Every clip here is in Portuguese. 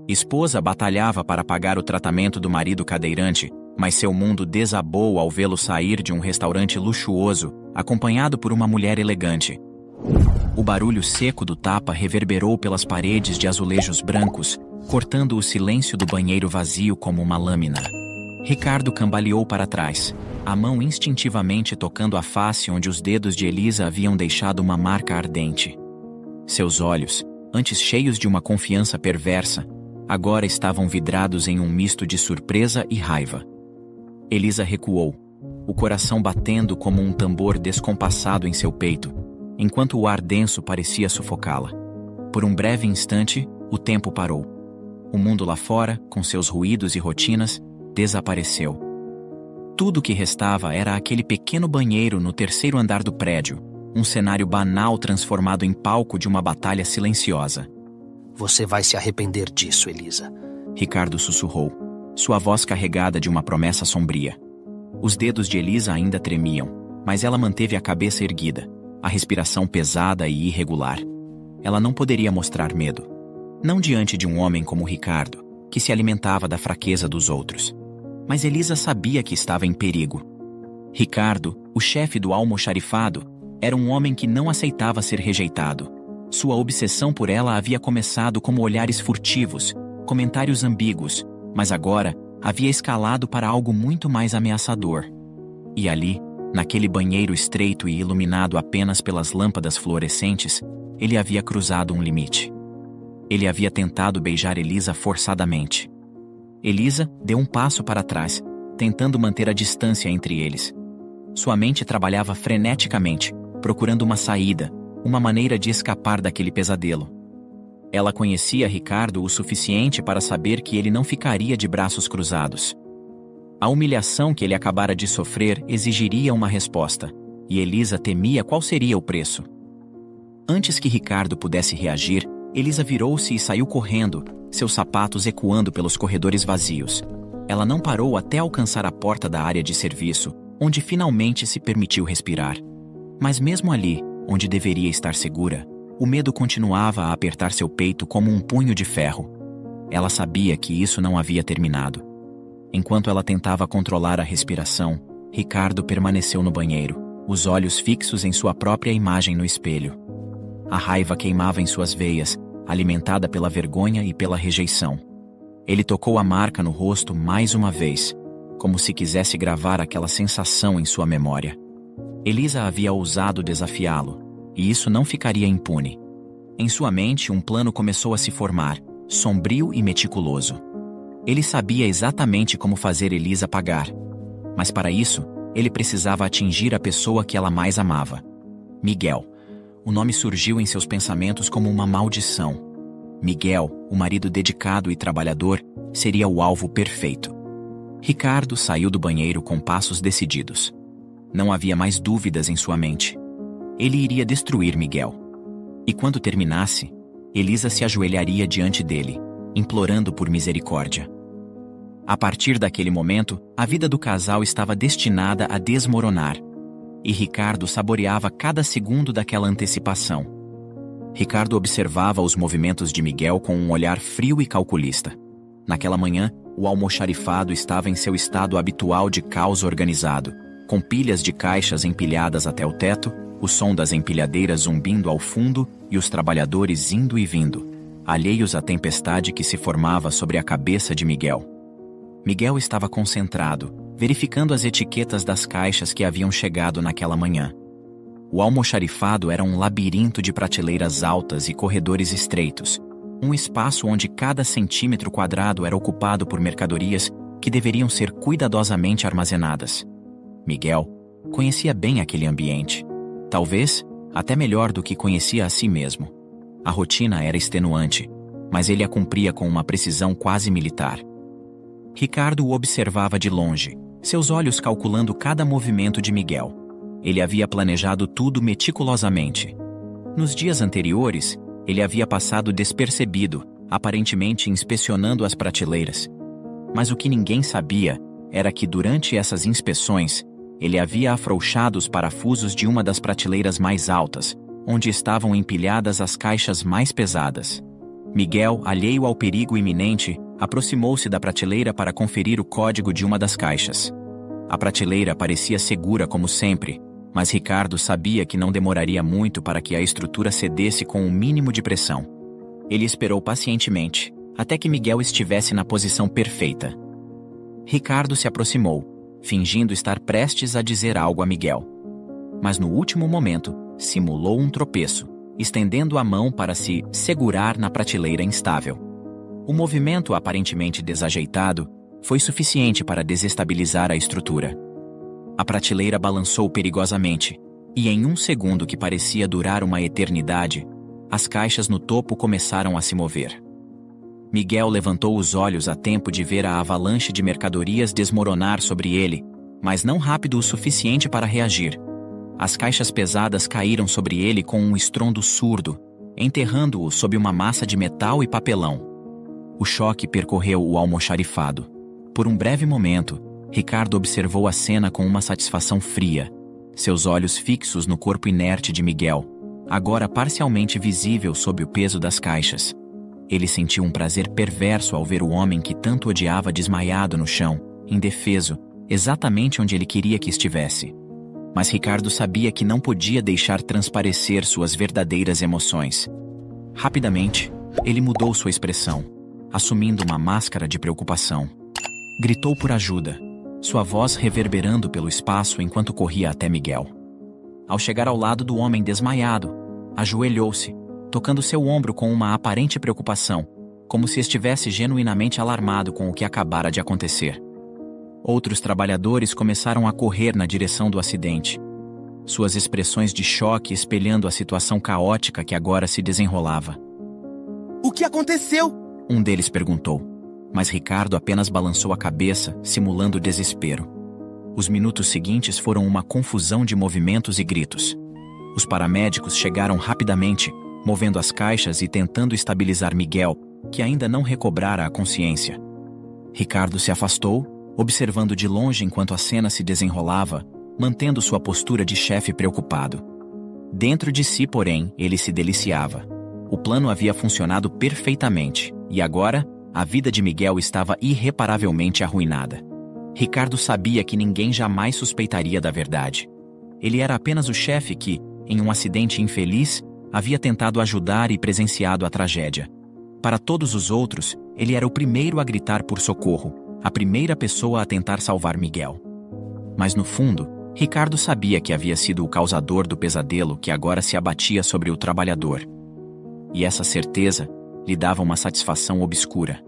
Esposa batalhava para pagar o tratamento do marido cadeirante, mas seu mundo desabou ao vê-lo sair de um restaurante luxuoso, acompanhado por uma mulher elegante. O barulho seco do tapa reverberou pelas paredes de azulejos brancos, cortando o silêncio do banheiro vazio como uma lâmina. Ricardo cambaleou para trás, a mão instintivamente tocando a face onde os dedos de Elisa haviam deixado uma marca ardente. Seus olhos, antes cheios de uma confiança perversa, agora estavam vidrados em um misto de surpresa e raiva. Elisa recuou, o coração batendo como um tambor descompassado em seu peito, enquanto o ar denso parecia sufocá-la. Por um breve instante, o tempo parou. O mundo lá fora, com seus ruídos e rotinas, desapareceu. Tudo o que restava era aquele pequeno banheiro no terceiro andar do prédio, um cenário banal transformado em palco de uma batalha silenciosa. Você vai se arrepender disso, Elisa. Ricardo sussurrou, sua voz carregada de uma promessa sombria. Os dedos de Elisa ainda tremiam, mas ela manteve a cabeça erguida, a respiração pesada e irregular. Ela não poderia mostrar medo. Não diante de um homem como Ricardo, que se alimentava da fraqueza dos outros. Mas Elisa sabia que estava em perigo. Ricardo, o chefe do almoxarifado, era um homem que não aceitava ser rejeitado. Sua obsessão por ela havia começado como olhares furtivos, comentários ambíguos, mas agora havia escalado para algo muito mais ameaçador. E ali, naquele banheiro estreito e iluminado apenas pelas lâmpadas fluorescentes, ele havia cruzado um limite. Ele havia tentado beijar Elisa forçadamente. Elisa deu um passo para trás, tentando manter a distância entre eles. Sua mente trabalhava freneticamente, procurando uma saída, uma maneira de escapar daquele pesadelo. Ela conhecia Ricardo o suficiente para saber que ele não ficaria de braços cruzados. A humilhação que ele acabara de sofrer exigiria uma resposta, e Elisa temia qual seria o preço. Antes que Ricardo pudesse reagir, Elisa virou-se e saiu correndo, seus sapatos ecoando pelos corredores vazios. Ela não parou até alcançar a porta da área de serviço, onde finalmente se permitiu respirar. Mas mesmo ali, onde deveria estar segura, o medo continuava a apertar seu peito como um punho de ferro. Ela sabia que isso não havia terminado. Enquanto ela tentava controlar a respiração, Ricardo permaneceu no banheiro, os olhos fixos em sua própria imagem no espelho. A raiva queimava em suas veias, alimentada pela vergonha e pela rejeição. Ele tocou a marca no rosto mais uma vez, como se quisesse gravar aquela sensação em sua memória. Elisa havia ousado desafiá-lo, e isso não ficaria impune. Em sua mente, um plano começou a se formar, sombrio e meticuloso. Ele sabia exatamente como fazer Elisa pagar. Mas para isso, ele precisava atingir a pessoa que ela mais amava. Miguel. O nome surgiu em seus pensamentos como uma maldição. Miguel, o marido dedicado e trabalhador, seria o alvo perfeito. Ricardo saiu do banheiro com passos decididos. Não havia mais dúvidas em sua mente. Ele iria destruir Miguel. E quando terminasse, Elisa se ajoelharia diante dele, implorando por misericórdia. A partir daquele momento, a vida do casal estava destinada a desmoronar. E Ricardo saboreava cada segundo daquela antecipação. Ricardo observava os movimentos de Miguel com um olhar frio e calculista. Naquela manhã, o almoxarifado estava em seu estado habitual de caos organizado, com pilhas de caixas empilhadas até o teto, o som das empilhadeiras zumbindo ao fundo e os trabalhadores indo e vindo, alheios à tempestade que se formava sobre a cabeça de Miguel. Miguel estava concentrado, verificando as etiquetas das caixas que haviam chegado naquela manhã. O almoxarifado era um labirinto de prateleiras altas e corredores estreitos, um espaço onde cada centímetro quadrado era ocupado por mercadorias que deveriam ser cuidadosamente armazenadas. Miguel conhecia bem aquele ambiente, talvez até melhor do que conhecia a si mesmo. A rotina era extenuante, mas ele a cumpria com uma precisão quase militar. Ricardo o observava de longe, seus olhos calculando cada movimento de Miguel. Ele havia planejado tudo meticulosamente. Nos dias anteriores, ele havia passado despercebido, aparentemente inspecionando as prateleiras. Mas o que ninguém sabia era que durante essas inspeções, ele havia afrouxado os parafusos de uma das prateleiras mais altas, onde estavam empilhadas as caixas mais pesadas. Miguel, alheio ao perigo iminente, aproximou-se da prateleira para conferir o código de uma das caixas. A prateleira parecia segura como sempre, mas Ricardo sabia que não demoraria muito para que a estrutura cedesse com o mínimo de pressão. Ele esperou pacientemente, até que Miguel estivesse na posição perfeita. Ricardo se aproximou, fingindo estar prestes a dizer algo a Miguel. Mas no último momento, simulou um tropeço, estendendo a mão para se segurar na prateleira instável. O movimento aparentemente desajeitado foi suficiente para desestabilizar a estrutura. A prateleira balançou perigosamente, e em um segundo que parecia durar uma eternidade, as caixas no topo começaram a se mover. Miguel levantou os olhos a tempo de ver a avalanche de mercadorias desmoronar sobre ele, mas não rápido o suficiente para reagir. As caixas pesadas caíram sobre ele com um estrondo surdo, enterrando-o sob uma massa de metal e papelão. O choque percorreu o almoxarifado. Por um breve momento, Ricardo observou a cena com uma satisfação fria, seus olhos fixos no corpo inerte de Miguel, agora parcialmente visível sob o peso das caixas. Ele sentiu um prazer perverso ao ver o homem que tanto odiava desmaiado no chão, indefeso, exatamente onde ele queria que estivesse. Mas Ricardo sabia que não podia deixar transparecer suas verdadeiras emoções. Rapidamente, ele mudou sua expressão, assumindo uma máscara de preocupação. Gritou por ajuda, sua voz reverberando pelo espaço enquanto corria até Miguel. Ao chegar ao lado do homem desmaiado, ajoelhou-se, tocando seu ombro com uma aparente preocupação, como se estivesse genuinamente alarmado com o que acabara de acontecer. Outros trabalhadores começaram a correr na direção do acidente, suas expressões de choque espelhando a situação caótica que agora se desenrolava. "O que aconteceu?" um deles perguntou, mas Ricardo apenas balançou a cabeça, simulando desespero. Os minutos seguintes foram uma confusão de movimentos e gritos. Os paramédicos chegaram rapidamente, movendo as caixas e tentando estabilizar Miguel, que ainda não recobrara a consciência. Ricardo se afastou, observando de longe enquanto a cena se desenrolava, mantendo sua postura de chefe preocupado. Dentro de si, porém, ele se deliciava. O plano havia funcionado perfeitamente, e agora, a vida de Miguel estava irreparavelmente arruinada. Ricardo sabia que ninguém jamais suspeitaria da verdade. Ele era apenas o chefe que, em um acidente infeliz, havia tentado ajudar e presenciado a tragédia. Para todos os outros, ele era o primeiro a gritar por socorro, a primeira pessoa a tentar salvar Miguel. Mas no fundo, Ricardo sabia que havia sido o causador do pesadelo que agora se abatia sobre o trabalhador. E essa certeza lhe dava uma satisfação obscura.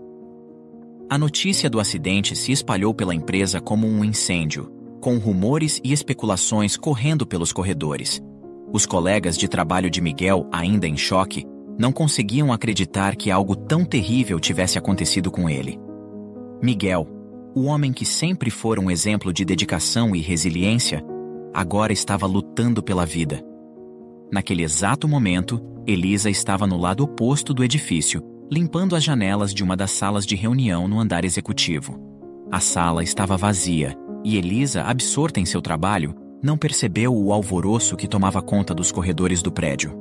A notícia do acidente se espalhou pela empresa como um incêndio, com rumores e especulações correndo pelos corredores. Os colegas de trabalho de Miguel, ainda em choque, não conseguiam acreditar que algo tão terrível tivesse acontecido com ele. Miguel, o homem que sempre fora um exemplo de dedicação e resiliência, agora estava lutando pela vida. Naquele exato momento, Elisa estava no lado oposto do edifício, limpando as janelas de uma das salas de reunião no andar executivo. A sala estava vazia, e Elisa, absorta em seu trabalho, não percebeu o alvoroço que tomava conta dos corredores do prédio.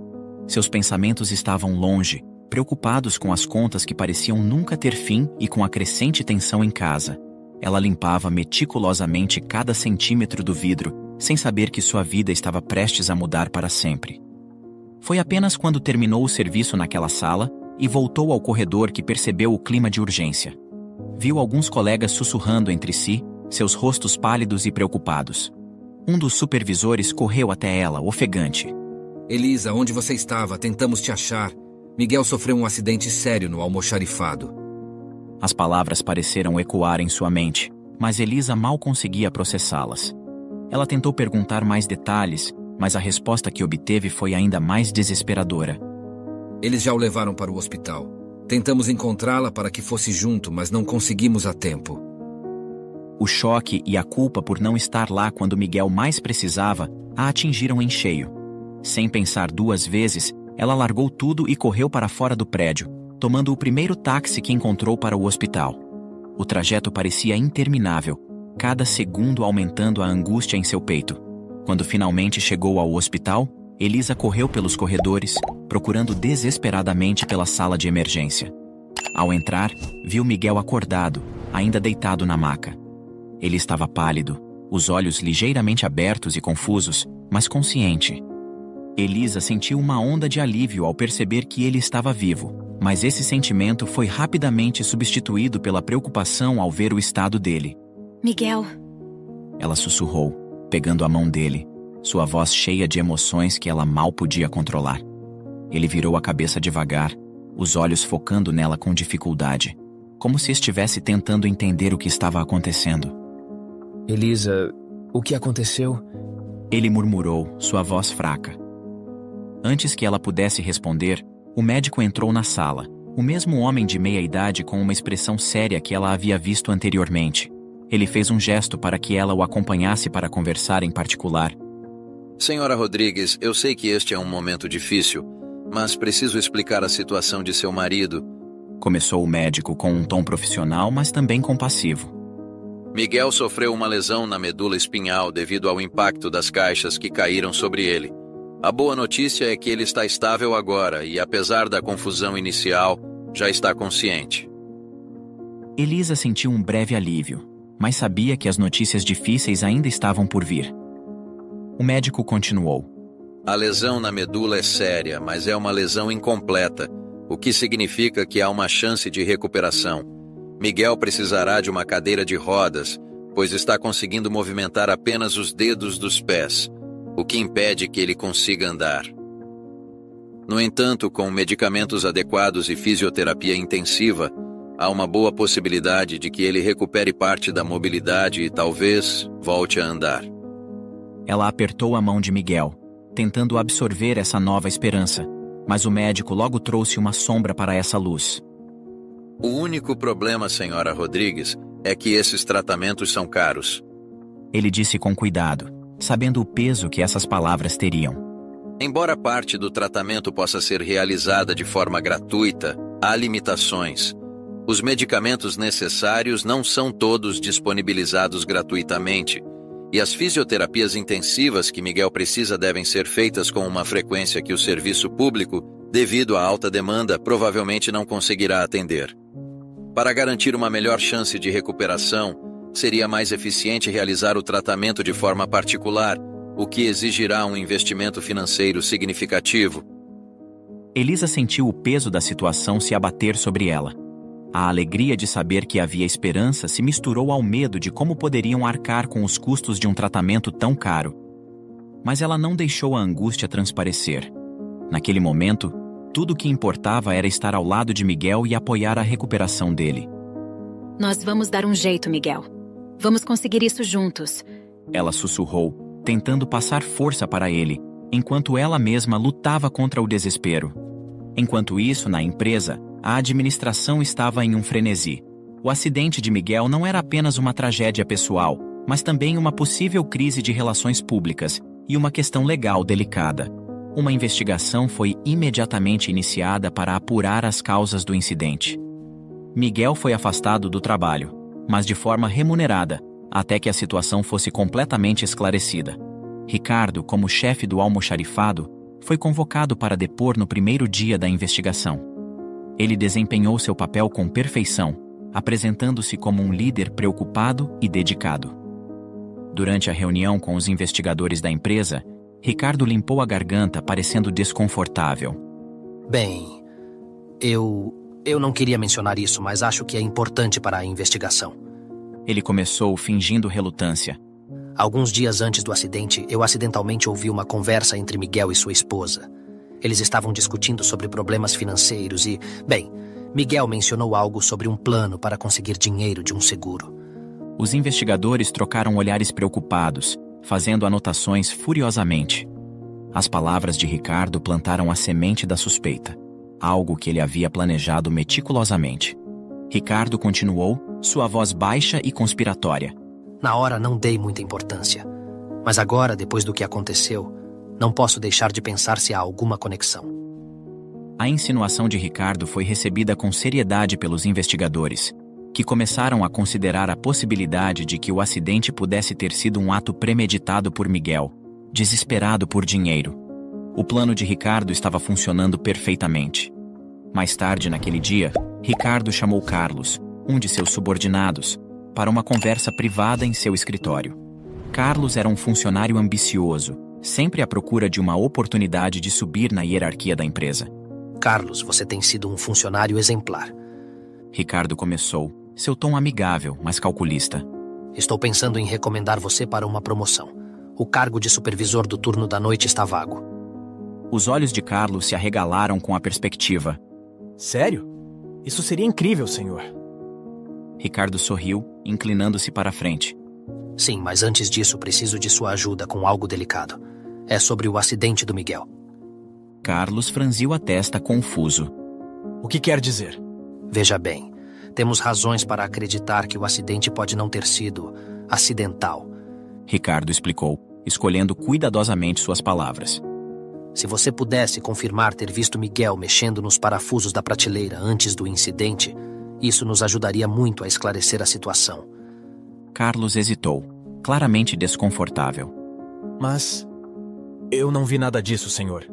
Seus pensamentos estavam longe, preocupados com as contas que pareciam nunca ter fim e com a crescente tensão em casa. Ela limpava meticulosamente cada centímetro do vidro, sem saber que sua vida estava prestes a mudar para sempre. Foi apenas quando terminou o serviço naquela sala e voltou ao corredor que percebeu o clima de urgência. Viu alguns colegas sussurrando entre si, seus rostos pálidos e preocupados. Um dos supervisores correu até ela, ofegante. "Elisa, onde você estava? Tentamos te achar. Miguel sofreu um acidente sério no almoxarifado." As palavras pareceram ecoar em sua mente, mas Elisa mal conseguia processá-las. Ela tentou perguntar mais detalhes, mas a resposta que obteve foi ainda mais desesperadora. "Eles já o levaram para o hospital. Tentamos encontrá-la para que fosse junto, mas não conseguimos a tempo." O choque e a culpa por não estar lá quando Miguel mais precisava a atingiram em cheio. Sem pensar duas vezes, ela largou tudo e correu para fora do prédio, tomando o primeiro táxi que encontrou para o hospital. O trajeto parecia interminável, cada segundo aumentando a angústia em seu peito. Quando finalmente chegou ao hospital, Elisa correu pelos corredores, procurando desesperadamente pela sala de emergência. Ao entrar, viu Miguel acordado, ainda deitado na maca. Ele estava pálido, os olhos ligeiramente abertos e confusos, mas consciente. Elisa sentiu uma onda de alívio ao perceber que ele estava vivo, mas esse sentimento foi rapidamente substituído pela preocupação ao ver o estado dele. Miguel. Ela sussurrou, pegando a mão dele, sua voz cheia de emoções que ela mal podia controlar. Ele virou a cabeça devagar, os olhos focando nela com dificuldade, como se estivesse tentando entender o que estava acontecendo. Elisa, o que aconteceu? Ele murmurou, sua voz fraca. Antes que ela pudesse responder, o médico entrou na sala, o mesmo homem de meia-idade com uma expressão séria que ela havia visto anteriormente. Ele fez um gesto para que ela o acompanhasse para conversar em particular. Senhora Rodrigues, eu sei que este é um momento difícil, mas preciso explicar a situação de seu marido. Começou o médico com um tom profissional, mas também compassivo. Miguel sofreu uma lesão na medula espinhal devido ao impacto das caixas que caíram sobre ele. A boa notícia é que ele está estável agora e, apesar da confusão inicial, já está consciente. Elisa sentiu um breve alívio, mas sabia que as notícias difíceis ainda estavam por vir. O médico continuou. A lesão na medula é séria, mas é uma lesão incompleta, o que significa que há uma chance de recuperação. Miguel precisará de uma cadeira de rodas, pois está conseguindo movimentar apenas os dedos dos pés, o que impede que ele consiga andar. No entanto, com medicamentos adequados e fisioterapia intensiva, há uma boa possibilidade de que ele recupere parte da mobilidade e talvez volte a andar. Ela apertou a mão de Miguel, tentando absorver essa nova esperança, mas o médico logo trouxe uma sombra para essa luz. O único problema, senhora Rodrigues, é que esses tratamentos são caros. Ele disse com cuidado, sabendo o peso que essas palavras teriam. Embora parte do tratamento possa ser realizada de forma gratuita, há limitações. Os medicamentos necessários não são todos disponibilizados gratuitamente, e as fisioterapias intensivas que Miguel precisa devem ser feitas com uma frequência que o serviço público, devido à alta demanda, provavelmente não conseguirá atender. Para garantir uma melhor chance de recuperação, seria mais eficiente realizar o tratamento de forma particular, o que exigirá um investimento financeiro significativo. Elisa sentiu o peso da situação se abater sobre ela. A alegria de saber que havia esperança se misturou ao medo de como poderiam arcar com os custos de um tratamento tão caro. Mas ela não deixou a angústia transparecer. Naquele momento, tudo o que importava era estar ao lado de Miguel e apoiar a recuperação dele. Nós vamos dar um jeito, Miguel. Vamos conseguir isso juntos. Ela sussurrou, tentando passar força para ele, enquanto ela mesma lutava contra o desespero. Enquanto isso, na empresa, a administração estava em um frenesi. O acidente de Miguel não era apenas uma tragédia pessoal, mas também uma possível crise de relações públicas e uma questão legal delicada. Uma investigação foi imediatamente iniciada para apurar as causas do incidente. Miguel foi afastado do trabalho, mas de forma remunerada, até que a situação fosse completamente esclarecida. Ricardo, como chefe do almoxarifado, foi convocado para depor no primeiro dia da investigação. Ele desempenhou seu papel com perfeição, apresentando-se como um líder preocupado e dedicado. Durante a reunião com os investigadores da empresa, Ricardo limpou a garganta, parecendo desconfortável. Bem, eu não queria mencionar isso, mas acho que é importante para a investigação. Ele começou fingindo relutância. Alguns dias antes do acidente, eu acidentalmente ouvi uma conversa entre Miguel e sua esposa. Eles estavam discutindo sobre problemas financeiros e, bem, Miguel mencionou algo sobre um plano para conseguir dinheiro de um seguro. Os investigadores trocaram olhares preocupados, fazendo anotações furiosamente. As palavras de Ricardo plantaram a semente da suspeita, algo que ele havia planejado meticulosamente. Ricardo continuou, sua voz baixa e conspiratória. Na hora não dei muita importância, mas agora, depois do que aconteceu, não posso deixar de pensar se há alguma conexão. A insinuação de Ricardo foi recebida com seriedade pelos investigadores, que começaram a considerar a possibilidade de que o acidente pudesse ter sido um ato premeditado por Miguel, desesperado por dinheiro. O plano de Ricardo estava funcionando perfeitamente. Mais tarde naquele dia, Ricardo chamou Carlos, um de seus subordinados, para uma conversa privada em seu escritório. Carlos era um funcionário ambicioso, sempre à procura de uma oportunidade de subir na hierarquia da empresa. Carlos, você tem sido um funcionário exemplar. Ricardo começou, seu tom amigável, mas calculista. Estou pensando em recomendar você para uma promoção. O cargo de supervisor do turno da noite está vago. Os olhos de Carlos se arregalaram com a perspectiva. Sério? Isso seria incrível, senhor. Ricardo sorriu, inclinando-se para a frente. Sim, mas antes disso preciso de sua ajuda com algo delicado. É sobre o acidente do Miguel. Carlos franziu a testa confuso. O que quer dizer? Veja bem, temos razões para acreditar que o acidente pode não ter sido acidental. Ricardo explicou, escolhendo cuidadosamente suas palavras. Se você pudesse confirmar ter visto Miguel mexendo nos parafusos da prateleira antes do incidente, isso nos ajudaria muito a esclarecer a situação. Carlos hesitou, claramente desconfortável. Mas eu não vi nada disso, senhor.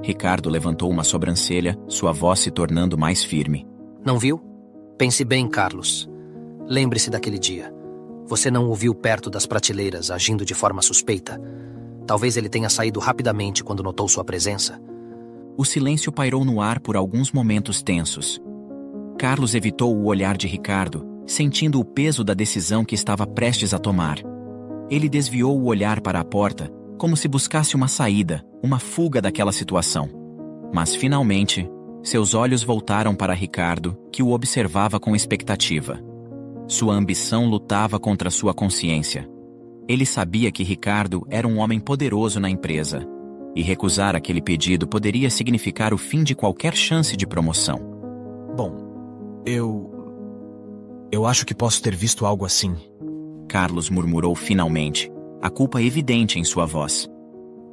Ricardo levantou uma sobrancelha, sua voz se tornando mais firme. Não viu? Pense bem, Carlos. Lembre-se daquele dia. Você não o viu perto das prateleiras, agindo de forma suspeita. Talvez ele tenha saído rapidamente quando notou sua presença. O silêncio pairou no ar por alguns momentos tensos. Carlos evitou o olhar de Ricardo, sentindo o peso da decisão que estava prestes a tomar. Ele desviou o olhar para a porta, como se buscasse uma saída, uma fuga daquela situação. Mas, finalmente, seus olhos voltaram para Ricardo, que o observava com expectativa. Sua ambição lutava contra sua consciência. Ele sabia que Ricardo era um homem poderoso na empresa, e recusar aquele pedido poderia significar o fim de qualquer chance de promoção. Bom, eu acho que posso ter visto algo assim. Carlos murmurou finalmente, a culpa evidente em sua voz.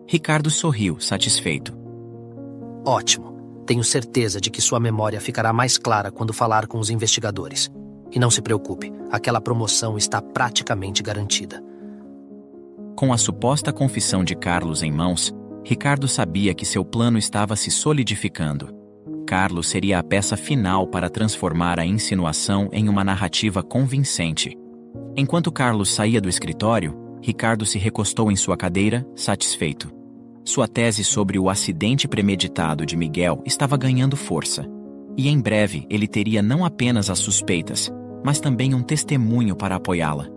Ricardo sorriu, satisfeito. Ótimo. Tenho certeza de que sua memória ficará mais clara quando falar com os investigadores. E não se preocupe, aquela promoção está praticamente garantida. Com a suposta confissão de Carlos em mãos, Ricardo sabia que seu plano estava se solidificando. Carlos seria a peça final para transformar a insinuação em uma narrativa convincente. Enquanto Carlos saía do escritório, Ricardo se recostou em sua cadeira, satisfeito. Sua tese sobre o acidente premeditado de Miguel estava ganhando força. E em breve ele teria não apenas as suspeitas, mas também um testemunho para apoiá-la.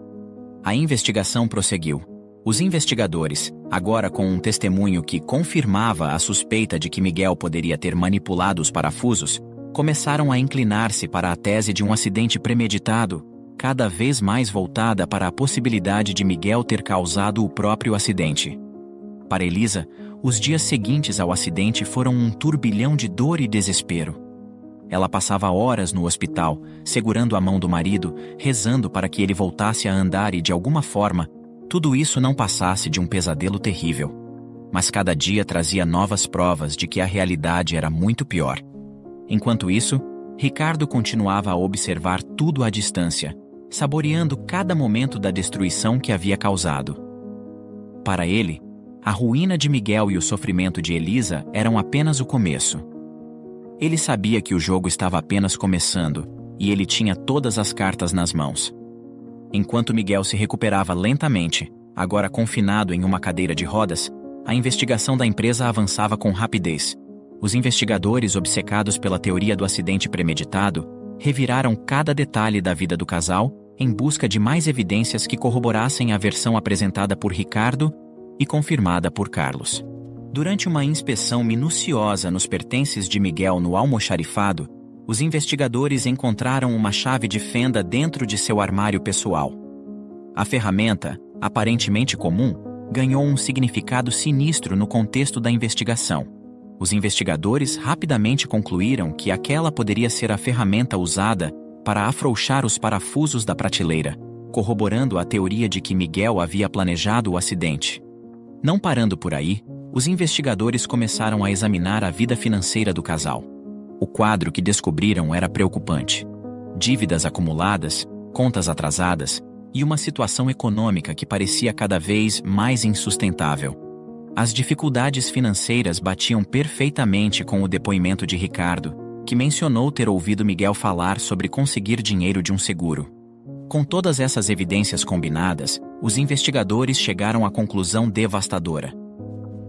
A investigação prosseguiu. Os investigadores, agora com um testemunho que confirmava a suspeita de que Miguel poderia ter manipulado os parafusos, começaram a inclinar-se para a tese de um acidente premeditado, cada vez mais voltada para a possibilidade de Miguel ter causado o próprio acidente. Para Elisa, os dias seguintes ao acidente foram um turbilhão de dor e desespero. Ela passava horas no hospital, segurando a mão do marido, rezando para que ele voltasse a andar e, de alguma forma, tudo isso não passasse de um pesadelo terrível. Mas cada dia trazia novas provas de que a realidade era muito pior. Enquanto isso, Ricardo continuava a observar tudo à distância, saboreando cada momento da destruição que havia causado. Para ele, a ruína de Miguel e o sofrimento de Elisa eram apenas o começo. Ele sabia que o jogo estava apenas começando, e ele tinha todas as cartas nas mãos. Enquanto Miguel se recuperava lentamente, agora confinado em uma cadeira de rodas, a investigação da empresa avançava com rapidez. Os investigadores, obcecados pela teoria do acidente premeditado, reviraram cada detalhe da vida do casal em busca de mais evidências que corroborassem a versão apresentada por Ricardo e confirmada por Carlos. Durante uma inspeção minuciosa nos pertences de Miguel no almoxarifado, os investigadores encontraram uma chave de fenda dentro de seu armário pessoal. A ferramenta, aparentemente comum, ganhou um significado sinistro no contexto da investigação. Os investigadores rapidamente concluíram que aquela poderia ser a ferramenta usada para afrouxar os parafusos da prateleira, corroborando a teoria de que Miguel havia planejado o acidente. Não parando por aí, os investigadores começaram a examinar a vida financeira do casal. O quadro que descobriram era preocupante. Dívidas acumuladas, contas atrasadas e uma situação econômica que parecia cada vez mais insustentável. As dificuldades financeiras batiam perfeitamente com o depoimento de Ricardo, que mencionou ter ouvido Miguel falar sobre conseguir dinheiro de um seguro. Com todas essas evidências combinadas, os investigadores chegaram à conclusão devastadora.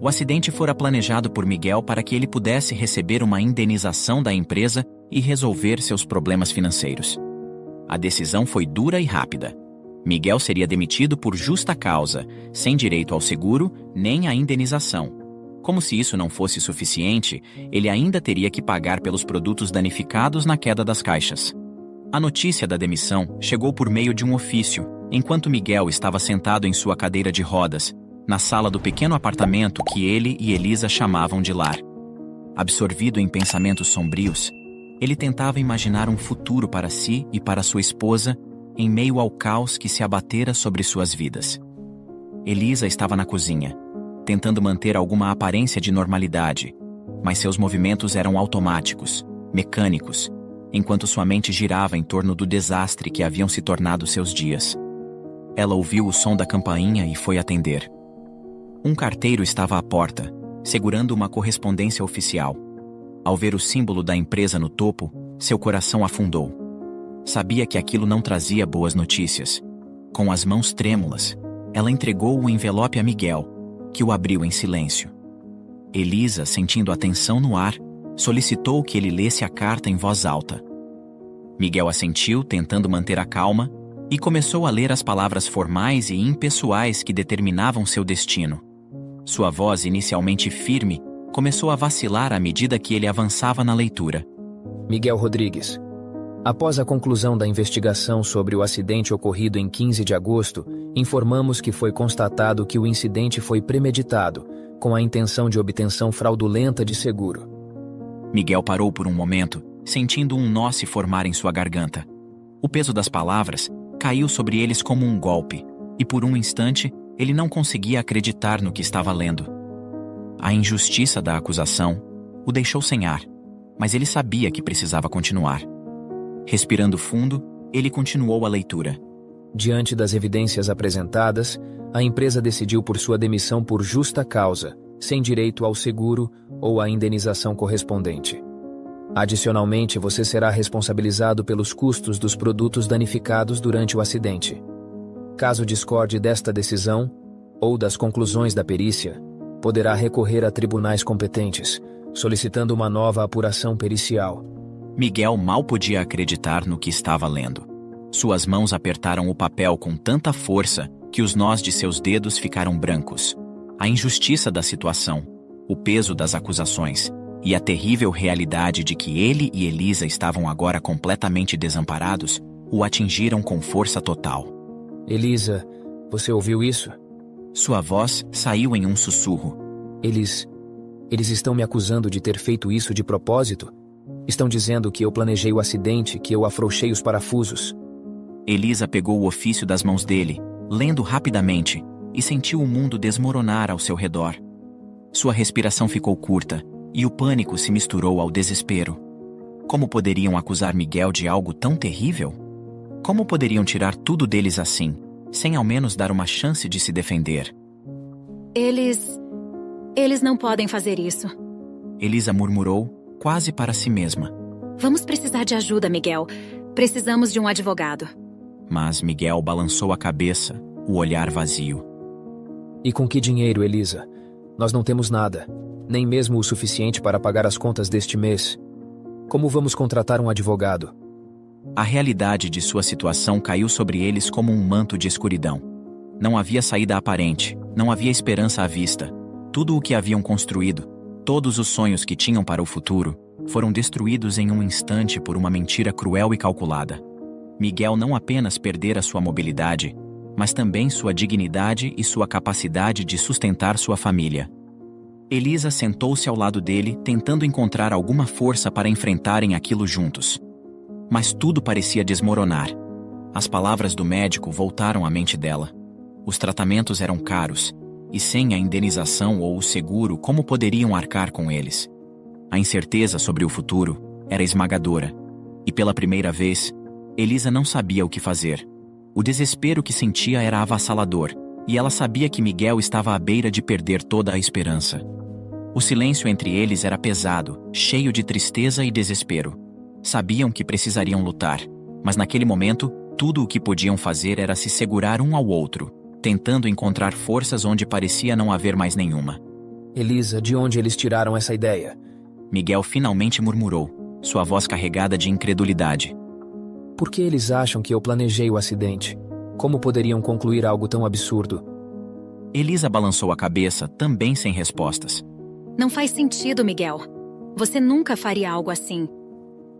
O acidente fora planejado por Miguel para que ele pudesse receber uma indenização da empresa e resolver seus problemas financeiros. A decisão foi dura e rápida. Miguel seria demitido por justa causa, sem direito ao seguro nem à indenização. Como se isso não fosse suficiente, ele ainda teria que pagar pelos produtos danificados na queda das caixas. A notícia da demissão chegou por meio de um ofício, enquanto Miguel estava sentado em sua cadeira de rodas, na sala do pequeno apartamento que ele e Elisa chamavam de lar. Absorvido em pensamentos sombrios, ele tentava imaginar um futuro para si e para sua esposa, em meio ao caos que se abatera sobre suas vidas. Elisa estava na cozinha, tentando manter alguma aparência de normalidade, mas seus movimentos eram automáticos, mecânicos, enquanto sua mente girava em torno do desastre que haviam se tornado seus dias. Ela ouviu o som da campainha e foi atender. Um carteiro estava à porta, segurando uma correspondência oficial. Ao ver o símbolo da empresa no topo, seu coração afundou. Sabia que aquilo não trazia boas notícias. Com as mãos trêmulas, ela entregou o envelope a Miguel, que o abriu em silêncio. Elisa, sentindo a tensão no ar, solicitou que ele lesse a carta em voz alta. Miguel assentiu, tentando manter a calma, e começou a ler as palavras formais e impessoais que determinavam seu destino. Sua voz, inicialmente firme, começou a vacilar à medida que ele avançava na leitura. Miguel Rodrigues. Após a conclusão da investigação sobre o acidente ocorrido em 15 de agosto, informamos que foi constatado que o incidente foi premeditado, com a intenção de obtenção fraudulenta de seguro. Miguel parou por um momento, sentindo um nó se formar em sua garganta. O peso das palavras caiu sobre eles como um golpe, e por um instante ele não conseguia acreditar no que estava lendo. A injustiça da acusação o deixou sem ar, mas ele sabia que precisava continuar. Respirando fundo, ele continuou a leitura. Diante das evidências apresentadas, a empresa decidiu por sua demissão por justa causa, sem direito ao seguro ou à indenização correspondente. Adicionalmente, você será responsabilizado pelos custos dos produtos danificados durante o acidente. Caso discorde desta decisão, ou das conclusões da perícia, poderá recorrer a tribunais competentes, solicitando uma nova apuração pericial. Miguel mal podia acreditar no que estava lendo. Suas mãos apertaram o papel com tanta força que os nós de seus dedos ficaram brancos. A injustiça da situação, o peso das acusações e a terrível realidade de que ele e Elisa estavam agora completamente desamparados o atingiram com força total. Elisa, você ouviu isso? Sua voz saiu em um sussurro. Eles estão me acusando de ter feito isso de propósito? Estão dizendo que eu planejei o acidente, que eu afrouxei os parafusos. Elisa pegou o ofício das mãos dele, lendo rapidamente, e sentiu o mundo desmoronar ao seu redor. Sua respiração ficou curta, e o pânico se misturou ao desespero. Como poderiam acusar Miguel de algo tão terrível? Como poderiam tirar tudo deles assim, sem ao menos dar uma chance de se defender? Eles não podem fazer isso. Elisa murmurou, quase para si mesma. Vamos precisar de ajuda, Miguel. Precisamos de um advogado. Mas Miguel balançou a cabeça, o olhar vazio. E com que dinheiro, Elisa? Nós não temos nada, nem mesmo o suficiente para pagar as contas deste mês. Como vamos contratar um advogado? A realidade de sua situação caiu sobre eles como um manto de escuridão. Não havia saída aparente, não havia esperança à vista. Tudo o que haviam construído, todos os sonhos que tinham para o futuro, foram destruídos em um instante por uma mentira cruel e calculada. Miguel não apenas perdera sua mobilidade, mas também sua dignidade e sua capacidade de sustentar sua família. Elisa sentou-se ao lado dele, tentando encontrar alguma força para enfrentarem aquilo juntos. Mas tudo parecia desmoronar. As palavras do médico voltaram à mente dela. Os tratamentos eram caros, e sem a indenização ou o seguro, como poderiam arcar com eles? A incerteza sobre o futuro era esmagadora, e pela primeira vez, Elisa não sabia o que fazer. O desespero que sentia era avassalador, e ela sabia que Miguel estava à beira de perder toda a esperança. O silêncio entre eles era pesado, cheio de tristeza e desespero. Sabiam que precisariam lutar, mas naquele momento, tudo o que podiam fazer era se segurar um ao outro, tentando encontrar forças onde parecia não haver mais nenhuma. Elisa, de onde eles tiraram essa ideia? Miguel finalmente murmurou, sua voz carregada de incredulidade. Por que eles acham que eu planejei o acidente? Como poderiam concluir algo tão absurdo? Elisa balançou a cabeça, também sem respostas. Não faz sentido, Miguel. Você nunca faria algo assim.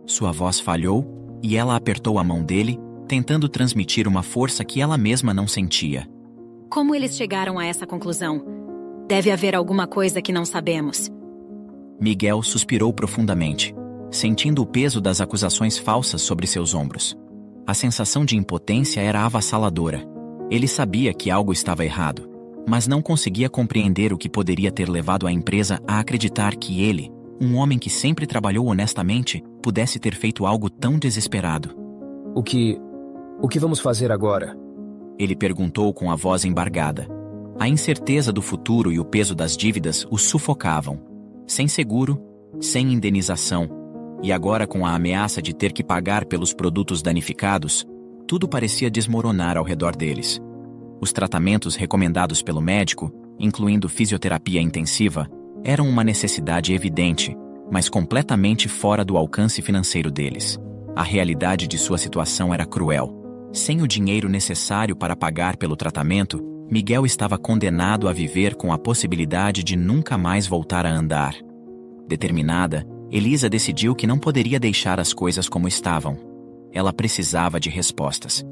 Sua voz falhou, e ela apertou a mão dele, tentando transmitir uma força que ela mesma não sentia. Como eles chegaram a essa conclusão? Deve haver alguma coisa que não sabemos. Miguel suspirou profundamente, sentindo o peso das acusações falsas sobre seus ombros. A sensação de impotência era avassaladora. Ele sabia que algo estava errado, mas não conseguia compreender o que poderia ter levado a empresa a acreditar que ele, um homem que sempre trabalhou honestamente, pudesse ter feito algo tão desesperado. O que vamos fazer agora? Ele perguntou com a voz embargada. A incerteza do futuro e o peso das dívidas o sufocavam. Sem seguro, sem indenização, e agora com a ameaça de ter que pagar pelos produtos danificados, tudo parecia desmoronar ao redor deles. Os tratamentos recomendados pelo médico, incluindo fisioterapia intensiva, eram uma necessidade evidente, mas completamente fora do alcance financeiro deles. A realidade de sua situação era cruel. Sem o dinheiro necessário para pagar pelo tratamento, Miguel estava condenado a viver com a possibilidade de nunca mais voltar a andar. Determinada, Elisa decidiu que não poderia deixar as coisas como estavam. Ela precisava de respostas.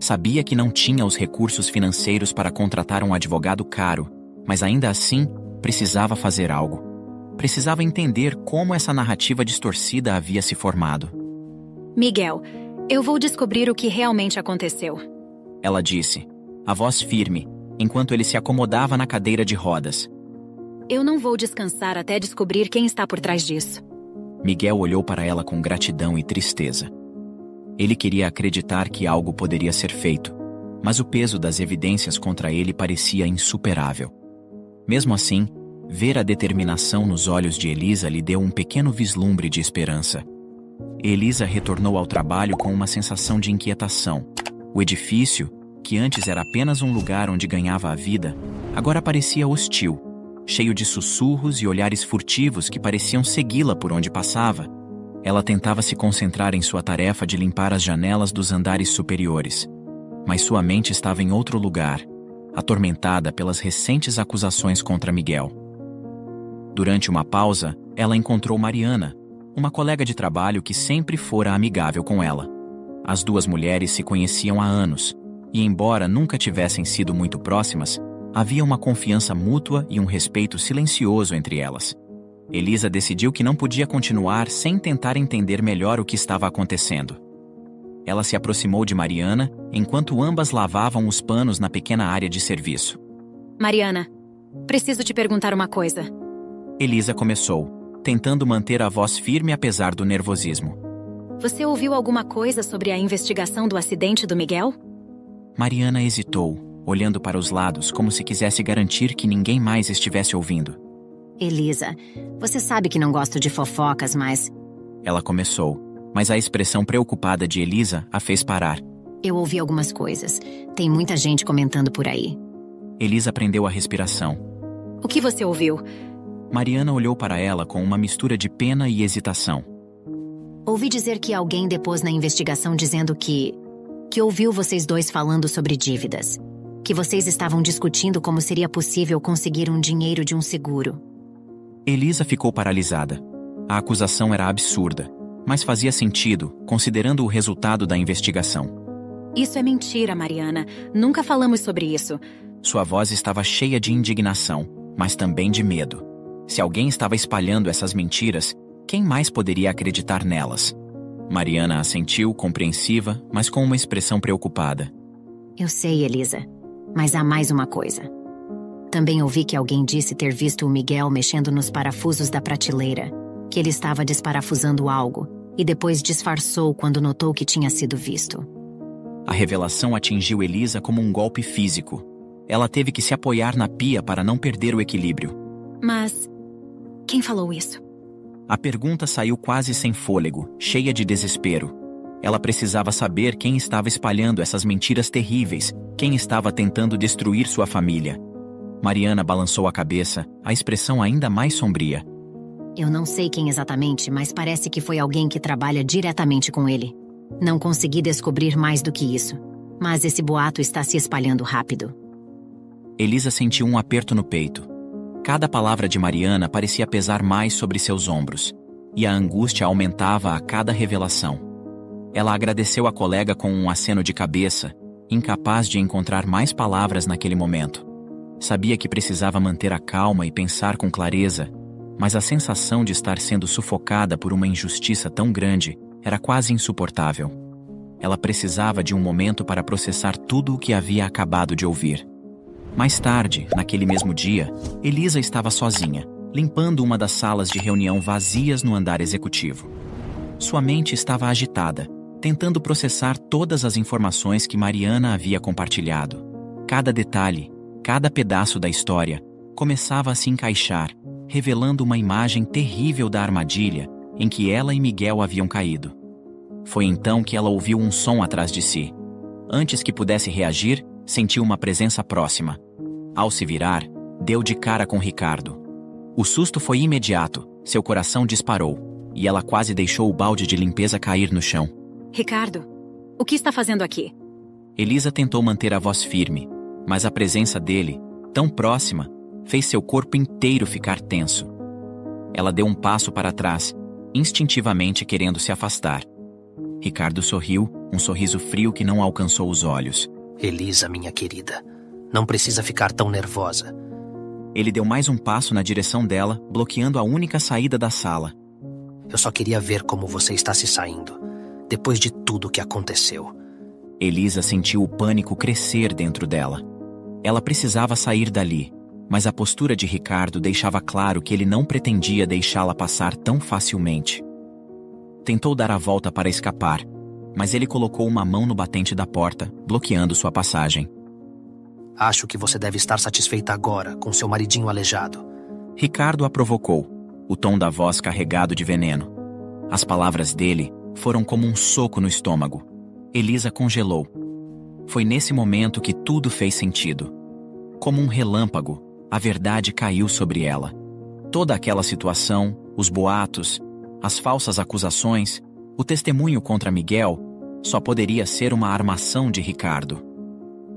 Sabia que não tinha os recursos financeiros para contratar um advogado caro, mas ainda assim, precisava fazer algo. Precisava entender como essa narrativa distorcida havia se formado. Miguel, eu vou descobrir o que realmente aconteceu. Ela disse, a voz firme, enquanto ele se acomodava na cadeira de rodas. Eu não vou descansar até descobrir quem está por trás disso. Miguel olhou para ela com gratidão e tristeza. Ele queria acreditar que algo poderia ser feito, mas o peso das evidências contra ele parecia insuperável. Mesmo assim, ver a determinação nos olhos de Elisa lhe deu um pequeno vislumbre de esperança. Elisa retornou ao trabalho com uma sensação de inquietação. O edifício, que antes era apenas um lugar onde ganhava a vida, agora parecia hostil, cheio de sussurros e olhares furtivos que pareciam segui-la por onde passava. Ela tentava se concentrar em sua tarefa de limpar as janelas dos andares superiores, mas sua mente estava em outro lugar, atormentada pelas recentes acusações contra Miguel. Durante uma pausa, ela encontrou Mariana, uma colega de trabalho que sempre fora amigável com ela. As duas mulheres se conheciam há anos, e embora nunca tivessem sido muito próximas, havia uma confiança mútua e um respeito silencioso entre elas. Elisa decidiu que não podia continuar sem tentar entender melhor o que estava acontecendo. Ela se aproximou de Mariana, enquanto ambas lavavam os panos na pequena área de serviço. Mariana, preciso te perguntar uma coisa. Elisa começou, tentando manter a voz firme apesar do nervosismo. Você ouviu alguma coisa sobre a investigação do acidente do Miguel? Mariana hesitou, olhando para os lados como se quisesse garantir que ninguém mais estivesse ouvindo. Elisa, você sabe que não gosto de fofocas, mas... Ela começou, mas a expressão preocupada de Elisa a fez parar. Eu ouvi algumas coisas. Tem muita gente comentando por aí. Elisa prendeu a respiração. O que você ouviu? Mariana olhou para ela com uma mistura de pena e hesitação. Ouvi dizer que alguém depôs na investigação dizendo que ouviu vocês dois falando sobre dívidas. Que vocês estavam discutindo como seria possível conseguir um dinheiro de um seguro. Elisa ficou paralisada. A acusação era absurda, mas fazia sentido, considerando o resultado da investigação. Isso é mentira, Mariana. Nunca falamos sobre isso. Sua voz estava cheia de indignação, mas também de medo. Se alguém estava espalhando essas mentiras, quem mais poderia acreditar nelas? Mariana assentiu, compreensiva, mas com uma expressão preocupada. Eu sei, Elisa, mas há mais uma coisa. Também ouvi que alguém disse ter visto o Miguel mexendo nos parafusos da prateleira, que ele estava desparafusando algo, e depois disfarçou quando notou que tinha sido visto. A revelação atingiu Elisa como um golpe físico. Ela teve que se apoiar na pia para não perder o equilíbrio. Mas quem falou isso? A pergunta saiu quase sem fôlego, cheia de desespero. Ela precisava saber quem estava espalhando essas mentiras terríveis, quem estava tentando destruir sua família. Mariana balançou a cabeça, a expressão ainda mais sombria. Eu não sei quem exatamente, mas parece que foi alguém que trabalha diretamente com ele. Não consegui descobrir mais do que isso. Mas esse boato está se espalhando rápido. Elisa sentiu um aperto no peito. Cada palavra de Mariana parecia pesar mais sobre seus ombros. E a angústia aumentava a cada revelação. Ela agradeceu a colega com um aceno de cabeça, incapaz de encontrar mais palavras naquele momento. Sabia que precisava manter a calma e pensar com clareza, mas a sensação de estar sendo sufocada por uma injustiça tão grande era quase insuportável. Ela precisava de um momento para processar tudo o que havia acabado de ouvir. Mais tarde, naquele mesmo dia, Elisa estava sozinha, limpando uma das salas de reunião vazias no andar executivo. Sua mente estava agitada, tentando processar todas as informações que Mariana havia compartilhado. Cada detalhe, cada pedaço da história, começava a se encaixar, revelando uma imagem terrível da armadilha em que ela e Miguel haviam caído. Foi então que ela ouviu um som atrás de si. Antes que pudesse reagir, sentiu uma presença próxima. Ao se virar, deu de cara com Ricardo. O susto foi imediato, seu coração disparou, e ela quase deixou o balde de limpeza cair no chão. Ricardo, o que está fazendo aqui? Elisa tentou manter a voz firme, mas a presença dele, tão próxima, fez seu corpo inteiro ficar tenso. Ela deu um passo para trás, instintivamente querendo se afastar. Ricardo sorriu, um sorriso frio que não alcançou os olhos. Elisa, minha querida, não precisa ficar tão nervosa. Ele deu mais um passo na direção dela, bloqueando a única saída da sala. Eu só queria ver como você está se saindo, depois de tudo o que aconteceu. Elisa sentiu o pânico crescer dentro dela. Ela precisava sair dali, mas a postura de Ricardo deixava claro que ele não pretendia deixá-la passar tão facilmente. Tentou dar a volta para escapar, mas ele colocou uma mão no batente da porta, bloqueando sua passagem. Acho que você deve estar satisfeita agora, com seu maridinho aleijado. Ricardo a provocou, o tom da voz carregado de veneno. As palavras dele foram como um soco no estômago. Elisa congelou. Foi nesse momento que tudo fez sentido. Como um relâmpago, a verdade caiu sobre ela. Toda aquela situação, os boatos, as falsas acusações, o testemunho contra Miguel, só poderia ser uma armação de Ricardo.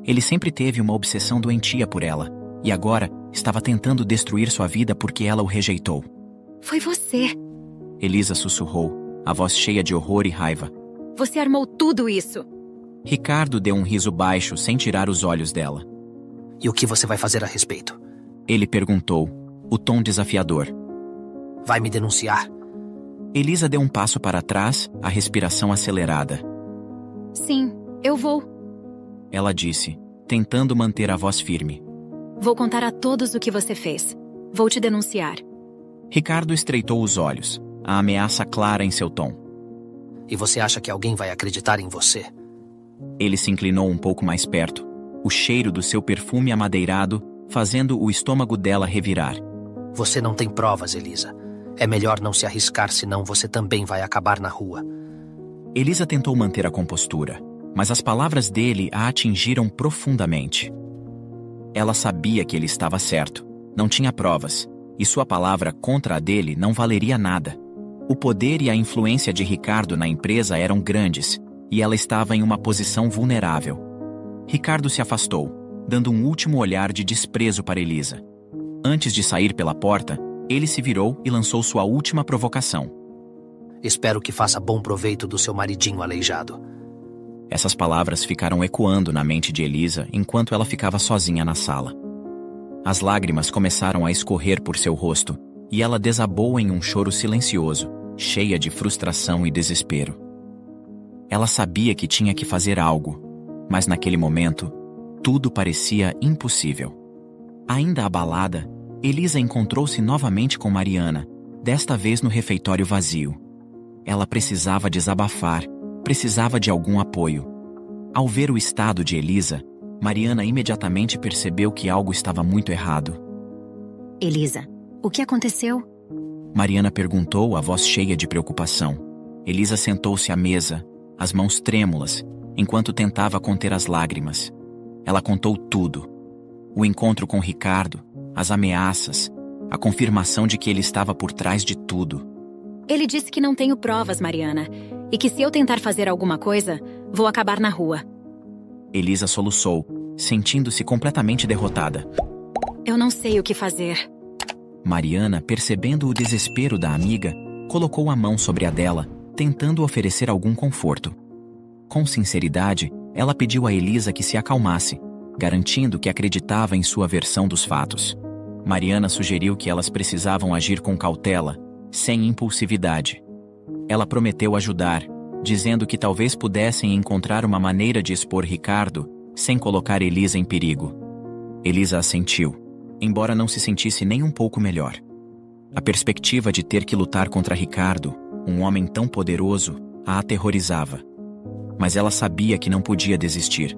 Ele sempre teve uma obsessão doentia por ela, e agora estava tentando destruir sua vida porque ela o rejeitou. Foi você. Elisa sussurrou, a voz cheia de horror e raiva. Você armou tudo isso. Ricardo deu um riso baixo sem tirar os olhos dela. E o que você vai fazer a respeito? Ele perguntou, o tom desafiador. Vai me denunciar? Elisa deu um passo para trás, a respiração acelerada. Sim, eu vou. Ela disse, tentando manter a voz firme. Vou contar a todos o que você fez. Vou te denunciar. Ricardo estreitou os olhos, a ameaça clara em seu tom. E você acha que alguém vai acreditar em você? Ele se inclinou um pouco mais perto, o cheiro do seu perfume amadeirado fazendo o estômago dela revirar. Você não tem provas, Elisa. É melhor não se arriscar, senão você também vai acabar na rua. Elisa tentou manter a compostura, mas as palavras dele a atingiram profundamente. Ela sabia que ele estava certo, não tinha provas, e sua palavra contra a dele não valeria nada. O poder e a influência de Ricardo na empresa eram grandes, e ela estava em uma posição vulnerável. Ricardo se afastou, dando um último olhar de desprezo para Elisa. Antes de sair pela porta, ele se virou e lançou sua última provocação. Espero que faça bom proveito do seu maridinho aleijado. Essas palavras ficaram ecoando na mente de Elisa enquanto ela ficava sozinha na sala. As lágrimas começaram a escorrer por seu rosto, e ela desabou em um choro silencioso, cheia de frustração e desespero. Ela sabia que tinha que fazer algo, mas naquele momento, tudo parecia impossível. Ainda abalada, Elisa encontrou-se novamente com Mariana, desta vez no refeitório vazio. Ela precisava desabafar, precisava de algum apoio. Ao ver o estado de Elisa, Mariana imediatamente percebeu que algo estava muito errado. Elisa, o que aconteceu? Mariana perguntou, a voz cheia de preocupação. Elisa sentou-se à mesa, as mãos trêmulas, enquanto tentava conter as lágrimas. Ela contou tudo. O encontro com Ricardo, as ameaças, a confirmação de que ele estava por trás de tudo. Ele disse que não tenho provas, Mariana, e que se eu tentar fazer alguma coisa, vou acabar na rua. Elisa soluçou, sentindo-se completamente derrotada. Eu não sei o que fazer. Mariana, percebendo o desespero da amiga, colocou a mão sobre a dela, tentando oferecer algum conforto. Com sinceridade, ela pediu a Elisa que se acalmasse, garantindo que acreditava em sua versão dos fatos. Mariana sugeriu que elas precisavam agir com cautela, sem impulsividade. Ela prometeu ajudar, dizendo que talvez pudessem encontrar uma maneira de expor Ricardo, sem colocar Elisa em perigo. Elisa assentiu, embora não se sentisse nem um pouco melhor. A perspectiva de ter que lutar contra Ricardo, um homem tão poderoso, a aterrorizava. Mas ela sabia que não podia desistir.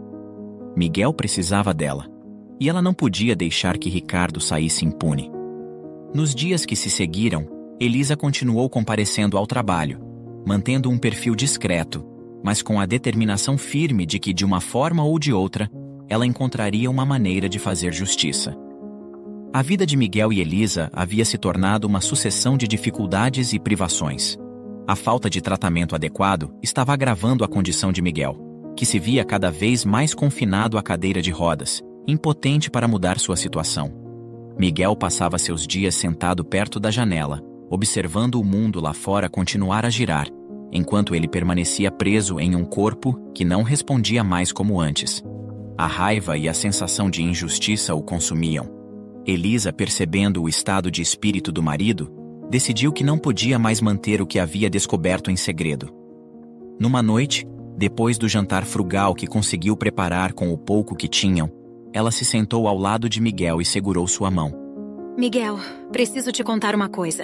Miguel precisava dela, e ela não podia deixar que Ricardo saísse impune. Nos dias que se seguiram, Elisa continuou comparecendo ao trabalho, mantendo um perfil discreto, mas com a determinação firme de que, de uma forma ou de outra, ela encontraria uma maneira de fazer justiça. A vida de Miguel e Elisa havia se tornado uma sucessão de dificuldades e privações. A falta de tratamento adequado estava agravando a condição de Miguel, que se via cada vez mais confinado à cadeira de rodas, impotente para mudar sua situação. Miguel passava seus dias sentado perto da janela, observando o mundo lá fora continuar a girar, enquanto ele permanecia preso em um corpo que não respondia mais como antes. A raiva e a sensação de injustiça o consumiam. Elisa, percebendo o estado de espírito do marido, decidiu que não podia mais manter o que havia descoberto em segredo. Numa noite, depois do jantar frugal que conseguiu preparar com o pouco que tinham, ela se sentou ao lado de Miguel e segurou sua mão. Miguel, preciso te contar uma coisa.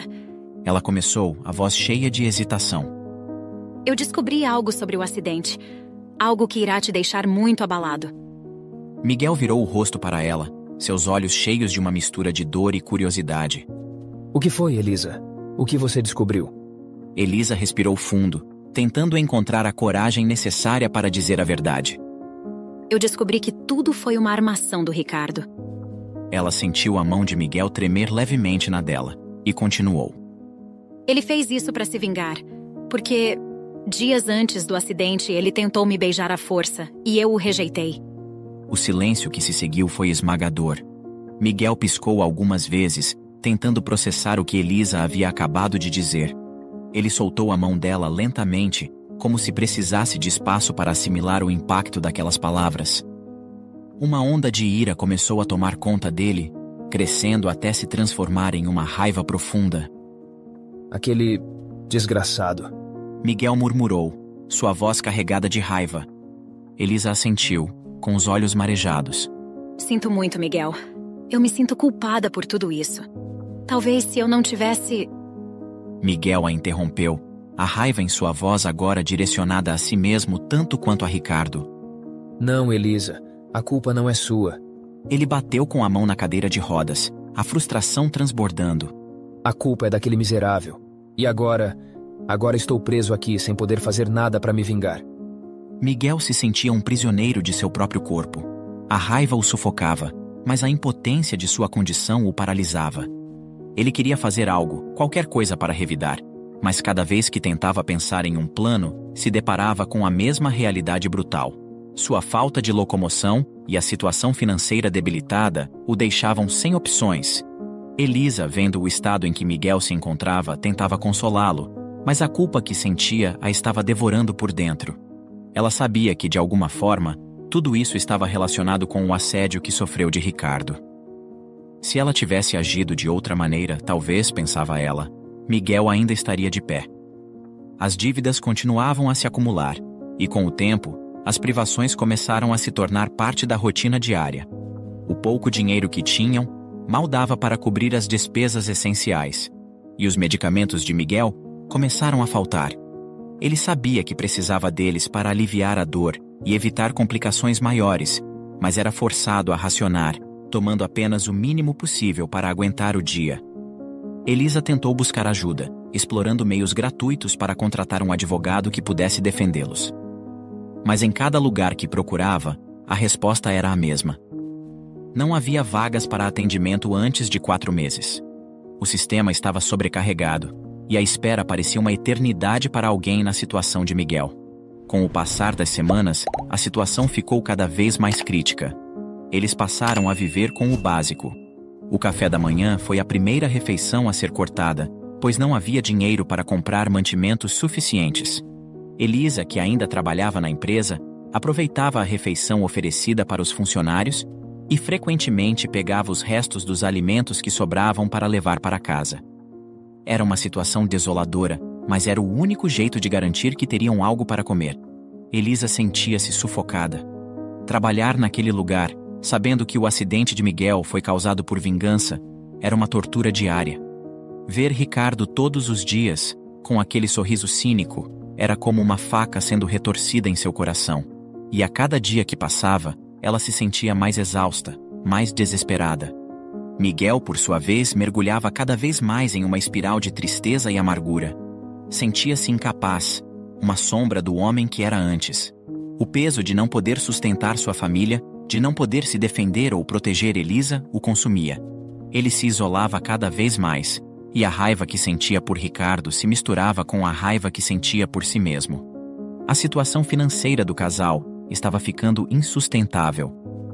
Ela começou, a voz cheia de hesitação. Eu descobri algo sobre o acidente. Algo que irá te deixar muito abalado. Miguel virou o rosto para ela, seus olhos cheios de uma mistura de dor e curiosidade. O que foi, Elisa? O que você descobriu? Elisa respirou fundo, tentando encontrar a coragem necessária para dizer a verdade. Eu descobri que tudo foi uma armação do Ricardo. Ela sentiu a mão de Miguel tremer levemente na dela, e continuou. Ele fez isso para se vingar, porque dias antes do acidente ele tentou me beijar à força, e eu o rejeitei. O silêncio que se seguiu foi esmagador. Miguel piscou algumas vezes, tentando processar o que Elisa havia acabado de dizer. Ele soltou a mão dela lentamente, como se precisasse de espaço para assimilar o impacto daquelas palavras. Uma onda de ira começou a tomar conta dele, crescendo até se transformar em uma raiva profunda. Aquele desgraçado. Miguel murmurou, sua voz carregada de raiva. Elisa assentiu, com os olhos marejados. Sinto muito, Miguel. Eu me sinto culpada por tudo isso. Talvez se eu não tivesse... Miguel a interrompeu, a raiva em sua voz agora direcionada a si mesmo tanto quanto a Ricardo. Não, Elisa. A culpa não é sua. Ele bateu com a mão na cadeira de rodas, a frustração transbordando. A culpa é daquele miserável. E agora estou preso aqui sem poder fazer nada para me vingar. Miguel se sentia um prisioneiro de seu próprio corpo. A raiva o sufocava, mas a impotência de sua condição o paralisava. Ele queria fazer algo, qualquer coisa para revidar, mas cada vez que tentava pensar em um plano, se deparava com a mesma realidade brutal. Sua falta de locomoção e a situação financeira debilitada o deixavam sem opções. Elisa, vendo o estado em que Miguel se encontrava, tentava consolá-lo, mas a culpa que sentia a estava devorando por dentro. Ela sabia que, de alguma forma, tudo isso estava relacionado com o assédio que sofreu de Ricardo. Se ela tivesse agido de outra maneira, talvez, pensava ela, Miguel ainda estaria de pé. As dívidas continuavam a se acumular, e com o tempo, as privações começaram a se tornar parte da rotina diária. O pouco dinheiro que tinham mal dava para cobrir as despesas essenciais, e os medicamentos de Miguel começaram a faltar. Ele sabia que precisava deles para aliviar a dor e evitar complicações maiores, mas era forçado a racionar, tomando apenas o mínimo possível para aguentar o dia. Elisa tentou buscar ajuda, explorando meios gratuitos para contratar um advogado que pudesse defendê-los. Mas em cada lugar que procurava, a resposta era a mesma. Não havia vagas para atendimento antes de 4 meses. O sistema estava sobrecarregado, e a espera parecia uma eternidade para alguém na situação de Miguel. Com o passar das semanas, a situação ficou cada vez mais crítica. Eles passaram a viver com o básico. O café da manhã foi a primeira refeição a ser cortada, pois não havia dinheiro para comprar mantimentos suficientes. Elisa, que ainda trabalhava na empresa, aproveitava a refeição oferecida para os funcionários e frequentemente pegava os restos dos alimentos que sobravam para levar para casa. Era uma situação desoladora, mas era o único jeito de garantir que teriam algo para comer. Elisa sentia-se sufocada. Trabalhar naquele lugar, sabendo que o acidente de Miguel foi causado por vingança, era uma tortura diária. Ver Ricardo todos os dias, com aquele sorriso cínico, era como uma faca sendo retorcida em seu coração. E a cada dia que passava, ela se sentia mais exausta, mais desesperada. Miguel, por sua vez, mergulhava cada vez mais em uma espiral de tristeza e amargura. Sentia-se incapaz, uma sombra do homem que era antes. O peso de não poder sustentar sua família, de não poder se defender ou proteger Elisa, o consumia. Ele se isolava cada vez mais, e a raiva que sentia por Ricardo se misturava com a raiva que sentia por si mesmo. A situação financeira do casal estava ficando insustentável.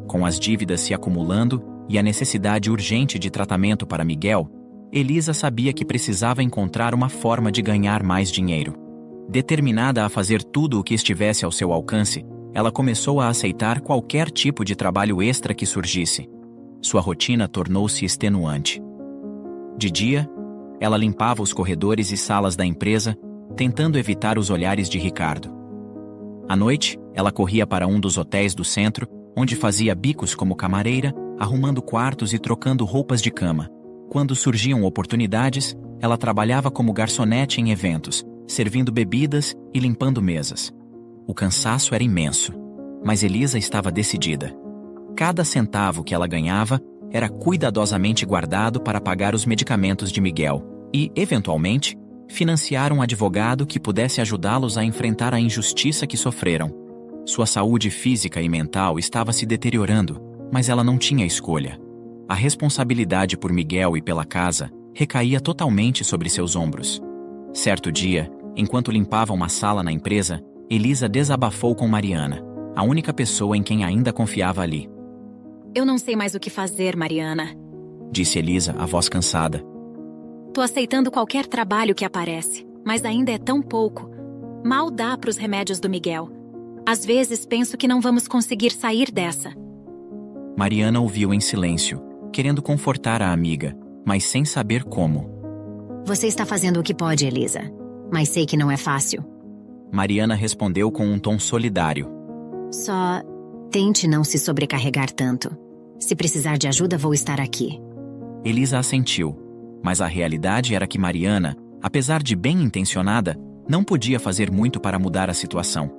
Com as dívidas se acumulando e a necessidade urgente de tratamento para Miguel, Elisa sabia que precisava encontrar uma forma de ganhar mais dinheiro. Determinada a fazer tudo o que estivesse ao seu alcance, ela começou a aceitar qualquer tipo de trabalho extra que surgisse. Sua rotina tornou-se extenuante. De dia, ela limpava os corredores e salas da empresa, tentando evitar os olhares de Ricardo. À noite, ela corria para um dos hotéis do centro, onde fazia bicos como camareira, arrumando quartos e trocando roupas de cama. Quando surgiam oportunidades, ela trabalhava como garçonete em eventos, servindo bebidas e limpando mesas. O cansaço era imenso, mas Elisa estava decidida. Cada centavo que ela ganhava era cuidadosamente guardado para pagar os medicamentos de Miguel e, eventualmente, financiar um advogado que pudesse ajudá-los a enfrentar a injustiça que sofreram. Sua saúde física e mental estava se deteriorando, mas ela não tinha escolha. A responsabilidade por Miguel e pela casa recaía totalmente sobre seus ombros. Certo dia, enquanto limpava uma sala na empresa, Elisa desabafou com Mariana, a única pessoa em quem ainda confiava ali. Eu não sei mais o que fazer, Mariana, disse Elisa, a voz cansada. Tô aceitando qualquer trabalho que aparece, mas ainda é tão pouco. Mal dá para os remédios do Miguel. Às vezes penso que não vamos conseguir sair dessa. Mariana ouviu em silêncio, querendo confortar a amiga, mas sem saber como. Você está fazendo o que pode, Elisa, mas sei que não é fácil. Mariana respondeu com um tom solidário. Só tente não se sobrecarregar tanto. Se precisar de ajuda, vou estar aqui. Elisa assentiu, mas a realidade era que Mariana, apesar de bem intencionada, não podia fazer muito para mudar a situação.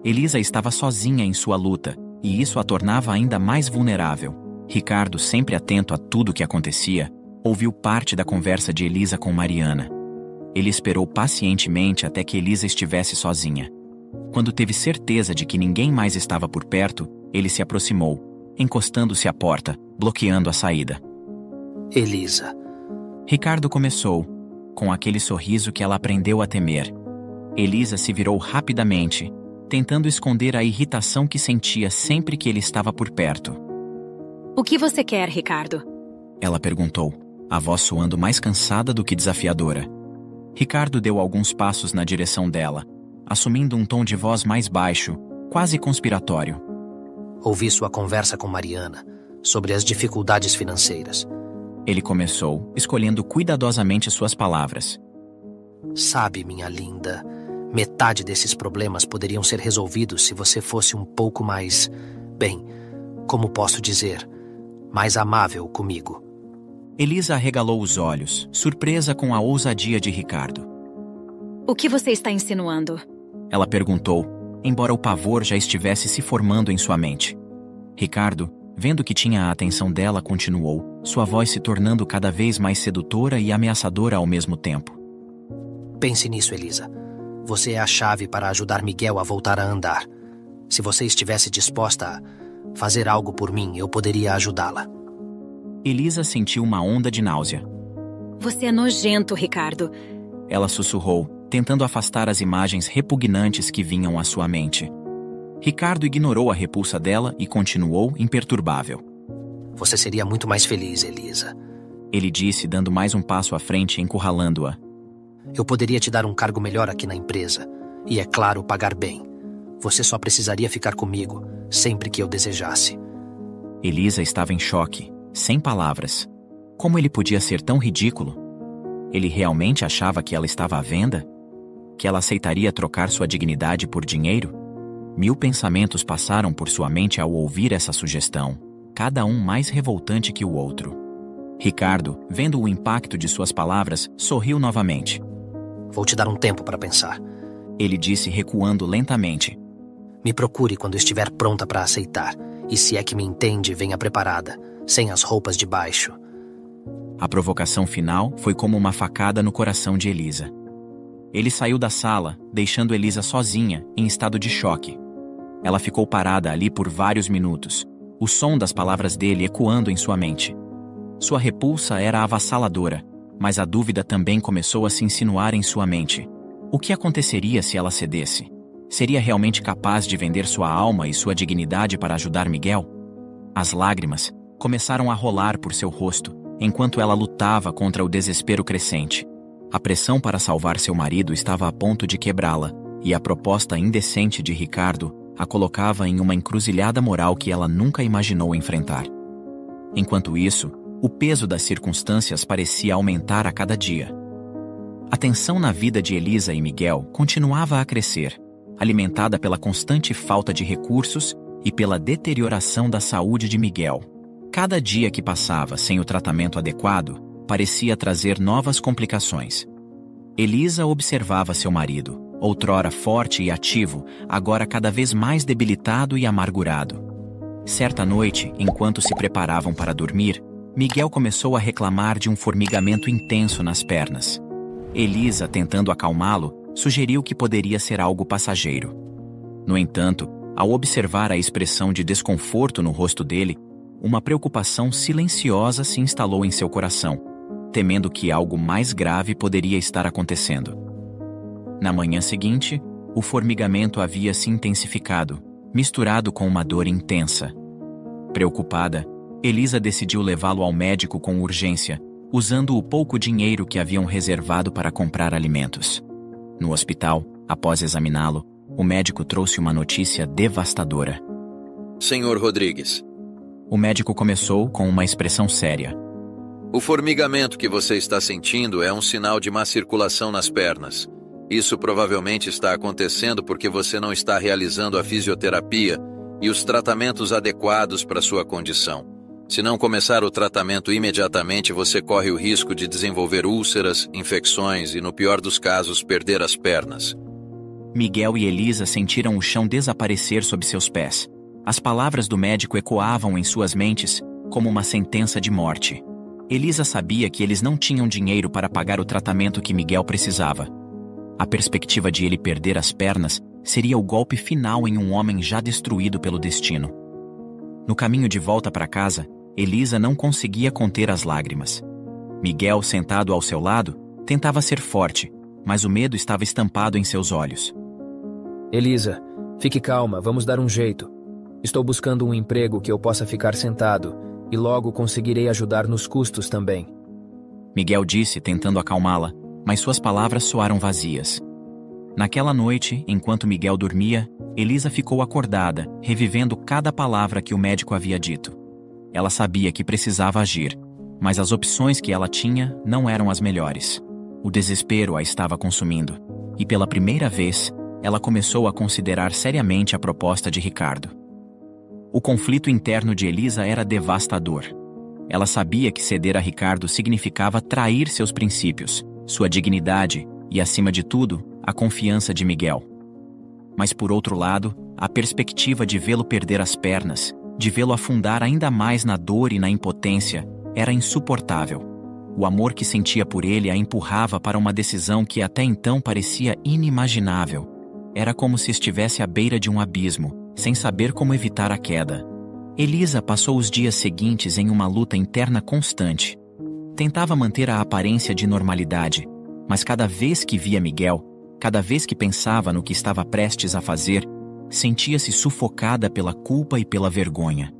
Elisa estava sozinha em sua luta, e isso a tornava ainda mais vulnerável. Ricardo, sempre atento a tudo o que acontecia, ouviu parte da conversa de Elisa com Mariana. Ele esperou pacientemente até que Elisa estivesse sozinha. Quando teve certeza de que ninguém mais estava por perto, ele se aproximou, encostando-se à porta, bloqueando a saída. Elisa. Ricardo começou, com aquele sorriso que ela aprendeu a temer. Elisa se virou rapidamente, tentando esconder a irritação que sentia sempre que ele estava por perto. O que você quer, Ricardo? Ela perguntou, a voz soando mais cansada do que desafiadora. Ricardo deu alguns passos na direção dela, assumindo um tom de voz mais baixo, quase conspiratório. Ouvi sua conversa com Mariana sobre as dificuldades financeiras. Ele começou, escolhendo cuidadosamente suas palavras. Sabe, minha linda, metade desses problemas poderiam ser resolvidos se você fosse um pouco mais, bem, como posso dizer, mais amável comigo. Elisa arregalou os olhos, surpresa com a ousadia de Ricardo. O que você está insinuando? Ela perguntou, embora o pavor já estivesse se formando em sua mente. Ricardo, vendo que tinha a atenção dela, continuou, sua voz se tornando cada vez mais sedutora e ameaçadora ao mesmo tempo. Pense nisso, Elisa. Você é a chave para ajudar Miguel a voltar a andar. Se você estivesse disposta a fazer algo por mim, eu poderia ajudá-la. Elisa sentiu uma onda de náusea. Você é nojento, Ricardo. Ela sussurrou, tentando afastar as imagens repugnantes que vinham à sua mente. Ricardo ignorou a repulsa dela e continuou imperturbável. Você seria muito mais feliz, Elisa. Ele disse, dando mais um passo à frente, encurralando-a. Eu poderia te dar um cargo melhor aqui na empresa. E, é claro, pagar bem. Você só precisaria ficar comigo, sempre que eu desejasse. Elisa estava em choque, sem palavras. Como ele podia ser tão ridículo? Ele realmente achava que ela estava à venda? Que ela aceitaria trocar sua dignidade por dinheiro? 1000 pensamentos passaram por sua mente ao ouvir essa sugestão, cada um mais revoltante que o outro. Ricardo, vendo o impacto de suas palavras, sorriu novamente. Vou te dar um tempo para pensar. Ele disse, recuando lentamente. Me procure quando estiver pronta para aceitar. E se é que me entende, venha preparada, sem as roupas de baixo. A provocação final foi como uma facada no coração de Elisa. Ele saiu da sala, deixando Elisa sozinha, em estado de choque. Ela ficou parada ali por vários minutos, o som das palavras dele ecoando em sua mente. Sua repulsa era avassaladora, mas a dúvida também começou a se insinuar em sua mente. O que aconteceria se ela cedesse? Seria realmente capaz de vender sua alma e sua dignidade para ajudar Miguel? As lágrimas começaram a rolar por seu rosto, enquanto ela lutava contra o desespero crescente. A pressão para salvar seu marido estava a ponto de quebrá-la, e a proposta indecente de Ricardo a colocava em uma encruzilhada moral que ela nunca imaginou enfrentar. Enquanto isso, o peso das circunstâncias parecia aumentar a cada dia. A tensão na vida de Elisa e Miguel continuava a crescer, alimentada pela constante falta de recursos e pela deterioração da saúde de Miguel. Cada dia que passava sem o tratamento adequado parecia trazer novas complicações. Elisa observava seu marido, outrora forte e ativo, agora cada vez mais debilitado e amargurado. Certa noite, enquanto se preparavam para dormir, Miguel começou a reclamar de um formigamento intenso nas pernas. Elisa, tentando acalmá-lo, sugeriu que poderia ser algo passageiro. No entanto, ao observar a expressão de desconforto no rosto dele, uma preocupação silenciosa se instalou em seu coração, temendo que algo mais grave poderia estar acontecendo. Na manhã seguinte, o formigamento havia se intensificado, misturado com uma dor intensa. Preocupada, Elisa decidiu levá-lo ao médico com urgência, usando o pouco dinheiro que haviam reservado para comprar alimentos. No hospital, após examiná-lo, o médico trouxe uma notícia devastadora. Senhor Rodrigues. O médico começou com uma expressão séria. O formigamento que você está sentindo é um sinal de má circulação nas pernas. Isso provavelmente está acontecendo porque você não está realizando a fisioterapia e os tratamentos adequados para sua condição. Se não começar o tratamento imediatamente, você corre o risco de desenvolver úlceras, infecções e, no pior dos casos, perder as pernas. Miguel e Elisa sentiram o chão desaparecer sob seus pés. As palavras do médico ecoavam em suas mentes como uma sentença de morte. Elisa sabia que eles não tinham dinheiro para pagar o tratamento que Miguel precisava. A perspectiva de ele perder as pernas seria o golpe final em um homem já destruído pelo destino. No caminho de volta para casa, Elisa não conseguia conter as lágrimas. Miguel, sentado ao seu lado, tentava ser forte, mas o medo estava estampado em seus olhos. Elisa, fique calma, vamos dar um jeito. Estou buscando um emprego que eu possa ficar sentado, e logo conseguirei ajudar nos custos também. Miguel disse, tentando acalmá-la, mas suas palavras soaram vazias. Naquela noite, enquanto Miguel dormia, Elisa ficou acordada, revivendo cada palavra que o médico havia dito. Ela sabia que precisava agir, mas as opções que ela tinha não eram as melhores. O desespero a estava consumindo, e pela primeira vez, ela começou a considerar seriamente a proposta de Ricardo. O conflito interno de Elisa era devastador. Ela sabia que ceder a Ricardo significava trair seus princípios, sua dignidade e, acima de tudo, a confiança de Miguel. Mas, por outro lado, a perspectiva de vê-lo perder as pernas de vê-lo afundar ainda mais na dor e na impotência, era insuportável. O amor que sentia por ele a empurrava para uma decisão que até então parecia inimaginável. Era como se estivesse à beira de um abismo, sem saber como evitar a queda. Elisa passou os dias seguintes em uma luta interna constante. Tentava manter a aparência de normalidade, mas cada vez que via Miguel, cada vez que pensava no que estava prestes a fazer, sentia-se sufocada pela culpa e pela vergonha.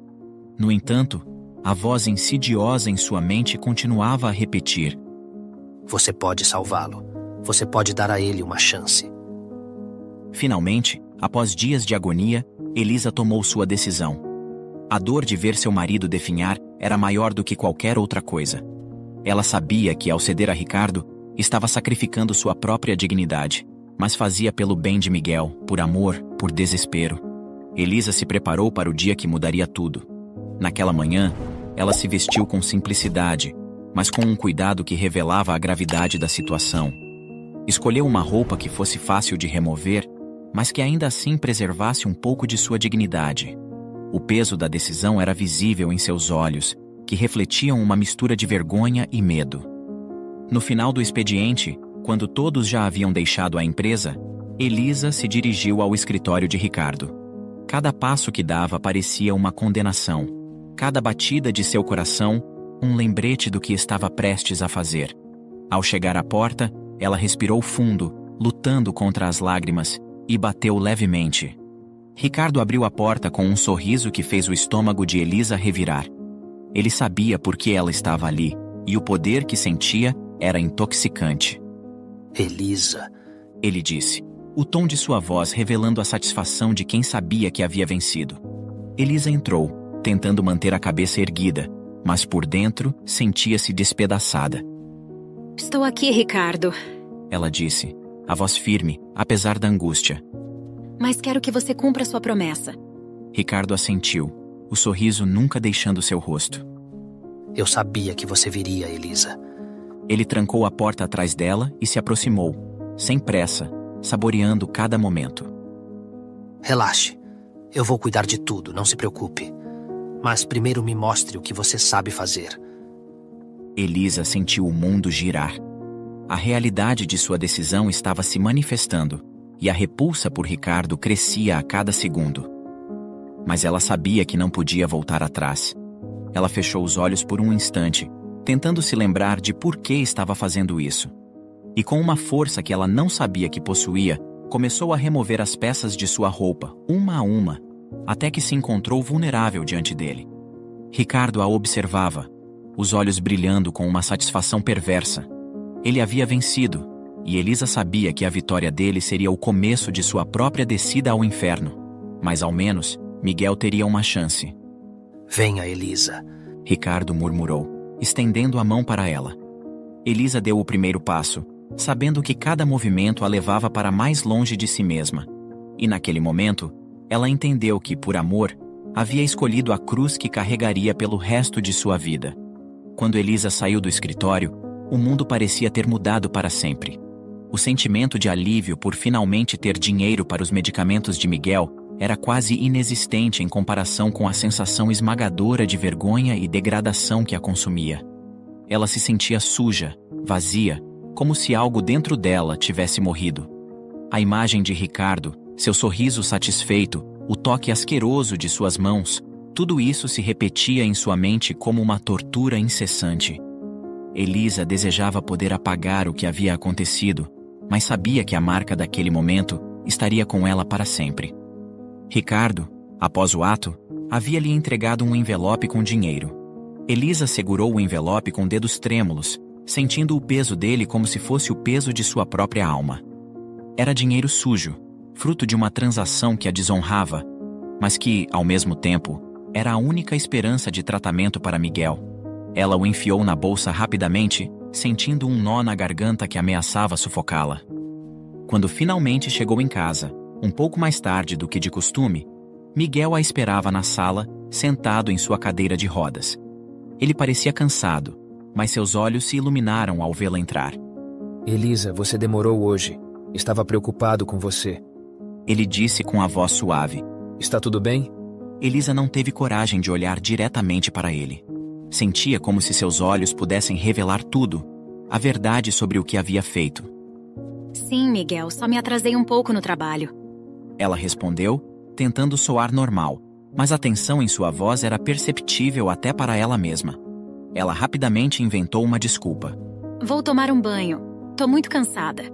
No entanto, a voz insidiosa em sua mente continuava a repetir: Você pode salvá-lo. Você pode dar a ele uma chance. Finalmente, após dias de agonia, Elisa tomou sua decisão. A dor de ver seu marido definhar era maior do que qualquer outra coisa. Ela sabia que, ao ceder a Ricardo, estava sacrificando sua própria dignidade, mas fazia pelo bem de Miguel, por amor, por desespero. Elisa se preparou para o dia que mudaria tudo. Naquela manhã, ela se vestiu com simplicidade, mas com um cuidado que revelava a gravidade da situação. Escolheu uma roupa que fosse fácil de remover, mas que ainda assim preservasse um pouco de sua dignidade. O peso da decisão era visível em seus olhos, que refletiam uma mistura de vergonha e medo. No final do expediente, quando todos já haviam deixado a empresa, Elisa se dirigiu ao escritório de Ricardo. Cada passo que dava parecia uma condenação. Cada batida de seu coração, um lembrete do que estava prestes a fazer. Ao chegar à porta, ela respirou fundo, lutando contra as lágrimas, e bateu levemente. Ricardo abriu a porta com um sorriso que fez o estômago de Elisa revirar. Ele sabia por que ela estava ali, e o poder que sentia era intoxicante. Elisa, ele disse, o tom de sua voz revelando a satisfação de quem sabia que havia vencido. Elisa entrou, tentando manter a cabeça erguida, mas por dentro sentia-se despedaçada. Estou aqui, Ricardo. Ela disse, a voz firme, apesar da angústia. Mas quero que você cumpra sua promessa. Ricardo assentiu, o sorriso nunca deixando seu rosto. Eu sabia que você viria, Elisa. Ele trancou a porta atrás dela e se aproximou, sem pressa, saboreando cada momento. Relaxe. Eu vou cuidar de tudo, não se preocupe. Mas primeiro me mostre o que você sabe fazer. Elisa sentiu o mundo girar. A realidade de sua decisão estava se manifestando, e a repulsa por Ricardo crescia a cada segundo. Mas ela sabia que não podia voltar atrás. Ela fechou os olhos por um instante, tentando se lembrar de por que estava fazendo isso. E com uma força que ela não sabia que possuía, começou a remover as peças de sua roupa, uma a uma, até que se encontrou vulnerável diante dele. Ricardo a observava, os olhos brilhando com uma satisfação perversa. Ele havia vencido, e Elisa sabia que a vitória dele seria o começo de sua própria descida ao inferno. Mas ao menos, Miguel teria uma chance. Venha, Elisa, Ricardo murmurou, estendendo a mão para ela. Elisa deu o primeiro passo, sabendo que cada movimento a levava para mais longe de si mesma. E naquele momento, ela entendeu que, por amor, havia escolhido a cruz que carregaria pelo resto de sua vida. Quando Elisa saiu do escritório, o mundo parecia ter mudado para sempre. O sentimento de alívio por finalmente ter dinheiro para os medicamentos de Miguel era quase inexistente em comparação com a sensação esmagadora de vergonha e degradação que a consumia. Ela se sentia suja, vazia, como se algo dentro dela tivesse morrido. A imagem de Ricardo, seu sorriso satisfeito, o toque asqueroso de suas mãos, tudo isso se repetia em sua mente como uma tortura incessante. Elisa desejava poder apagar o que havia acontecido, mas sabia que a marca daquele momento estaria com ela para sempre. Ricardo, após o ato, havia-lhe entregado um envelope com dinheiro. Elisa segurou o envelope com dedos trêmulos, sentindo o peso dele como se fosse o peso de sua própria alma. Era dinheiro sujo, fruto de uma transação que a desonrava, mas que, ao mesmo tempo, era a única esperança de tratamento para Miguel. Ela o enfiou na bolsa rapidamente, sentindo um nó na garganta que ameaçava sufocá-la. Quando finalmente chegou em casa, um pouco mais tarde do que de costume, Miguel a esperava na sala, sentado em sua cadeira de rodas. Ele parecia cansado, mas seus olhos se iluminaram ao vê-la entrar. Elisa, você demorou hoje. Estava preocupado com você. Ele disse com a voz suave. Está tudo bem? Elisa não teve coragem de olhar diretamente para ele. Sentia como se seus olhos pudessem revelar tudo, a verdade sobre o que havia feito. Sim, Miguel, só me atrasei um pouco no trabalho. Ela respondeu, tentando soar normal, mas a tensão em sua voz era perceptível até para ela mesma. Ela rapidamente inventou uma desculpa. Vou tomar um banho. Tô muito cansada.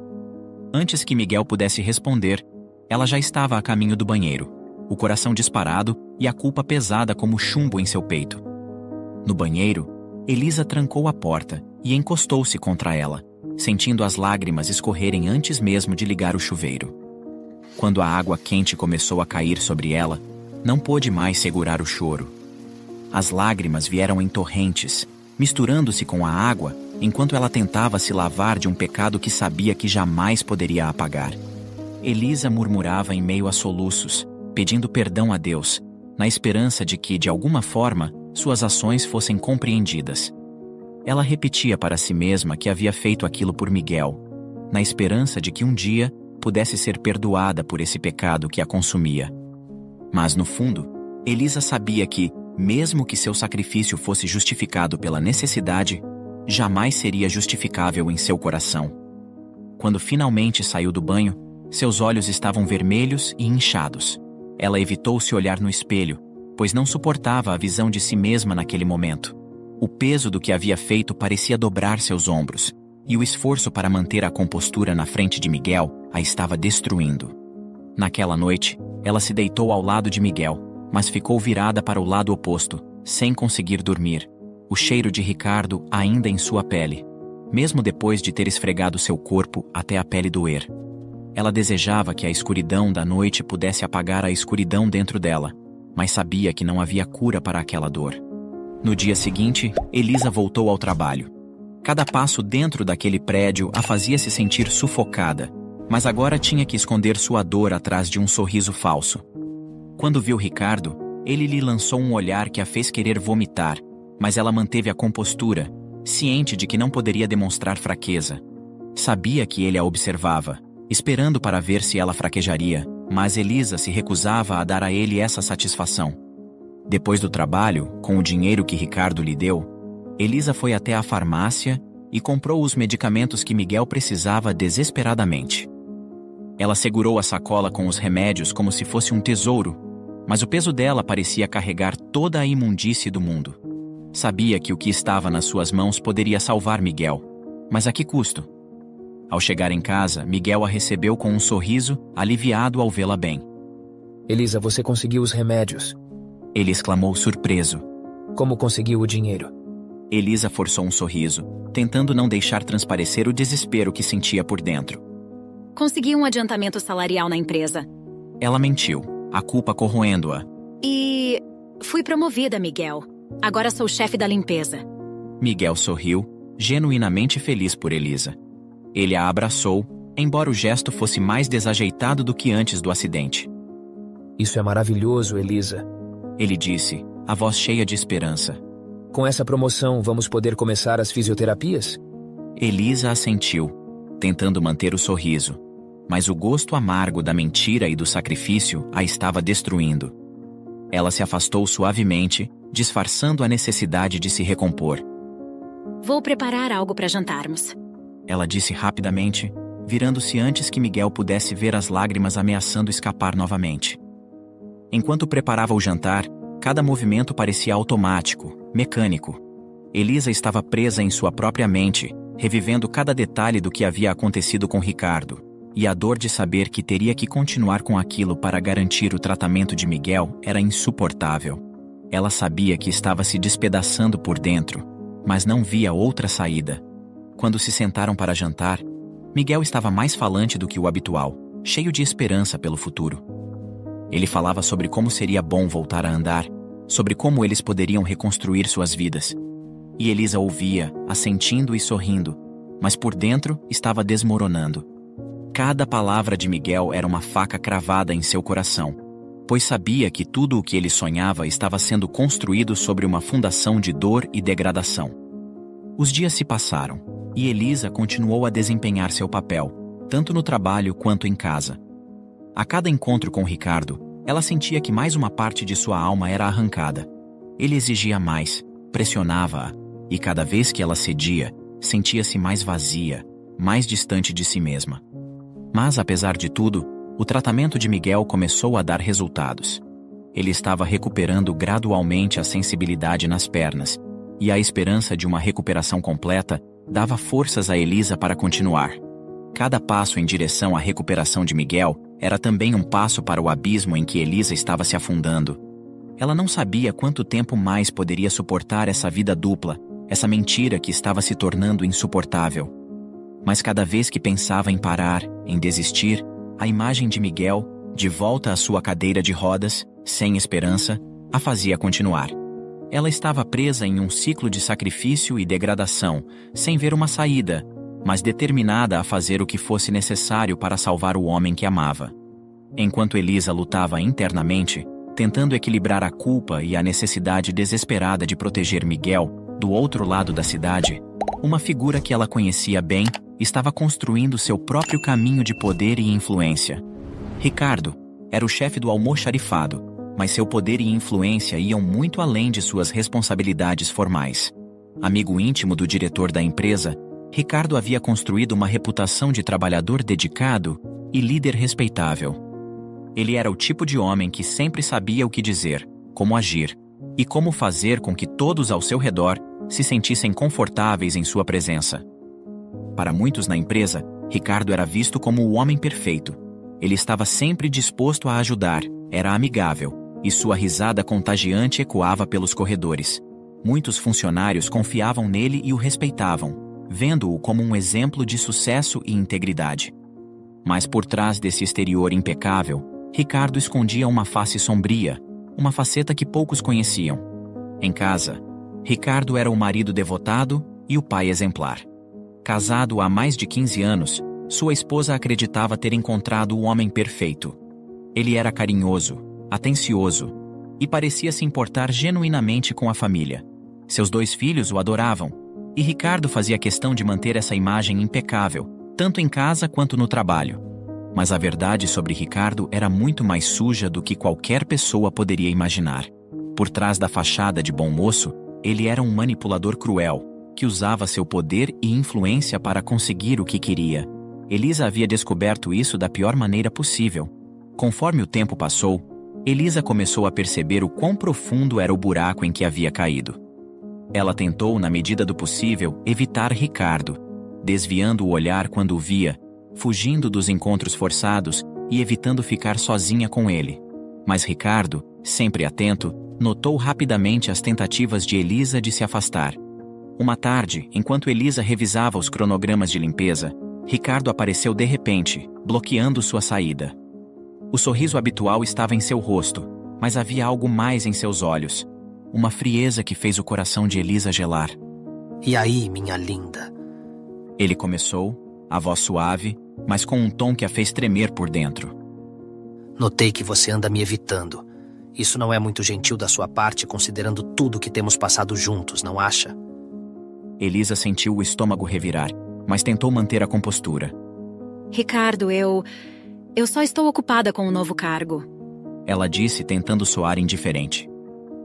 Antes que Miguel pudesse responder, ela já estava a caminho do banheiro, o coração disparado e a culpa pesada como chumbo em seu peito. No banheiro, Elisa trancou a porta e encostou-se contra ela, sentindo as lágrimas escorrerem antes mesmo de ligar o chuveiro. Quando a água quente começou a cair sobre ela, não pôde mais segurar o choro. As lágrimas vieram em torrentes, misturando-se com a água, enquanto ela tentava se lavar de um pecado que sabia que jamais poderia apagar. Elisa murmurava em meio a soluços, pedindo perdão a Deus, na esperança de que, de alguma forma, suas ações fossem compreendidas. Ela repetia para si mesma que havia feito aquilo por Miguel, na esperança de que um dia pudesse ser perdoada por esse pecado que a consumia. Mas, no fundo, Elisa sabia que, mesmo que seu sacrifício fosse justificado pela necessidade, jamais seria justificável em seu coração. Quando finalmente saiu do banho, seus olhos estavam vermelhos e inchados. Ela evitou se olhar no espelho, pois não suportava a visão de si mesma naquele momento. O peso do que havia feito parecia dobrar seus ombros, e o esforço para manter a compostura na frente de Miguel a estava destruindo. Naquela noite, ela se deitou ao lado de Miguel, mas ficou virada para o lado oposto, sem conseguir dormir, o cheiro de Ricardo ainda em sua pele, mesmo depois de ter esfregado seu corpo até a pele doer. Ela desejava que a escuridão da noite pudesse apagar a escuridão dentro dela, mas sabia que não havia cura para aquela dor. No dia seguinte, Elisa voltou ao trabalho. Cada passo dentro daquele prédio a fazia se sentir sufocada, mas agora tinha que esconder sua dor atrás de um sorriso falso. Quando viu Ricardo, ele lhe lançou um olhar que a fez querer vomitar, mas ela manteve a compostura, ciente de que não poderia demonstrar fraqueza. Sabia que ele a observava, esperando para ver se ela fraquejaria, mas Elisa se recusava a dar a ele essa satisfação. Depois do trabalho, com o dinheiro que Ricardo lhe deu, Elisa foi até a farmácia e comprou os medicamentos que Miguel precisava desesperadamente. Ela segurou a sacola com os remédios como se fosse um tesouro, mas o peso dela parecia carregar toda a imundície do mundo. Sabia que o que estava nas suas mãos poderia salvar Miguel, mas a que custo? Ao chegar em casa, Miguel a recebeu com um sorriso, aliviado ao vê-la bem. Elisa, você conseguiu os remédios. Ele exclamou surpreso. Como conseguiu o dinheiro? Elisa forçou um sorriso, tentando não deixar transparecer o desespero que sentia por dentro. Consegui um adiantamento salarial na empresa. Ela mentiu, a culpa corroendo-a. E fui promovida, Miguel. Agora sou chefe da limpeza. Miguel sorriu, genuinamente feliz por Elisa. Ele a abraçou, embora o gesto fosse mais desajeitado do que antes do acidente. Isso é maravilhoso, Elisa. Ele disse, a voz cheia de esperança. Com essa promoção, vamos poder começar as fisioterapias? Elisa assentiu, tentando manter o sorriso. Mas o gosto amargo da mentira e do sacrifício a estava destruindo. Ela se afastou suavemente, disfarçando a necessidade de se recompor. Vou preparar algo para jantarmos. Ela disse rapidamente, virando-se antes que Miguel pudesse ver as lágrimas ameaçando escapar novamente. Enquanto preparava o jantar, cada movimento parecia automático, mecânico. Elisa estava presa em sua própria mente, revivendo cada detalhe do que havia acontecido com Ricardo, e a dor de saber que teria que continuar com aquilo para garantir o tratamento de Miguel era insuportável. Ela sabia que estava se despedaçando por dentro, mas não via outra saída. Quando se sentaram para jantar, Miguel estava mais falante do que o habitual, cheio de esperança pelo futuro. Ele falava sobre como seria bom voltar a andar, sobre como eles poderiam reconstruir suas vidas. E Elisa ouvia, assentindo e sorrindo, mas por dentro estava desmoronando. Cada palavra de Miguel era uma faca cravada em seu coração, pois sabia que tudo o que ele sonhava estava sendo construído sobre uma fundação de dor e degradação. Os dias se passaram, e Elisa continuou a desempenhar seu papel, tanto no trabalho quanto em casa. A cada encontro com Ricardo, Ela sentia que mais uma parte de sua alma era arrancada. Ele exigia mais, pressionava-a, e cada vez que ela cedia, sentia-se mais vazia, mais distante de si mesma. Mas, apesar de tudo, o tratamento de Miguel começou a dar resultados. Ele estava recuperando gradualmente a sensibilidade nas pernas, e a esperança de uma recuperação completa dava forças a Elisa para continuar. Cada passo em direção à recuperação de Miguel era também um passo para o abismo em que Elisa estava se afundando. Ela não sabia quanto tempo mais poderia suportar essa vida dupla, essa mentira que estava se tornando insuportável. Mas cada vez que pensava em parar, em desistir, a imagem de Miguel, de volta à sua cadeira de rodas, sem esperança, a fazia continuar. Ela estava presa em um ciclo de sacrifício e degradação, sem ver uma saída, mas determinada a fazer o que fosse necessário para salvar o homem que amava. Enquanto Elisa lutava internamente, tentando equilibrar a culpa e a necessidade desesperada de proteger Miguel, do outro lado da cidade, uma figura que ela conhecia bem estava construindo seu próprio caminho de poder e influência. Ricardo era o chefe do almoxarifado, mas seu poder e influência iam muito além de suas responsabilidades formais. Amigo íntimo do diretor da empresa, Ricardo havia construído uma reputação de trabalhador dedicado e líder respeitável. Ele era o tipo de homem que sempre sabia o que dizer, como agir, e como fazer com que todos ao seu redor se sentissem confortáveis em sua presença. Para muitos na empresa, Ricardo era visto como o homem perfeito. Ele estava sempre disposto a ajudar, era amigável, e sua risada contagiante ecoava pelos corredores. Muitos funcionários confiavam nele e o respeitavam, vendo-o como um exemplo de sucesso e integridade. Mas por trás desse exterior impecável, Ricardo escondia uma face sombria, uma faceta que poucos conheciam. Em casa, Ricardo era o marido devotado e o pai exemplar. Casado há mais de 15 anos, sua esposa acreditava ter encontrado o homem perfeito. Ele era carinhoso, atencioso e parecia se importar genuinamente com a família. Seus 2 filhos o adoravam, e Ricardo fazia questão de manter essa imagem impecável, tanto em casa quanto no trabalho. Mas a verdade sobre Ricardo era muito mais suja do que qualquer pessoa poderia imaginar. Por trás da fachada de bom moço, ele era um manipulador cruel, que usava seu poder e influência para conseguir o que queria. Elisa havia descoberto isso da pior maneira possível. Conforme o tempo passou, Elisa começou a perceber o quão profundo era o buraco em que havia caído. Ela tentou, na medida do possível, evitar Ricardo, desviando o olhar quando o via, fugindo dos encontros forçados e evitando ficar sozinha com ele. Mas Ricardo, sempre atento, notou rapidamente as tentativas de Elisa de se afastar. Uma tarde, enquanto Elisa revisava os cronogramas de limpeza, Ricardo apareceu de repente, bloqueando sua saída. O sorriso habitual estava em seu rosto, mas havia algo mais em seus olhos. Uma frieza que fez o coração de Elisa gelar. E aí, minha linda? Ele começou, a voz suave, mas com um tom que a fez tremer por dentro. Notei que você anda me evitando. Isso não é muito gentil da sua parte, considerando tudo que temos passado juntos, não acha? Elisa sentiu o estômago revirar, mas tentou manter a compostura. Ricardo, eu só estou ocupada com o novo cargo. Ela disse, tentando soar indiferente.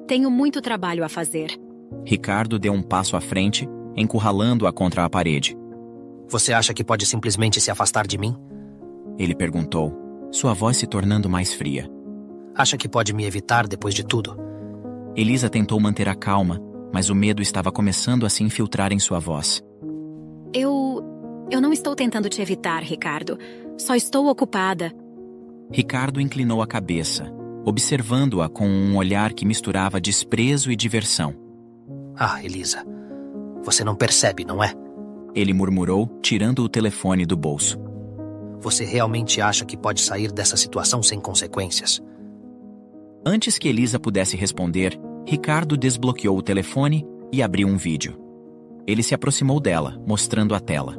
Tenho muito trabalho a fazer. Ricardo deu um passo à frente, encurralando-a contra a parede. Você acha que pode simplesmente se afastar de mim? Ele perguntou, sua voz se tornando mais fria. Acha que pode me evitar depois de tudo? Elisa tentou manter a calma, mas o medo estava começando a se infiltrar em sua voz. Eu não estou tentando te evitar, Ricardo. Só estou ocupada. Ricardo inclinou a cabeça, observando-a com um olhar que misturava desprezo e diversão. Ah, Elisa, você não percebe, não é? Ele murmurou, tirando o telefone do bolso. Você realmente acha que pode sair dessa situação sem consequências? Antes que Elisa pudesse responder, Ricardo desbloqueou o telefone e abriu um vídeo. Ele se aproximou dela, mostrando a tela.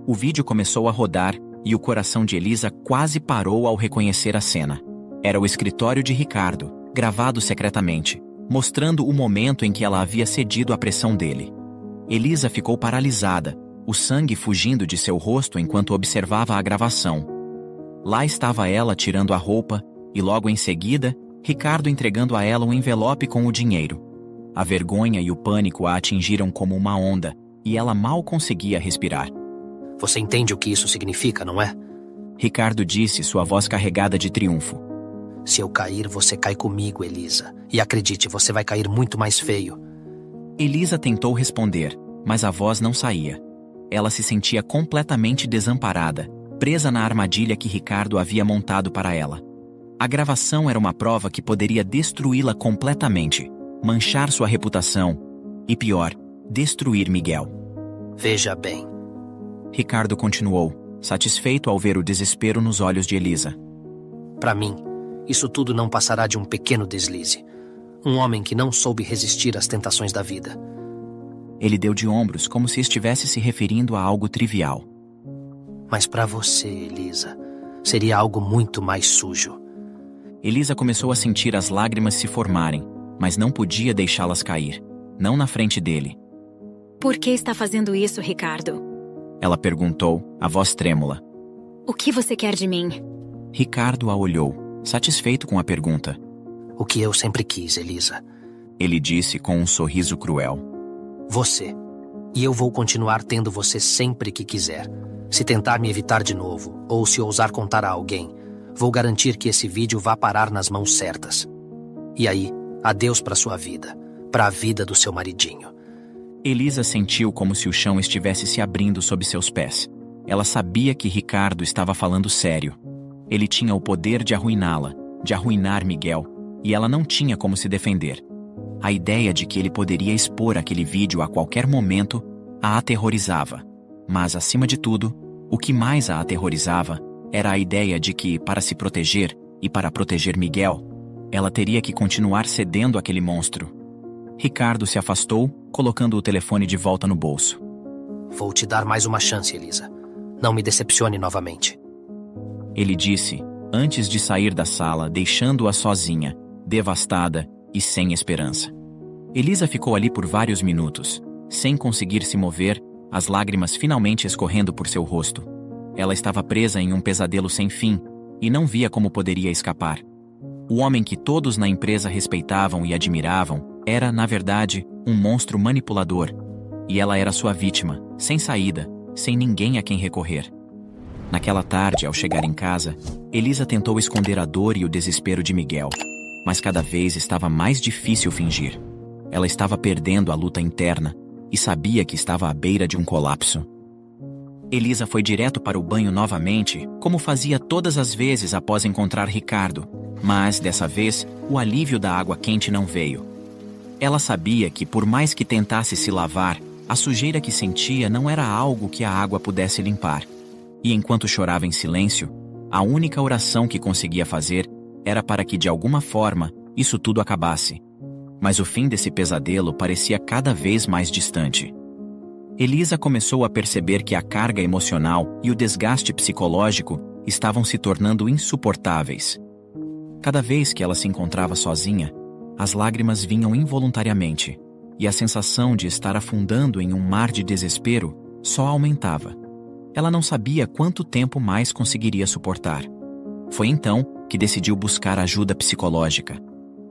O vídeo começou a rodar e o coração de Elisa quase parou ao reconhecer a cena. Era o escritório de Ricardo, gravado secretamente, mostrando o momento em que ela havia cedido à pressão dele. Elisa ficou paralisada, o sangue fugindo de seu rosto enquanto observava a gravação. Lá estava ela tirando a roupa, e logo em seguida, Ricardo entregando a ela um envelope com o dinheiro. A vergonha e o pânico a atingiram como uma onda, e ela mal conseguia respirar. Você entende o que isso significa, não é? Ricardo disse, sua voz carregada de triunfo. Se eu cair, você cai comigo, Elisa. E acredite, você vai cair muito mais feio. Elisa tentou responder, mas a voz não saía. Ela se sentia completamente desamparada, presa na armadilha que Ricardo havia montado para ela. A gravação era uma prova que poderia destruí-la completamente, manchar sua reputação e, pior, destruir Miguel. Veja bem. Ricardo continuou, satisfeito ao ver o desespero nos olhos de Elisa. Para mim, isso tudo não passará de um pequeno deslize. Um homem que não soube resistir às tentações da vida. Ele deu de ombros como se estivesse se referindo a algo trivial. Mas para você, Elisa, seria algo muito mais sujo. Elisa começou a sentir as lágrimas se formarem, mas não podia deixá-las cair. Não na frente dele. Por que está fazendo isso, Ricardo? Ela perguntou, a voz trêmula. O que você quer de mim? Ricardo a olhou, satisfeito com a pergunta. O que eu sempre quis, Elisa. Ele disse com um sorriso cruel. Você. E eu vou continuar tendo você sempre que quiser. Se tentar me evitar de novo, ou se ousar contar a alguém, vou garantir que esse vídeo vá parar nas mãos certas. E aí, adeus para sua vida, para a vida do seu maridinho. Elisa sentiu como se o chão estivesse se abrindo sob seus pés. Ela sabia que Ricardo estava falando sério. Ele tinha o poder de arruiná-la, de arruinar Miguel, e ela não tinha como se defender. A ideia de que ele poderia expor aquele vídeo a qualquer momento a aterrorizava. Mas, acima de tudo, o que mais a aterrorizava era a ideia de que, para se proteger e para proteger Miguel, ela teria que continuar cedendo àquele monstro. Ricardo se afastou, colocando o telefone de volta no bolso. Vou te dar mais uma chance, Elisa. Não me decepcione novamente. Ele disse, antes de sair da sala, deixando-a sozinha, devastada e sem esperança. Elisa ficou ali por vários minutos, sem conseguir se mover, as lágrimas finalmente escorrendo por seu rosto. Ela estava presa em um pesadelo sem fim, e não via como poderia escapar. O homem que todos na empresa respeitavam e admiravam era, na verdade, um monstro manipulador. E ela era sua vítima, sem saída, sem ninguém a quem recorrer. Naquela tarde, ao chegar em casa, Elisa tentou esconder a dor e o desespero de Miguel. Mas cada vez estava mais difícil fingir. Ela estava perdendo a luta interna e sabia que estava à beira de um colapso. Elisa foi direto para o banho novamente, como fazia todas as vezes após encontrar Ricardo, mas, dessa vez, o alívio da água quente não veio. Ela sabia que, por mais que tentasse se lavar, a sujeira que sentia não era algo que a água pudesse limpar. E enquanto chorava em silêncio, a única oração que conseguia fazer era para que, de alguma forma, isso tudo acabasse. Mas o fim desse pesadelo parecia cada vez mais distante. Elisa começou a perceber que a carga emocional e o desgaste psicológico estavam se tornando insuportáveis. Cada vez que ela se encontrava sozinha, as lágrimas vinham involuntariamente, e a sensação de estar afundando em um mar de desespero só aumentava. Ela não sabia quanto tempo mais conseguiria suportar. Foi então que decidiu buscar ajuda psicológica.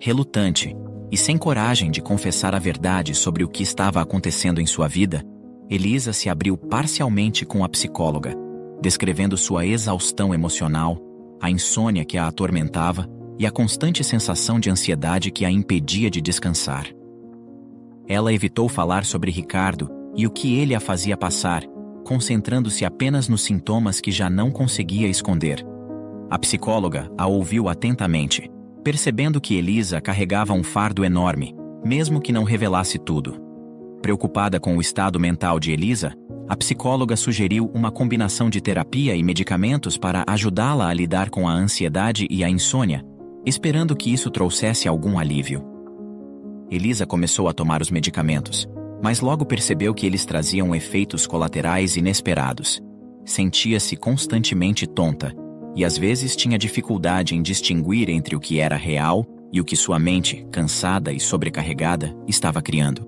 Relutante e sem coragem de confessar a verdade sobre o que estava acontecendo em sua vida, Elisa se abriu parcialmente com a psicóloga, descrevendo sua exaustão emocional, a insônia que a atormentava e a constante sensação de ansiedade que a impedia de descansar. Ela evitou falar sobre Ricardo e o que ele a fazia passar, concentrando-se apenas nos sintomas que já não conseguia esconder. A psicóloga a ouviu atentamente, percebendo que Elisa carregava um fardo enorme, mesmo que não revelasse tudo. Preocupada com o estado mental de Elisa, a psicóloga sugeriu uma combinação de terapia e medicamentos para ajudá-la a lidar com a ansiedade e a insônia, esperando que isso trouxesse algum alívio. Elisa começou a tomar os medicamentos, mas logo percebeu que eles traziam efeitos colaterais inesperados. Sentia-se constantemente tonta, e às vezes tinha dificuldade em distinguir entre o que era real e o que sua mente, cansada e sobrecarregada, estava criando.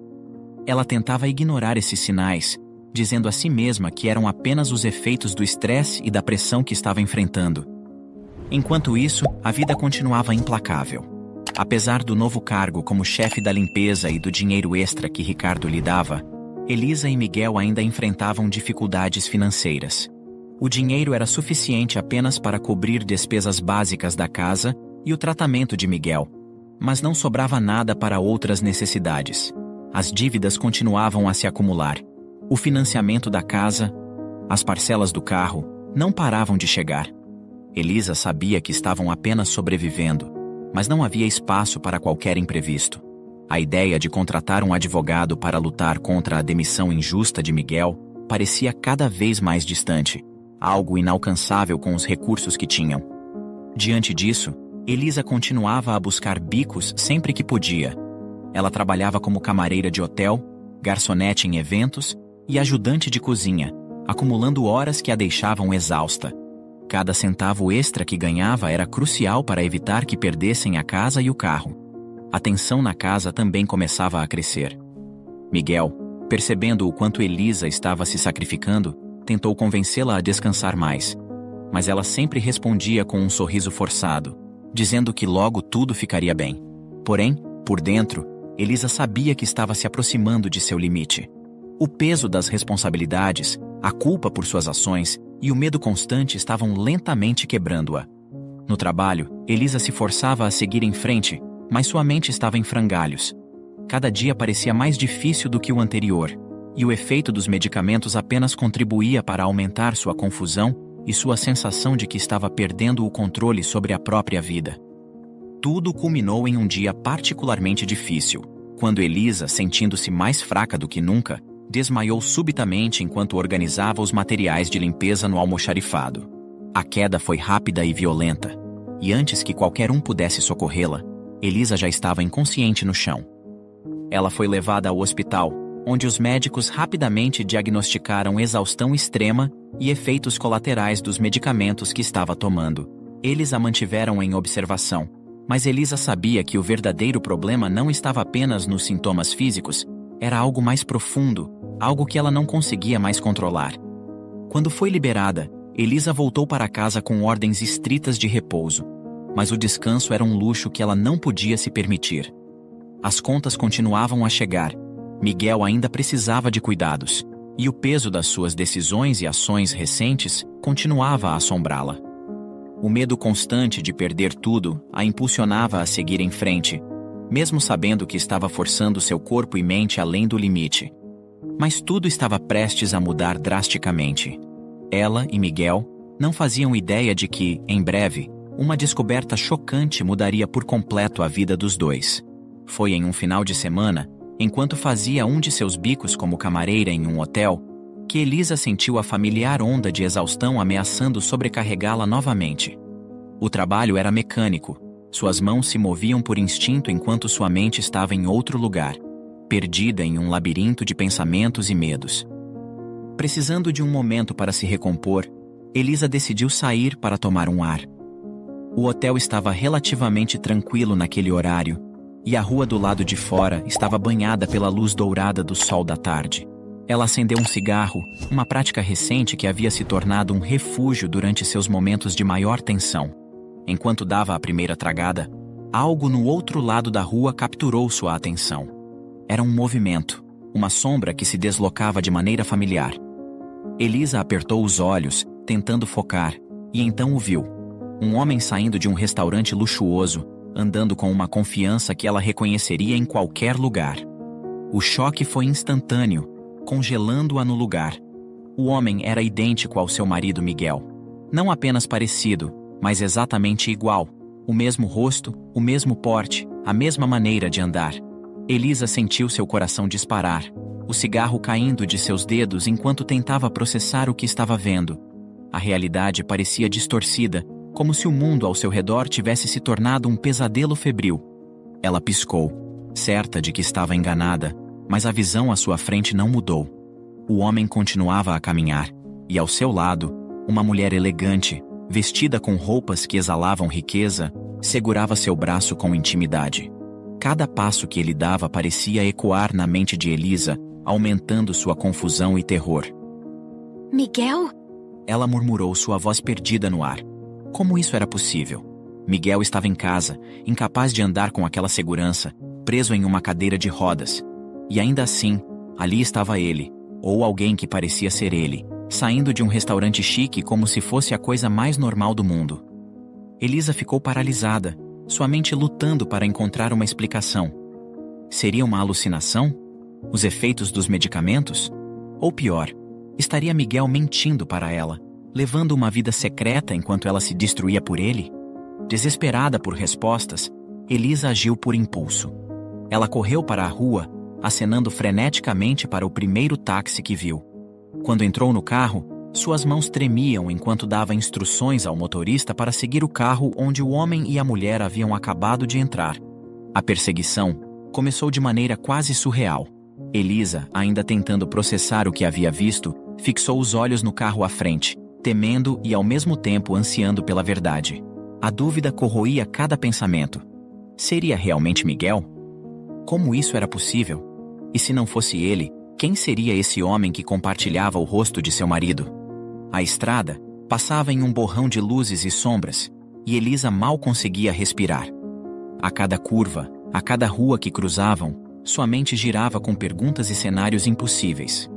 Ela tentava ignorar esses sinais, dizendo a si mesma que eram apenas os efeitos do estresse e da pressão que estava enfrentando. Enquanto isso, a vida continuava implacável. Apesar do novo cargo como chefe da limpeza e do dinheiro extra que Ricardo lhe dava, Elisa e Miguel ainda enfrentavam dificuldades financeiras. O dinheiro era suficiente apenas para cobrir despesas básicas da casa e o tratamento de Miguel, mas não sobrava nada para outras necessidades. As dívidas continuavam a se acumular. O financiamento da casa, as parcelas do carro, não paravam de chegar. Elisa sabia que estavam apenas sobrevivendo, mas não havia espaço para qualquer imprevisto. A ideia de contratar um advogado para lutar contra a demissão injusta de Miguel parecia cada vez mais distante, algo inalcançável com os recursos que tinham. Diante disso, Elisa continuava a buscar bicos sempre que podia. Ela trabalhava como camareira de hotel, garçonete em eventos e ajudante de cozinha, acumulando horas que a deixavam exausta. Cada centavo extra que ganhava era crucial para evitar que perdessem a casa e o carro. A tensão na casa também começava a crescer. Miguel, percebendo o quanto Elisa estava se sacrificando, tentou convencê-la a descansar mais. Mas ela sempre respondia com um sorriso forçado, dizendo que logo tudo ficaria bem. Porém, por dentro, Elisa sabia que estava se aproximando de seu limite. O peso das responsabilidades, a culpa por suas ações e o medo constante estavam lentamente quebrando-a. No trabalho, Elisa se forçava a seguir em frente, mas sua mente estava em frangalhos. Cada dia parecia mais difícil do que o anterior, e o efeito dos medicamentos apenas contribuía para aumentar sua confusão e sua sensação de que estava perdendo o controle sobre a própria vida. Tudo culminou em um dia particularmente difícil, quando Elisa, sentindo-se mais fraca do que nunca, desmaiou subitamente enquanto organizava os materiais de limpeza no almoxarifado. A queda foi rápida e violenta, e antes que qualquer um pudesse socorrê-la, Elisa já estava inconsciente no chão. Ela foi levada ao hospital, onde os médicos rapidamente diagnosticaram exaustão extrema e efeitos colaterais dos medicamentos que estava tomando. Eles a mantiveram em observação, mas Elisa sabia que o verdadeiro problema não estava apenas nos sintomas físicos, era algo mais profundo, algo que ela não conseguia mais controlar. Quando foi liberada, Elisa voltou para casa com ordens estritas de repouso, mas o descanso era um luxo que ela não podia se permitir. As contas continuavam a chegar, Miguel ainda precisava de cuidados, e o peso das suas decisões e ações recentes continuava a assombrá-la. O medo constante de perder tudo a impulsionava a seguir em frente, mesmo sabendo que estava forçando seu corpo e mente além do limite. Mas tudo estava prestes a mudar drasticamente. Ela e Miguel não faziam ideia de que, em breve, uma descoberta chocante mudaria por completo a vida dos dois. Foi em um final de semana, enquanto fazia um de seus bicos como camareira em um hotel, que Elisa sentiu a familiar onda de exaustão ameaçando sobrecarregá-la novamente. O trabalho era mecânico, suas mãos se moviam por instinto enquanto sua mente estava em outro lugar, perdida em um labirinto de pensamentos e medos. Precisando de um momento para se recompor, Elisa decidiu sair para tomar um ar. O hotel estava relativamente tranquilo naquele horário, e a rua do lado de fora estava banhada pela luz dourada do sol da tarde. Ela acendeu um cigarro, uma prática recente que havia se tornado um refúgio durante seus momentos de maior tensão. Enquanto dava a primeira tragada, algo no outro lado da rua capturou sua atenção. Era um movimento, uma sombra que se deslocava de maneira familiar. Elisa apertou os olhos, tentando focar, e então o viu. Um homem saindo de um restaurante luxuoso, andando com uma confiança que ela reconheceria em qualquer lugar. O choque foi instantâneo, congelando-a no lugar. O homem era idêntico ao seu marido Miguel. Não apenas parecido, mas exatamente igual. O mesmo rosto, o mesmo porte, a mesma maneira de andar. Elisa sentiu seu coração disparar, o cigarro caindo de seus dedos enquanto tentava processar o que estava vendo. A realidade parecia distorcida, como se o mundo ao seu redor tivesse se tornado um pesadelo febril. Ela piscou, certa de que estava enganada, mas a visão à sua frente não mudou. O homem continuava a caminhar, e ao seu lado, uma mulher elegante, vestida com roupas que exalavam riqueza, segurava seu braço com intimidade. Cada passo que ele dava parecia ecoar na mente de Elisa, aumentando sua confusão e terror. Miguel? Ela murmurou, sua voz perdida no ar. Como isso era possível? Miguel estava em casa, incapaz de andar com aquela segurança, preso em uma cadeira de rodas. E ainda assim, ali estava ele, ou alguém que parecia ser ele, saindo de um restaurante chique como se fosse a coisa mais normal do mundo. Elisa ficou paralisada, sua mente lutando para encontrar uma explicação. Seria uma alucinação? Os efeitos dos medicamentos? Ou pior, estaria Miguel mentindo para ela, levando uma vida secreta enquanto ela se destruía por ele? Desesperada por respostas, Elisa agiu por impulso. Ela correu para a rua, acenando freneticamente para o primeiro táxi que viu. Quando entrou no carro, suas mãos tremiam enquanto dava instruções ao motorista para seguir o carro onde o homem e a mulher haviam acabado de entrar. A perseguição começou de maneira quase surreal. Elisa, ainda tentando processar o que havia visto, fixou os olhos no carro à frente, temendo e ao mesmo tempo ansiando pela verdade. A dúvida corroía cada pensamento. Seria realmente Miguel? Como isso era possível? E se não fosse ele, quem seria esse homem que compartilhava o rosto de seu marido? A estrada passava em um borrão de luzes e sombras, e Elisa mal conseguia respirar. A cada curva, a cada rua que cruzavam, sua mente girava com perguntas e cenários impossíveis.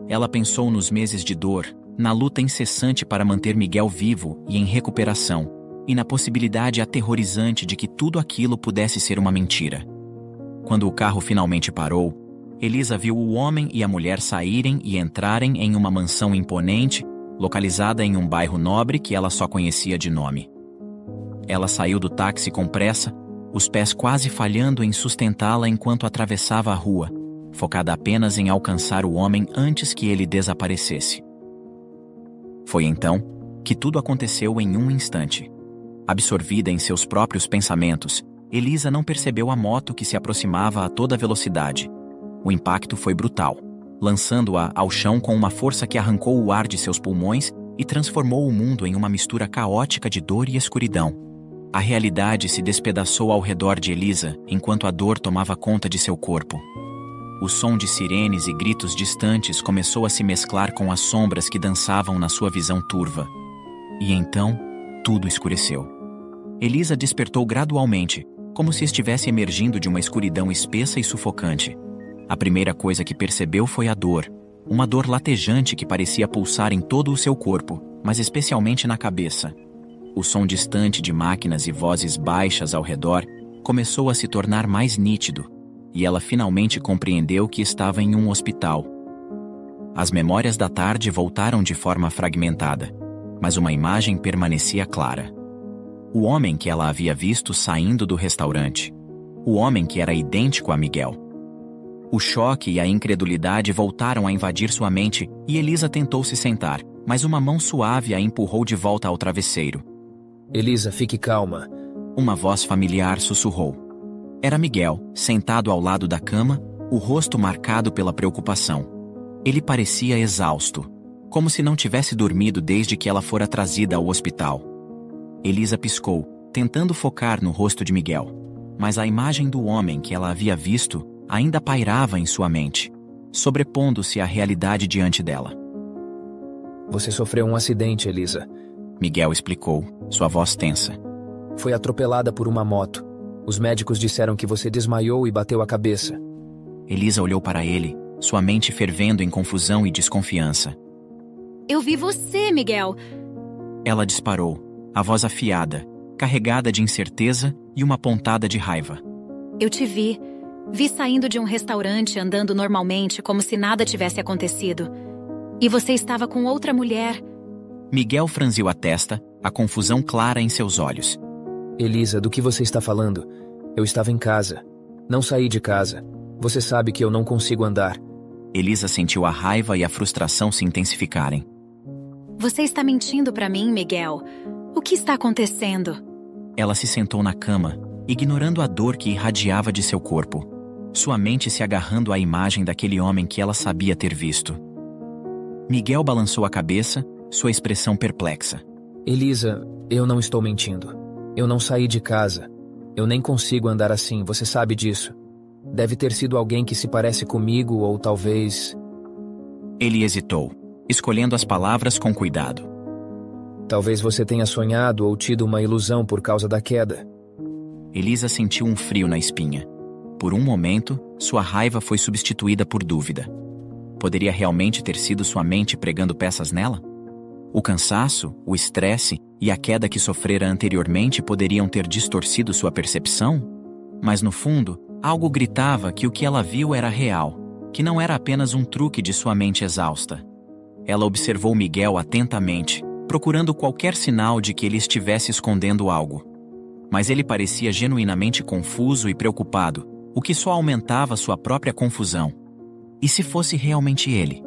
Ela pensou nos meses de dor, na luta incessante para manter Miguel vivo e em recuperação, e na possibilidade aterrorizante de que tudo aquilo pudesse ser uma mentira. Quando o carro finalmente parou, Elisa viu o homem e a mulher saírem e entrarem em uma mansão imponente, localizada em um bairro nobre que ela só conhecia de nome. Ela saiu do táxi com pressa, os pés quase falhando em sustentá-la enquanto atravessava a rua, focada apenas em alcançar o homem antes que ele desaparecesse. Foi então que tudo aconteceu em um instante. Absorvida em seus próprios pensamentos, Elisa não percebeu a moto que se aproximava a toda velocidade. O impacto foi brutal, lançando-a ao chão com uma força que arrancou o ar de seus pulmões e transformou o mundo em uma mistura caótica de dor e escuridão. A realidade se despedaçou ao redor de Elisa enquanto a dor tomava conta de seu corpo. O som de sirenes e gritos distantes começou a se mesclar com as sombras que dançavam na sua visão turva. E então, tudo escureceu. Elisa despertou gradualmente, como se estivesse emergindo de uma escuridão espessa e sufocante. A primeira coisa que percebeu foi a dor, uma dor latejante que parecia pulsar em todo o seu corpo, mas especialmente na cabeça. O som distante de máquinas e vozes baixas ao redor começou a se tornar mais nítido, e ela finalmente compreendeu que estava em um hospital. As memórias da tarde voltaram de forma fragmentada, mas uma imagem permanecia clara. O homem que ela havia visto saindo do restaurante. O homem que era idêntico a Miguel. O choque e a incredulidade voltaram a invadir sua mente e Elisa tentou se sentar, mas uma mão suave a empurrou de volta ao travesseiro. Elisa, fique calma. Uma voz familiar sussurrou. Era Miguel, sentado ao lado da cama, o rosto marcado pela preocupação. Ele parecia exausto, como se não tivesse dormido desde que ela fora trazida ao hospital. Elisa piscou, tentando focar no rosto de Miguel, mas a imagem do homem que ela havia visto ainda pairava em sua mente, sobrepondo-se à realidade diante dela. Você sofreu um acidente, Elisa. Miguel explicou, sua voz tensa. Foi atropelada por uma moto. Os médicos disseram que você desmaiou e bateu a cabeça. Elisa olhou para ele, sua mente fervendo em confusão e desconfiança. Eu vi você, Miguel. Ela disparou, a voz afiada, carregada de incerteza e uma pontada de raiva. Eu te vi. Vi saindo de um restaurante andando normalmente como se nada tivesse acontecido. E você estava com outra mulher. Miguel franziu a testa, a confusão clara em seus olhos. Elisa, do que você está falando? Eu estava em casa. Não saí de casa. Você sabe que eu não consigo andar. Elisa sentiu a raiva e a frustração se intensificarem. Você está mentindo para mim, Miguel. O que está acontecendo? Ela se sentou na cama, ignorando a dor que irradiava de seu corpo. Sua mente se agarrando à imagem daquele homem que ela sabia ter visto. Miguel balançou a cabeça, sua expressão perplexa. Elisa, eu não estou mentindo. Eu não saí de casa. Eu nem consigo andar assim, você sabe disso. Deve ter sido alguém que se parece comigo ou talvez... Ele hesitou, escolhendo as palavras com cuidado. Talvez você tenha sonhado ou tido uma ilusão por causa da queda. Elisa sentiu um frio na espinha. Por um momento, sua raiva foi substituída por dúvida. Poderia realmente ter sido sua mente pregando peças nela? O cansaço, o estresse e a queda que sofrera anteriormente poderiam ter distorcido sua percepção? Mas no fundo, algo gritava que o que ela viu era real, que não era apenas um truque de sua mente exausta. Ela observou Miguel atentamente, procurando qualquer sinal de que ele estivesse escondendo algo. Mas ele parecia genuinamente confuso e preocupado, o que só aumentava sua própria confusão. E se fosse realmente ele?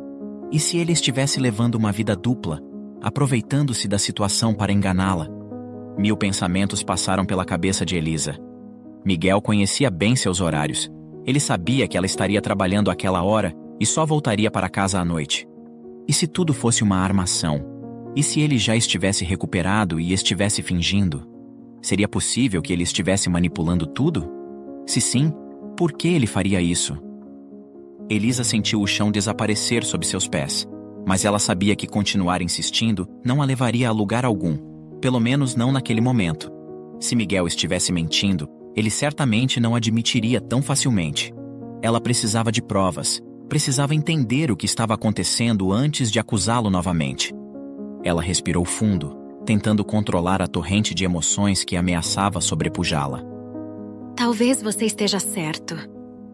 E se ele estivesse levando uma vida dupla, aproveitando-se da situação para enganá-la? 1000 pensamentos passaram pela cabeça de Elisa. Miguel conhecia bem seus horários. Ele sabia que ela estaria trabalhando àquela hora e só voltaria para casa à noite. E se tudo fosse uma armação? E se ele já estivesse recuperado e estivesse fingindo? Seria possível que ele estivesse manipulando tudo? Se sim, por que ele faria isso? Elisa sentiu o chão desaparecer sob seus pés, mas ela sabia que continuar insistindo não a levaria a lugar algum, pelo menos não naquele momento. Se Miguel estivesse mentindo, ele certamente não admitiria tão facilmente. Ela precisava de provas, precisava entender o que estava acontecendo antes de acusá-lo novamente. Ela respirou fundo, tentando controlar a torrente de emoções que ameaçava sobrepujá-la. Talvez você esteja certo,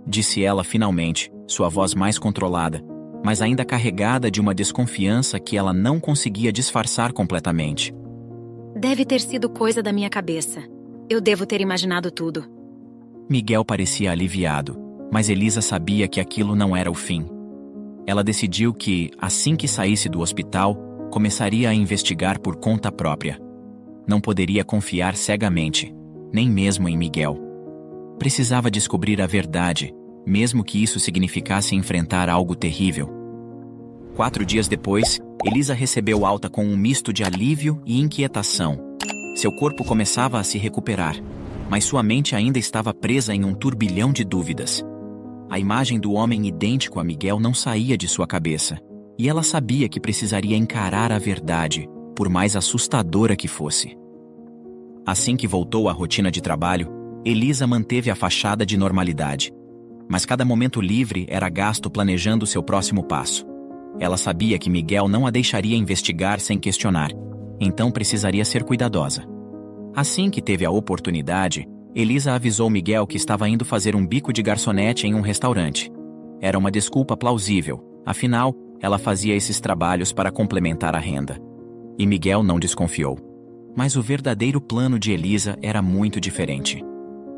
disse ela finalmente, sua voz mais controlada, mas ainda carregada de uma desconfiança que ela não conseguia disfarçar completamente. Deve ter sido coisa da minha cabeça. Eu devo ter imaginado tudo. Miguel parecia aliviado, mas Elisa sabia que aquilo não era o fim. Ela decidiu que, assim que saísse do hospital, começaria a investigar por conta própria. Não poderia confiar cegamente, nem mesmo em Miguel. Precisava descobrir a verdade, mesmo que isso significasse enfrentar algo terrível. 4 dias depois, Elisa recebeu alta com um misto de alívio e inquietação. Seu corpo começava a se recuperar, mas sua mente ainda estava presa em um turbilhão de dúvidas. A imagem do homem idêntico a Miguel não saía de sua cabeça, e ela sabia que precisaria encarar a verdade, por mais assustadora que fosse. Assim que voltou à rotina de trabalho, Elisa manteve a fachada de normalidade. Mas cada momento livre era gasto planejando seu próximo passo. Ela sabia que Miguel não a deixaria investigar sem questionar, então precisaria ser cuidadosa. Assim que teve a oportunidade, Elisa avisou Miguel que estava indo fazer um bico de garçonete em um restaurante. Era uma desculpa plausível, afinal, ela fazia esses trabalhos para complementar a renda. E Miguel não desconfiou. Mas o verdadeiro plano de Elisa era muito diferente.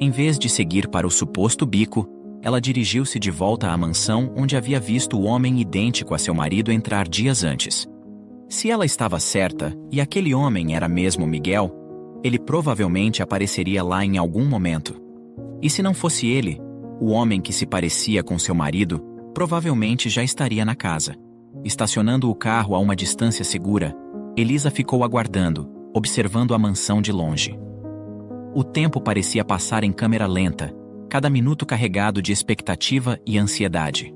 Em vez de seguir para o suposto bico, ela dirigiu-se de volta à mansão onde havia visto o homem idêntico a seu marido entrar dias antes. Se ela estava certa, e aquele homem era mesmo Miguel, ele provavelmente apareceria lá em algum momento. E se não fosse ele, o homem que se parecia com seu marido, provavelmente já estaria na casa. Estacionando o carro a uma distância segura, Elisa ficou aguardando, observando a mansão de longe. O tempo parecia passar em câmera lenta, cada minuto carregado de expectativa e ansiedade.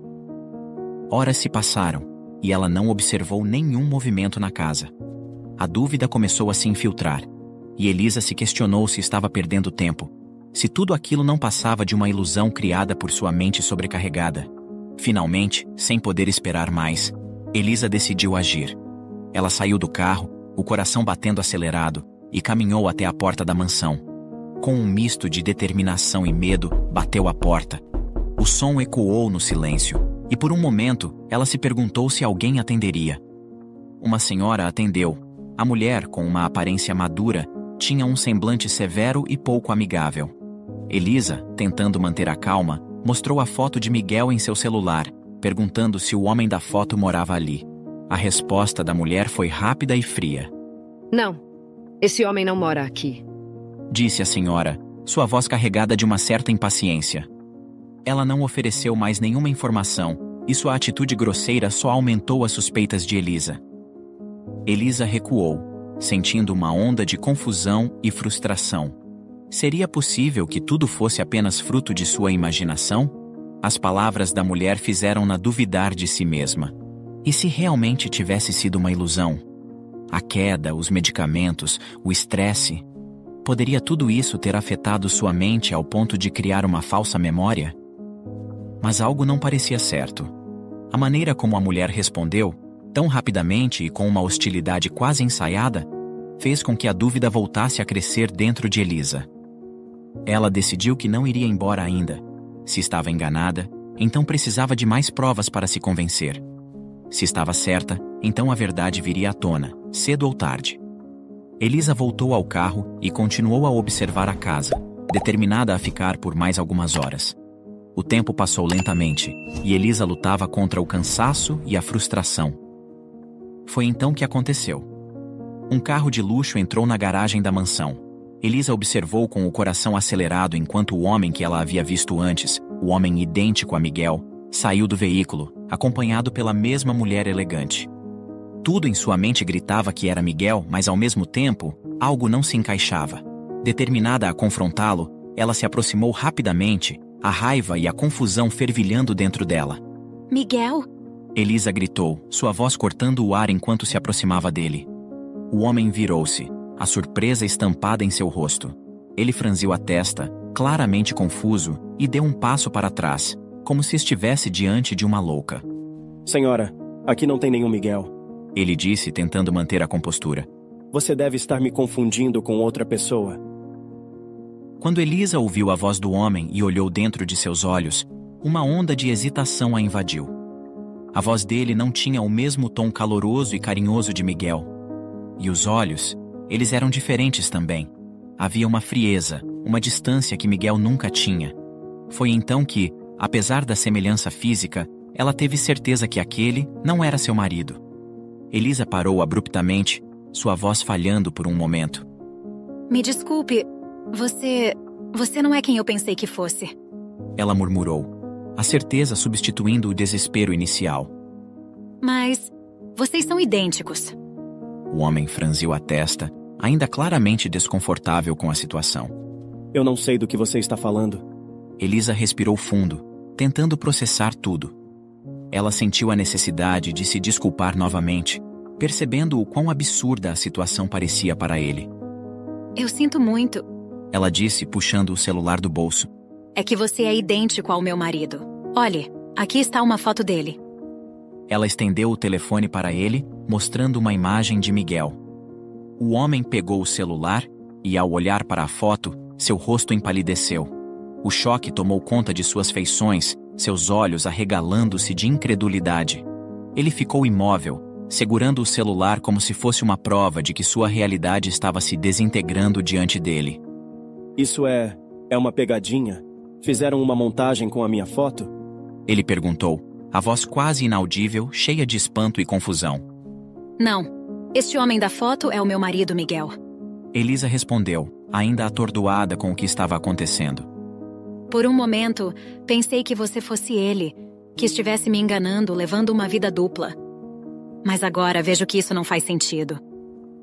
Horas se passaram, e ela não observou nenhum movimento na casa. A dúvida começou a se infiltrar, e Elisa se questionou se estava perdendo tempo, se tudo aquilo não passava de uma ilusão criada por sua mente sobrecarregada. Finalmente, sem poder esperar mais, Elisa decidiu agir. Ela saiu do carro, o coração batendo acelerado, e caminhou até a porta da mansão. Com um misto de determinação e medo, bateu à porta. O som ecoou no silêncio, e por um momento, ela se perguntou se alguém atenderia. Uma senhora atendeu. A mulher, com uma aparência madura, tinha um semblante severo e pouco amigável. Elisa, tentando manter a calma, mostrou a foto de Miguel em seu celular, perguntando se o homem da foto morava ali. A resposta da mulher foi rápida e fria. Não, esse homem não mora aqui, disse a senhora, sua voz carregada de uma certa impaciência. Ela não ofereceu mais nenhuma informação, e sua atitude grosseira só aumentou as suspeitas de Elisa. Elisa recuou, sentindo uma onda de confusão e frustração. Seria possível que tudo fosse apenas fruto de sua imaginação? As palavras da mulher fizeram-na duvidar de si mesma. E se realmente tivesse sido uma ilusão? A queda, os medicamentos, o estresse. Poderia tudo isso ter afetado sua mente ao ponto de criar uma falsa memória? Mas algo não parecia certo. A maneira como a mulher respondeu, tão rapidamente e com uma hostilidade quase ensaiada, fez com que a dúvida voltasse a crescer dentro de Elisa. Ela decidiu que não iria embora ainda. Se estava enganada, então precisava de mais provas para se convencer. Se estava certa, então a verdade viria à tona, cedo ou tarde. Elisa voltou ao carro e continuou a observar a casa, determinada a ficar por mais algumas horas. O tempo passou lentamente, e Elisa lutava contra o cansaço e a frustração. Foi então que aconteceu. Um carro de luxo entrou na garagem da mansão. Elisa observou com o coração acelerado enquanto o homem que ela havia visto antes, o homem idêntico a Miguel, saiu do veículo, acompanhado pela mesma mulher elegante. Tudo em sua mente gritava que era Miguel, mas ao mesmo tempo, algo não se encaixava. Determinada a confrontá-lo, ela se aproximou rapidamente, a raiva e a confusão fervilhando dentro dela. Miguel? Elisa gritou, sua voz cortando o ar enquanto se aproximava dele. O homem virou-se, a surpresa estampada em seu rosto. Ele franziu a testa, claramente confuso, e deu um passo para trás, como se estivesse diante de uma louca. Senhora, aqui não tem nenhum Miguel. Ele disse, tentando manter a compostura. Você deve estar me confundindo com outra pessoa. Quando Elisa ouviu a voz do homem e olhou dentro de seus olhos, uma onda de hesitação a invadiu. A voz dele não tinha o mesmo tom caloroso e carinhoso de Miguel. E os olhos, eles eram diferentes também. Havia uma frieza, uma distância que Miguel nunca tinha. Foi então que, apesar da semelhança física, ela teve certeza que aquele não era seu marido. Elisa parou abruptamente, sua voz falhando por um momento. Me desculpe, você não é quem eu pensei que fosse. Ela murmurou, a certeza substituindo o desespero inicial. Mas vocês são idênticos. O homem franziu a testa, ainda claramente desconfortável com a situação. Eu não sei do que você está falando. Elisa respirou fundo, tentando processar tudo. Ela sentiu a necessidade de se desculpar novamente, percebendo o quão absurda a situação parecia para ele. Eu sinto muito. Ela disse, puxando o celular do bolso. É que você é idêntico ao meu marido. Olhe, aqui está uma foto dele. Ela estendeu o telefone para ele, mostrando uma imagem de Miguel. O homem pegou o celular e, ao olhar para a foto, seu rosto empalideceu. O choque tomou conta de suas feições, seus olhos arregalando-se de incredulidade. Ele ficou imóvel, segurando o celular como se fosse uma prova de que sua realidade estava se desintegrando diante dele. Isso é uma pegadinha? Fizeram uma montagem com a minha foto? Ele perguntou, a voz quase inaudível, cheia de espanto e confusão. Não. Este homem da foto é o meu marido, Miguel. Elisa respondeu, ainda atordoada com o que estava acontecendo. Por um momento, pensei que você fosse ele, que estivesse me enganando, levando uma vida dupla. Mas agora vejo que isso não faz sentido.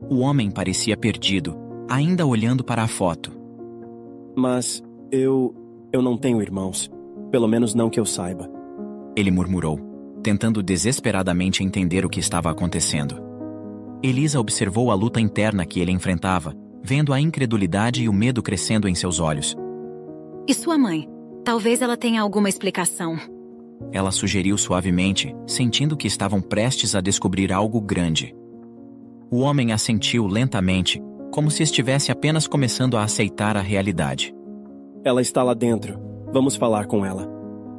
O homem parecia perdido, ainda olhando para a foto. Mas eu não tenho irmãos. Pelo menos não que eu saiba. Ele murmurou, tentando desesperadamente entender o que estava acontecendo. Elisa observou a luta interna que ele enfrentava, vendo a incredulidade e o medo crescendo em seus olhos. E sua mãe? Talvez ela tenha alguma explicação. Ela sugeriu suavemente, sentindo que estavam prestes a descobrir algo grande. O homem assentiu lentamente, como se estivesse apenas começando a aceitar a realidade. Ela está lá dentro. Vamos falar com ela.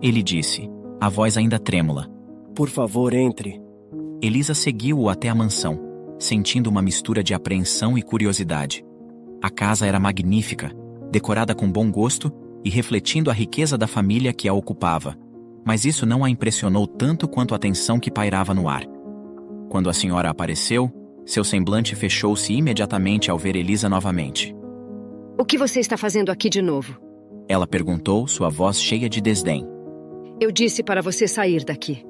Ele disse, a voz ainda trêmula. Por favor, entre. Elisa seguiu-o até a mansão, sentindo uma mistura de apreensão e curiosidade. A casa era magnífica, decorada com bom gosto e refletindo a riqueza da família que a ocupava. Mas isso não a impressionou tanto quanto a tensão que pairava no ar. Quando a senhora apareceu, seu semblante fechou-se imediatamente ao ver Elisa novamente. O que você está fazendo aqui de novo? Ela perguntou, sua voz cheia de desdém. Eu disse para você sair daqui.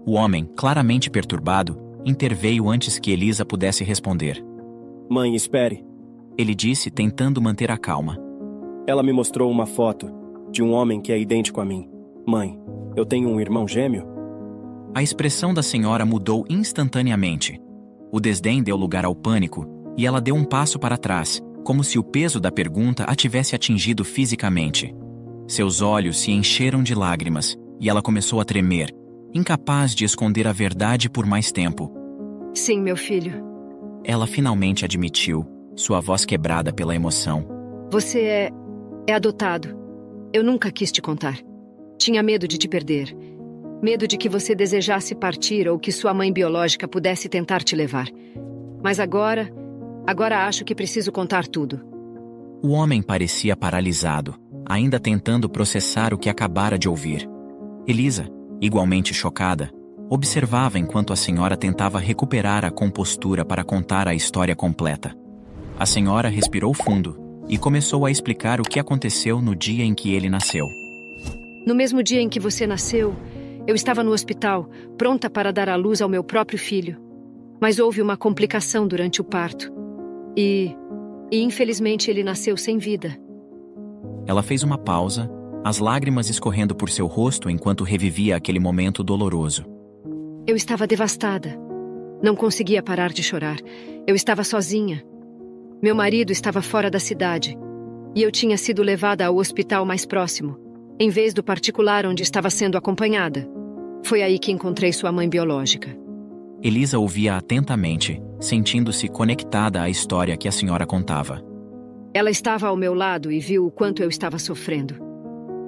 O homem, claramente perturbado, interveio antes que Elisa pudesse responder. Mãe, espere. Ele disse, tentando manter a calma. Ela me mostrou uma foto de um homem que é idêntico a mim. Mãe, eu tenho um irmão gêmeo? A expressão da senhora mudou instantaneamente. O desdém deu lugar ao pânico, e ela deu um passo para trás, como se o peso da pergunta a tivesse atingido fisicamente. Seus olhos se encheram de lágrimas, e ela começou a tremer, incapaz de esconder a verdade por mais tempo. Sim, meu filho. Ela finalmente admitiu, sua voz quebrada pela emoção. Você é adotado. Eu nunca quis te contar. Tinha medo de te perder. Medo de que você desejasse partir ou que sua mãe biológica pudesse tentar te levar. Mas agora acho que preciso contar tudo. O homem parecia paralisado, ainda tentando processar o que acabara de ouvir. Elisa, igualmente chocada, observava enquanto a senhora tentava recuperar a compostura para contar a história completa. A senhora respirou fundo e começou a explicar o que aconteceu no dia em que ele nasceu. No mesmo dia em que você nasceu, eu estava no hospital, pronta para dar à luz ao meu próprio filho. Mas houve uma complicação durante o parto. E infelizmente ele nasceu sem vida. Ela fez uma pausa, as lágrimas escorrendo por seu rosto enquanto revivia aquele momento doloroso. Eu estava devastada. Não conseguia parar de chorar. Eu estava sozinha. Meu marido estava fora da cidade. E eu tinha sido levada ao hospital mais próximo, em vez do particular onde estava sendo acompanhada. Foi aí que encontrei sua mãe biológica. Elisa ouvia atentamente, sentindo-se conectada à história que a senhora contava. Ela estava ao meu lado e viu o quanto eu estava sofrendo.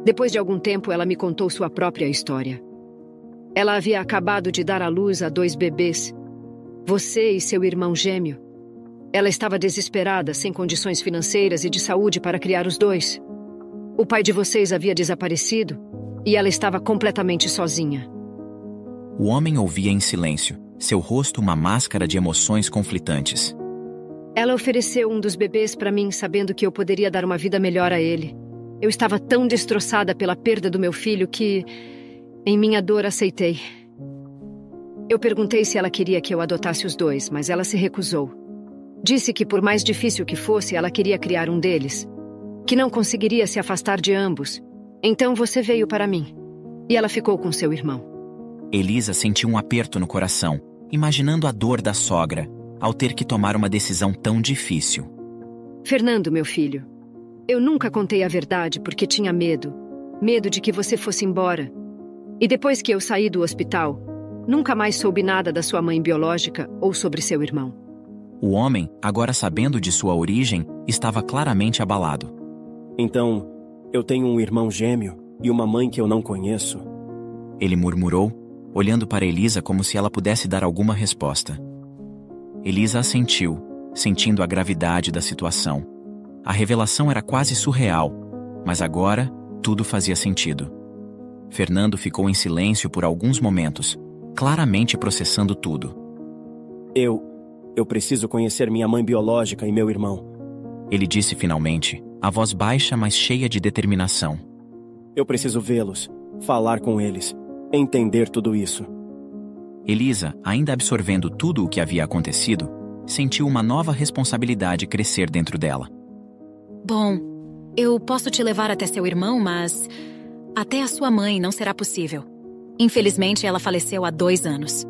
Depois de algum tempo, ela me contou sua própria história. Ela havia acabado de dar à luz a 2 bebês. Você e seu irmão gêmeo. Ela estava desesperada, sem condições financeiras e de saúde para criar os 2. O pai de vocês havia desaparecido e ela estava completamente sozinha. O homem ouvia em silêncio, seu rosto uma máscara de emoções conflitantes. Ela ofereceu um dos bebês para mim, sabendo que eu poderia dar uma vida melhor a ele. Eu estava tão destroçada pela perda do meu filho que, em minha dor, aceitei. Eu perguntei se ela queria que eu adotasse os 2, mas ela se recusou. Disse que, por mais difícil que fosse, ela queria criar um deles. Que não conseguiria se afastar de ambos. Então você veio para mim. E ela ficou com seu irmão. Elisa sentiu um aperto no coração, imaginando a dor da sogra, ao ter que tomar uma decisão tão difícil. Fernando, meu filho, eu nunca contei a verdade porque tinha medo. Medo de que você fosse embora. E depois que eu saí do hospital, nunca mais soube nada da sua mãe biológica ou sobre seu irmão. O homem, agora sabendo de sua origem, estava claramente abalado. Então, eu tenho um irmão gêmeo e uma mãe que eu não conheço? Ele murmurou, olhando para Elisa como se ela pudesse dar alguma resposta. Elisa assentiu, sentindo a gravidade da situação. A revelação era quase surreal, mas agora tudo fazia sentido. Fernando ficou em silêncio por alguns momentos, claramente processando tudo. Eu preciso conhecer minha mãe biológica e meu irmão. Ele disse finalmente, a voz baixa mas cheia de determinação. Eu preciso vê-los, falar com eles, entender tudo isso. Elisa, ainda absorvendo tudo o que havia acontecido, sentiu uma nova responsabilidade crescer dentro dela. Bom, eu posso te levar até seu irmão, mas até a sua mãe não será possível. Infelizmente, ela faleceu há 2 anos.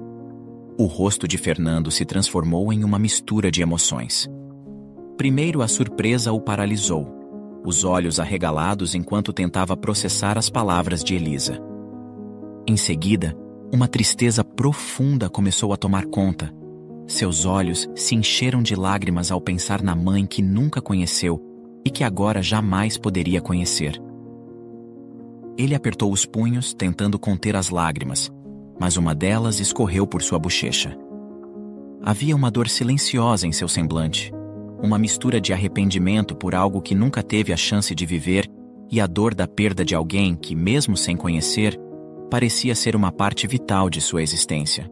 O rosto de Fernando se transformou em uma mistura de emoções. Primeiro, a surpresa o paralisou, os olhos arregalados enquanto tentava processar as palavras de Elisa. Em seguida, uma tristeza profunda começou a tomar conta. Seus olhos se encheram de lágrimas ao pensar na mãe que nunca conheceu e que agora jamais poderia conhecer. Ele apertou os punhos, tentando conter as lágrimas, mas uma delas escorreu por sua bochecha. Havia uma dor silenciosa em seu semblante, uma mistura de arrependimento por algo que nunca teve a chance de viver e a dor da perda de alguém que, mesmo sem conhecer, parecia ser uma parte vital de sua existência.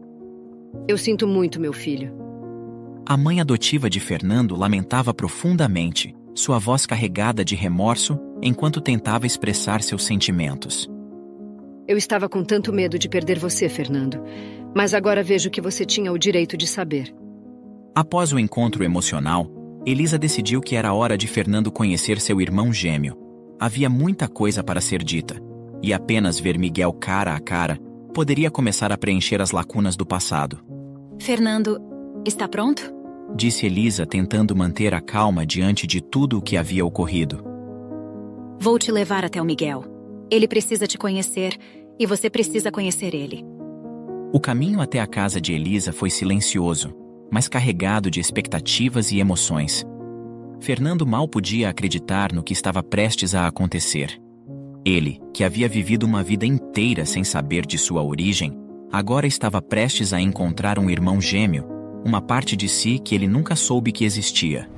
Eu sinto muito, meu filho. A mãe adotiva de Fernando lamentava profundamente, sua voz carregada de remorso, enquanto tentava expressar seus sentimentos. Eu estava com tanto medo de perder você, Fernando, mas agora vejo que você tinha o direito de saber. Após o encontro emocional, Elisa decidiu que era hora de Fernando conhecer seu irmão gêmeo. Havia muita coisa para ser dita, e apenas ver Miguel cara a cara poderia começar a preencher as lacunas do passado. Fernando, Está pronto? Disse Elisa, tentando manter a calma diante de tudo o que havia ocorrido. Vou te levar até o Miguel. Ele precisa te conhecer e você precisa conhecer ele. O caminho até a casa de Elisa foi silencioso, mas carregado de expectativas e emoções. Fernando mal podia acreditar no que estava prestes a acontecer. Ele, que havia vivido uma vida inteira sem saber de sua origem, agora estava prestes a encontrar um irmão gêmeo, uma parte de si que ele nunca soube que existia.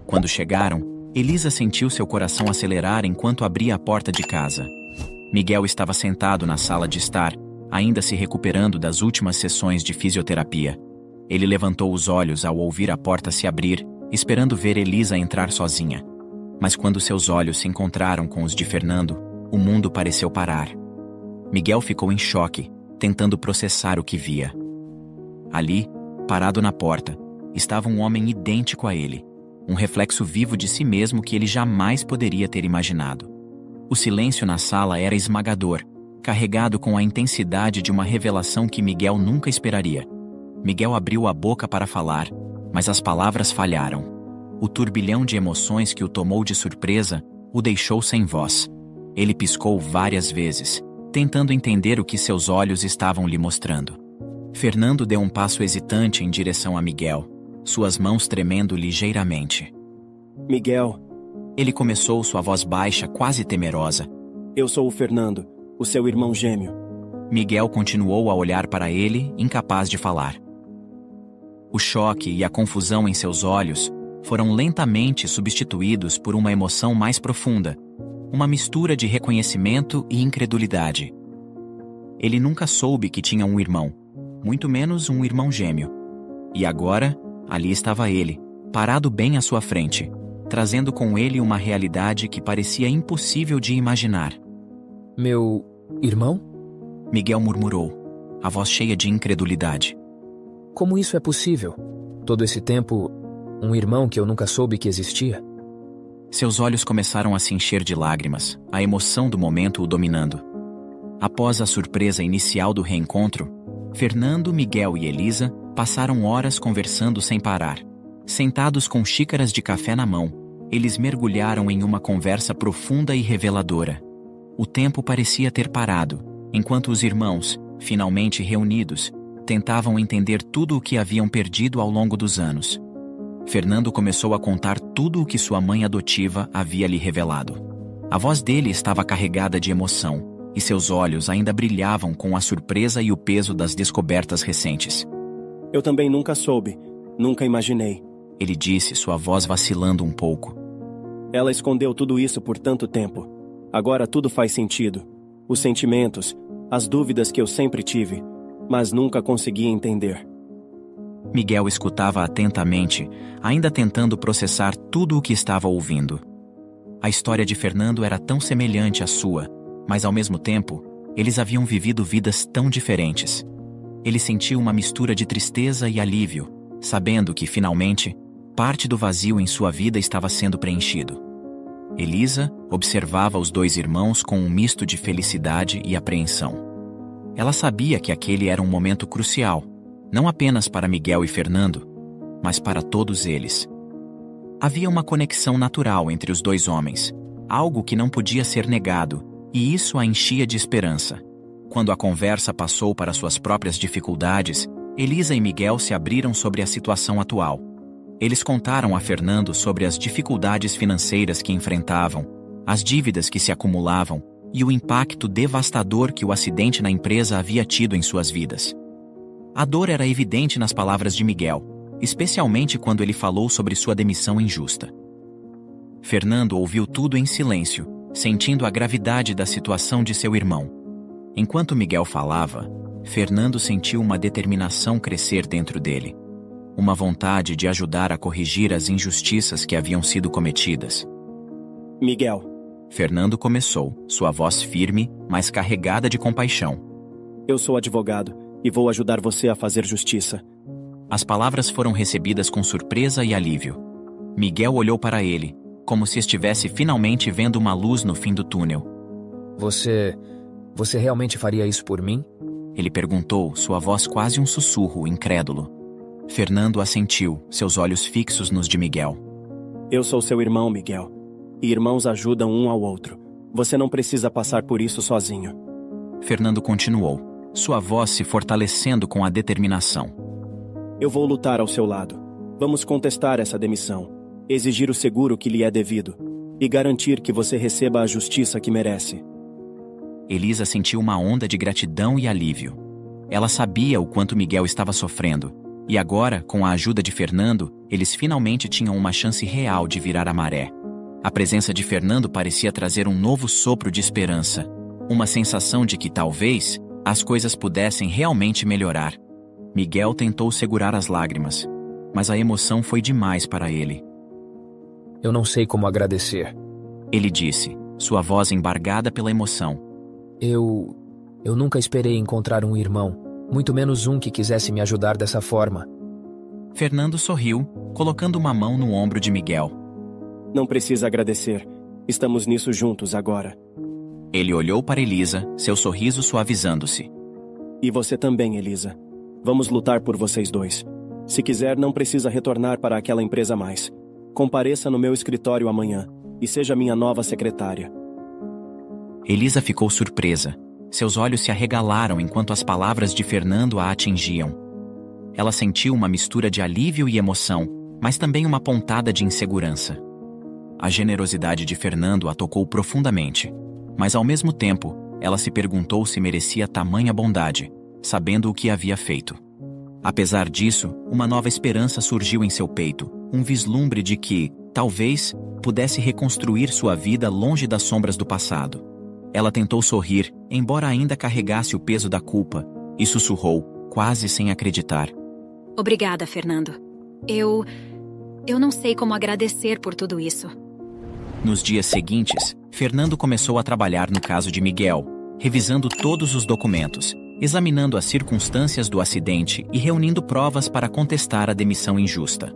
Quando chegaram, Elisa sentiu seu coração acelerar enquanto abria a porta de casa. Miguel estava sentado na sala de estar, ainda se recuperando das últimas sessões de fisioterapia. Ele levantou os olhos ao ouvir a porta se abrir, esperando ver Elisa entrar sozinha. Mas quando seus olhos se encontraram com os de Fernando, o mundo pareceu parar. Miguel ficou em choque, tentando processar o que via. Ali, parado na porta, estava um homem idêntico a ele, um reflexo vivo de si mesmo que ele jamais poderia ter imaginado. O silêncio na sala era esmagador, carregado com a intensidade de uma revelação que Miguel nunca esperaria. Miguel abriu a boca para falar, mas as palavras falharam. O turbilhão de emoções que o tomou de surpresa o deixou sem voz. Ele piscou várias vezes, tentando entender o que seus olhos estavam lhe mostrando. Fernando deu um passo hesitante em direção a Miguel, suas mãos tremendo ligeiramente. Miguel. Ele começou, sua voz baixa, quase temerosa. Eu sou o Fernando, o seu irmão gêmeo. Miguel continuou a olhar para ele, incapaz de falar. O choque e a confusão em seus olhos foram lentamente substituídos por uma emoção mais profunda, uma mistura de reconhecimento e incredulidade. Ele nunca soube que tinha um irmão, muito menos um irmão gêmeo. E agora, ali estava ele, parado bem à sua frente, trazendo com ele uma realidade que parecia impossível de imaginar. Meu irmão? Miguel murmurou, a voz cheia de incredulidade. Como isso é possível? Todo esse tempo, um irmão que eu nunca soube que existia? Seus olhos começaram a se encher de lágrimas, a emoção do momento o dominando. Após a surpresa inicial do reencontro, Fernando, Miguel e Elisa passaram horas conversando sem parar. Sentados com xícaras de café na mão, eles mergulharam em uma conversa profunda e reveladora. O tempo parecia ter parado, enquanto os irmãos, finalmente reunidos, tentavam entender tudo o que haviam perdido ao longo dos anos. Fernando começou a contar tudo o que sua mãe adotiva havia lhe revelado. A voz dele estava carregada de emoção, e seus olhos ainda brilhavam com a surpresa e o peso das descobertas recentes. Eu também nunca soube, nunca imaginei. Ele disse, sua voz vacilando um pouco. Ela escondeu tudo isso por tanto tempo. Agora tudo faz sentido. Os sentimentos, as dúvidas que eu sempre tive, mas nunca consegui entender. Miguel escutava atentamente, ainda tentando processar tudo o que estava ouvindo. A história de Fernando era tão semelhante à sua, mas ao mesmo tempo, eles haviam vivido vidas tão diferentes. Ele sentiu uma mistura de tristeza e alívio, sabendo que, finalmente, parte do vazio em sua vida estava sendo preenchido. Elisa observava os dois irmãos com um misto de felicidade e apreensão. Ela sabia que aquele era um momento crucial, não apenas para Miguel e Fernando, mas para todos eles. Havia uma conexão natural entre os dois homens, algo que não podia ser negado, e isso a enchia de esperança. Quando a conversa passou para suas próprias dificuldades, Elisa e Miguel se abriram sobre a situação atual. Eles contaram a Fernando sobre as dificuldades financeiras que enfrentavam, as dívidas que se acumulavam e o impacto devastador que o acidente na empresa havia tido em suas vidas. A dor era evidente nas palavras de Miguel, especialmente quando ele falou sobre sua demissão injusta. Fernando ouviu tudo em silêncio, sentindo a gravidade da situação de seu irmão. Enquanto Miguel falava, Fernando sentiu uma determinação crescer dentro dele. Uma vontade de ajudar a corrigir as injustiças que haviam sido cometidas. Miguel. Fernando começou, sua voz firme, mas carregada de compaixão. Eu sou advogado e vou ajudar você a fazer justiça. As palavras foram recebidas com surpresa e alívio. Miguel olhou para ele, como se estivesse finalmente vendo uma luz no fim do túnel. Você realmente faria isso por mim? Ele perguntou, sua voz quase um sussurro incrédulo. Fernando assentiu, seus olhos fixos nos de Miguel. Eu sou seu irmão, Miguel. E irmãos ajudam um ao outro. Você não precisa passar por isso sozinho. Fernando continuou, sua voz se fortalecendo com a determinação. Eu vou lutar ao seu lado. Vamos contestar essa demissão, exigir o seguro que lhe é devido e garantir que você receba a justiça que merece. Elisa sentiu uma onda de gratidão e alívio. Ela sabia o quanto Miguel estava sofrendo, e agora, com a ajuda de Fernando, eles finalmente tinham uma chance real de virar a maré. A presença de Fernando parecia trazer um novo sopro de esperança, uma sensação de que talvez as coisas pudessem realmente melhorar. Miguel tentou segurar as lágrimas, mas a emoção foi demais para ele. Eu não sei como agradecer. Ele disse, sua voz embargada pela emoção. Eu nunca esperei encontrar um irmão, muito menos um que quisesse me ajudar dessa forma. Fernando sorriu, colocando uma mão no ombro de Miguel. Não precisa agradecer. Estamos nisso juntos agora. Ele olhou para Elisa, seu sorriso suavizando-se. E você também, Elisa. Vamos lutar por vocês dois. Se quiser, não precisa retornar para aquela empresa mais. Compareça no meu escritório amanhã e seja minha nova secretária. Elisa ficou surpresa. Seus olhos se arregalaram enquanto as palavras de Fernando a atingiam. Ela sentiu uma mistura de alívio e emoção, mas também uma pontada de insegurança. A generosidade de Fernando a tocou profundamente, mas ao mesmo tempo, ela se perguntou se merecia tamanha bondade, sabendo o que havia feito. Apesar disso, uma nova esperança surgiu em seu peito, um vislumbre de que, talvez, pudesse reconstruir sua vida longe das sombras do passado. Ela tentou sorrir, embora ainda carregasse o peso da culpa, e sussurrou, quase sem acreditar. Obrigada, Fernando. Eu não sei como agradecer por tudo isso. Nos dias seguintes, Fernando começou a trabalhar no caso de Miguel, revisando todos os documentos, examinando as circunstâncias do acidente e reunindo provas para contestar a demissão injusta.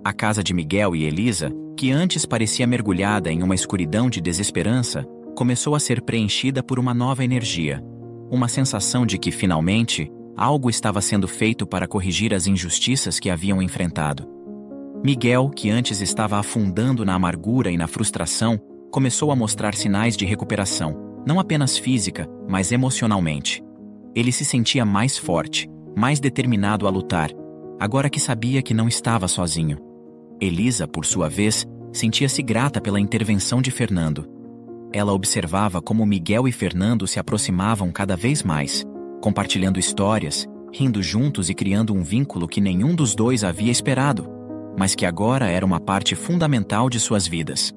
A casa de Miguel e Elisa, que antes parecia mergulhada em uma escuridão de desesperança, começou a ser preenchida por uma nova energia, uma sensação de que, finalmente, algo estava sendo feito para corrigir as injustiças que haviam enfrentado. Miguel, que antes estava afundando na amargura e na frustração, começou a mostrar sinais de recuperação, não apenas física, mas emocionalmente. Ele se sentia mais forte, mais determinado a lutar, agora que sabia que não estava sozinho. Elisa, por sua vez, sentia-se grata pela intervenção de Fernando. Ela observava como Miguel e Fernando se aproximavam cada vez mais, compartilhando histórias, rindo juntos e criando um vínculo que nenhum dos dois havia esperado, mas que agora era uma parte fundamental de suas vidas.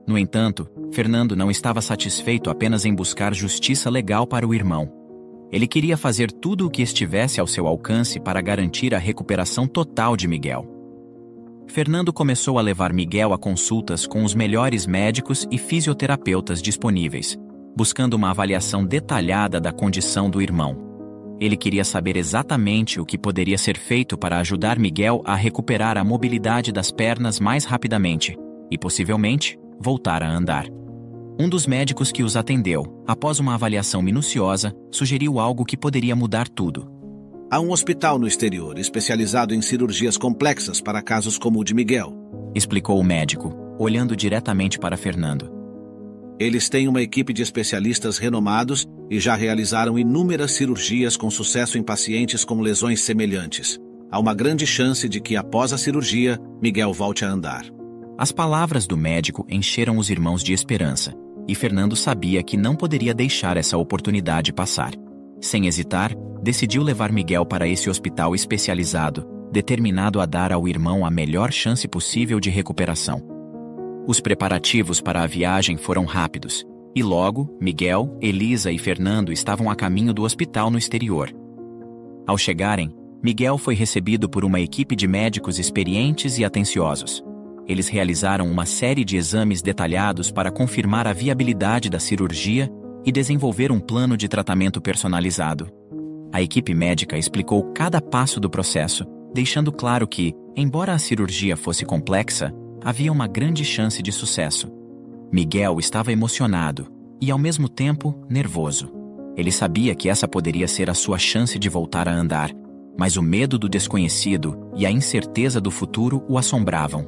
No entanto, Fernando não estava satisfeito apenas em buscar justiça legal para o irmão. Ele queria fazer tudo o que estivesse ao seu alcance para garantir a recuperação total de Miguel. Fernando começou a levar Miguel a consultas com os melhores médicos e fisioterapeutas disponíveis, buscando uma avaliação detalhada da condição do irmão. Ele queria saber exatamente o que poderia ser feito para ajudar Miguel a recuperar a mobilidade das pernas mais rapidamente e, possivelmente, voltar a andar. Um dos médicos que os atendeu, após uma avaliação minuciosa, sugeriu algo que poderia mudar tudo. Há um hospital no exterior especializado em cirurgias complexas para casos como o de Miguel, explicou o médico, olhando diretamente para Fernando. Eles têm uma equipe de especialistas renomados e já realizaram inúmeras cirurgias com sucesso em pacientes com lesões semelhantes. Há uma grande chance de que, após a cirurgia, Miguel volte a andar. As palavras do médico encheram os irmãos de esperança, e Fernando sabia que não poderia deixar essa oportunidade passar. Sem hesitar, decidiu levar Miguel para esse hospital especializado, determinado a dar ao irmão a melhor chance possível de recuperação. Os preparativos para a viagem foram rápidos, e logo, Miguel, Elisa e Fernando estavam a caminho do hospital no exterior. Ao chegarem, Miguel foi recebido por uma equipe de médicos experientes e atenciosos. Eles realizaram uma série de exames detalhados para confirmar a viabilidade da cirurgia e desenvolver um plano de tratamento personalizado. A equipe médica explicou cada passo do processo, deixando claro que, embora a cirurgia fosse complexa, havia uma grande chance de sucesso. Miguel estava emocionado e, ao mesmo tempo, nervoso. Ele sabia que essa poderia ser a sua chance de voltar a andar, mas o medo do desconhecido e a incerteza do futuro o assombravam.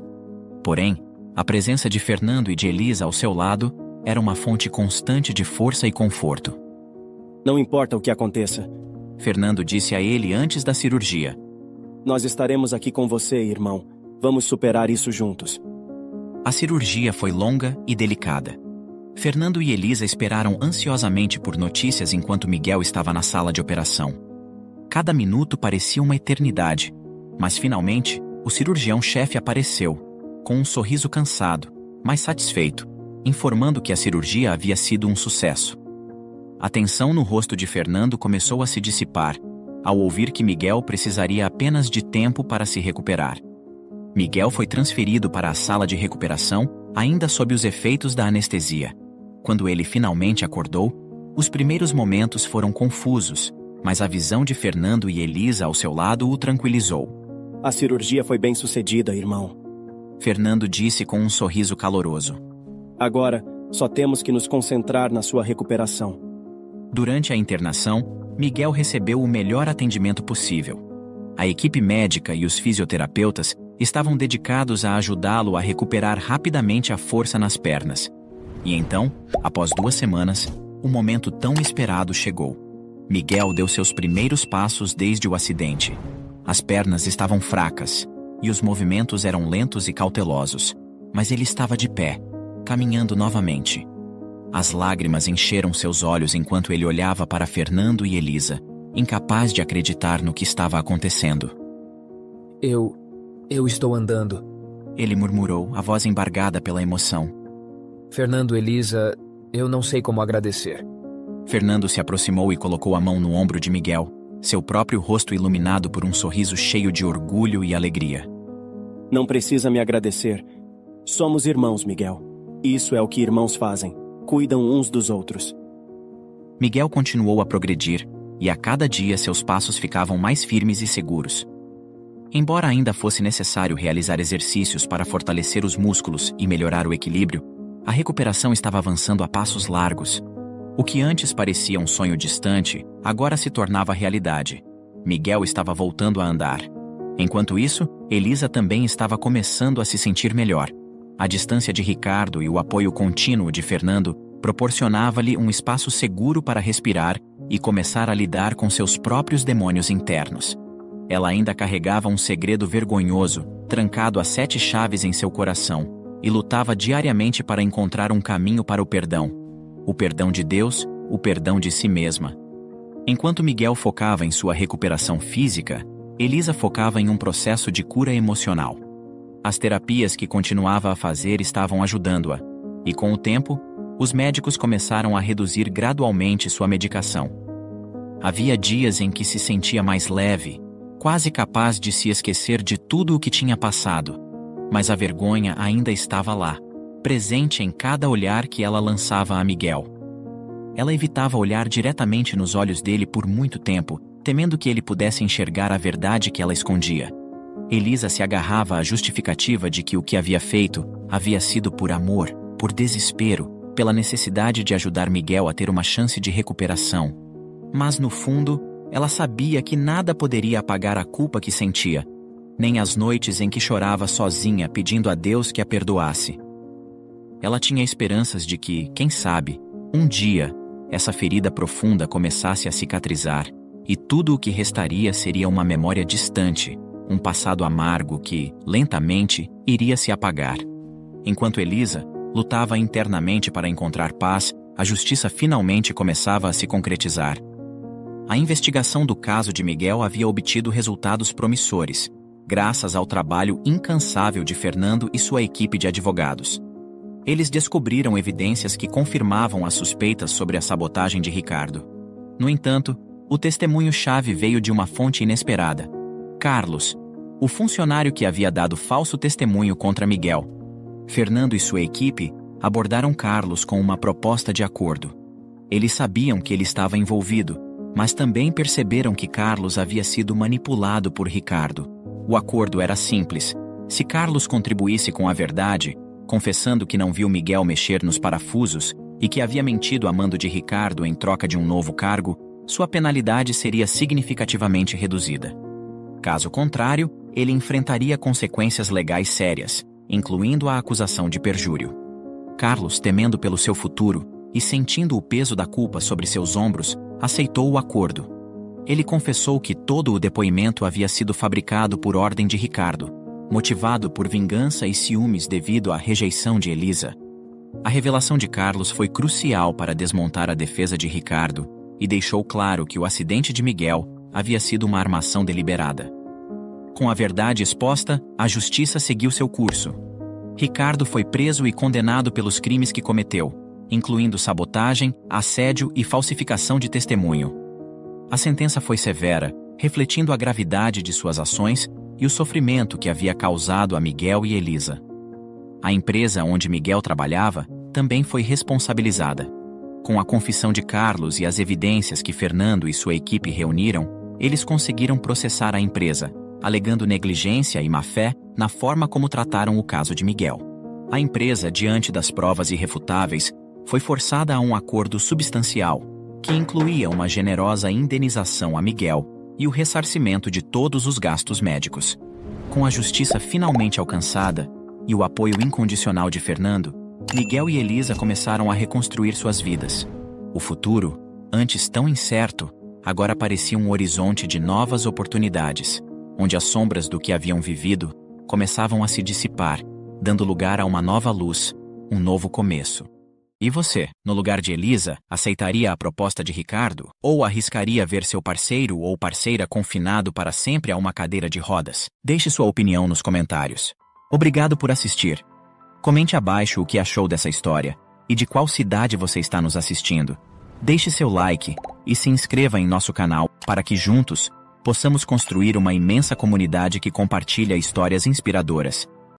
Porém, a presença de Fernando e de Elisa ao seu lado era uma fonte constante de força e conforto. Não importa o que aconteça, Fernando disse a ele antes da cirurgia. Nós estaremos aqui com você, irmão. Vamos superar isso juntos. A cirurgia foi longa e delicada. Fernando e Elisa esperaram ansiosamente por notícias enquanto Miguel estava na sala de operação. Cada minuto parecia uma eternidade, mas finalmente o cirurgião-chefe apareceu, com um sorriso cansado, mas satisfeito, informando que a cirurgia havia sido um sucesso. A tensão no rosto de Fernando começou a se dissipar, ao ouvir que Miguel precisaria apenas de tempo para se recuperar. Miguel foi transferido para a sala de recuperação, ainda sob os efeitos da anestesia. Quando ele finalmente acordou, os primeiros momentos foram confusos, mas a visão de Fernando e Elisa ao seu lado o tranquilizou. A cirurgia foi bem sucedida, irmão. Fernando disse com um sorriso caloroso. Agora, só temos que nos concentrar na sua recuperação. Durante a internação, Miguel recebeu o melhor atendimento possível. A equipe médica e os fisioterapeutas estavam dedicados a ajudá-lo a recuperar rapidamente a força nas pernas. E então, após 2 semanas, o momento tão esperado chegou. Miguel deu seus primeiros passos desde o acidente. As pernas estavam fracas, e os movimentos eram lentos e cautelosos, mas ele estava de pé, caminhando novamente. As lágrimas encheram seus olhos enquanto ele olhava para Fernando e Elisa, incapaz de acreditar no que estava acontecendo. Eu estou andando. Ele murmurou, a voz embargada pela emoção. Fernando, Elisa, eu não sei como agradecer. Fernando se aproximou e colocou a mão no ombro de Miguel, seu próprio rosto iluminado por um sorriso cheio de orgulho e alegria. Não precisa me agradecer. Somos irmãos, Miguel. Isso é o que irmãos fazem. Cuidam uns dos outros. Miguel continuou a progredir, e a cada dia seus passos ficavam mais firmes e seguros. Embora ainda fosse necessário realizar exercícios para fortalecer os músculos e melhorar o equilíbrio, a recuperação estava avançando a passos largos. O que antes parecia um sonho distante, agora se tornava realidade. Miguel estava voltando a andar. Enquanto isso, Elisa também estava começando a se sentir melhor. A distância de Ricardo e o apoio contínuo de Fernando proporcionava-lhe um espaço seguro para respirar e começar a lidar com seus próprios demônios internos. Ela ainda carregava um segredo vergonhoso, trancado a 7 chaves em seu coração, e lutava diariamente para encontrar um caminho para o perdão de Deus, o perdão de si mesma. Enquanto Miguel focava em sua recuperação física, Elisa focava em um processo de cura emocional. As terapias que continuava a fazer estavam ajudando-a, e com o tempo, os médicos começaram a reduzir gradualmente sua medicação. Havia dias em que se sentia mais leve, quase capaz de se esquecer de tudo o que tinha passado, mas a vergonha ainda estava lá, presente em cada olhar que ela lançava a Miguel. Ela evitava olhar diretamente nos olhos dele por muito tempo, temendo que ele pudesse enxergar a verdade que ela escondia. Elisa se agarrava à justificativa de que o que havia feito havia sido por amor, por desespero, pela necessidade de ajudar Miguel a ter uma chance de recuperação. Mas no fundo, ela sabia que nada poderia apagar a culpa que sentia, nem as noites em que chorava sozinha pedindo a Deus que a perdoasse. Ela tinha esperanças de que, quem sabe, um dia, essa ferida profunda começasse a cicatrizar, e tudo o que restaria seria uma memória distante, um passado amargo que, lentamente, iria se apagar. Enquanto Elisa lutava internamente para encontrar paz, a justiça finalmente começava a se concretizar. A investigação do caso de Miguel havia obtido resultados promissores, graças ao trabalho incansável de Fernando e sua equipe de advogados. Eles descobriram evidências que confirmavam as suspeitas sobre a sabotagem de Ricardo. No entanto, o testemunho-chave veio de uma fonte inesperada: Carlos, o funcionário que havia dado falso testemunho contra Miguel. Fernando e sua equipe abordaram Carlos com uma proposta de acordo. Eles sabiam que ele estava envolvido, mas também perceberam que Carlos havia sido manipulado por Ricardo. O acordo era simples: se Carlos contribuísse com a verdade, confessando que não viu Miguel mexer nos parafusos e que havia mentido a mando de Ricardo em troca de um novo cargo, sua penalidade seria significativamente reduzida. Caso contrário, ele enfrentaria consequências legais sérias, incluindo a acusação de perjúrio. Carlos, temendo pelo seu futuro e sentindo o peso da culpa sobre seus ombros, aceitou o acordo. Ele confessou que todo o depoimento havia sido fabricado por ordem de Ricardo, motivado por vingança e ciúmes devido à rejeição de Elisa. A revelação de Carlos foi crucial para desmontar a defesa de Ricardo e deixou claro que o acidente de Miguel havia sido uma armação deliberada. Com a verdade exposta, a justiça seguiu seu curso. Ricardo foi preso e condenado pelos crimes que cometeu, incluindo sabotagem, assédio e falsificação de testemunho. A sentença foi severa, refletindo a gravidade de suas ações e o sofrimento que havia causado a Miguel e Elisa. A empresa onde Miguel trabalhava também foi responsabilizada. Com a confissão de Carlos e as evidências que Fernando e sua equipe reuniram, eles conseguiram processar a empresa, alegando negligência e má-fé na forma como trataram o caso de Miguel. A empresa, diante das provas irrefutáveis, foi forçada a um acordo substancial, que incluía uma generosa indenização a Miguel e o ressarcimento de todos os gastos médicos. Com a justiça finalmente alcançada e o apoio incondicional de Fernando, Miguel e Elisa começaram a reconstruir suas vidas. O futuro, antes tão incerto, agora parecia um horizonte de novas oportunidades, onde as sombras do que haviam vivido começavam a se dissipar, dando lugar a uma nova luz, um novo começo. E você, no lugar de Elisa, aceitaria a proposta de Ricardo ou arriscaria ver seu parceiro ou parceira confinado para sempre a uma cadeira de rodas? Deixe sua opinião nos comentários. Obrigado por assistir. Comente abaixo o que achou dessa história e de qual cidade você está nos assistindo. Deixe seu like e se inscreva em nosso canal para que juntos possamos construir uma imensa comunidade que compartilha histórias inspiradoras.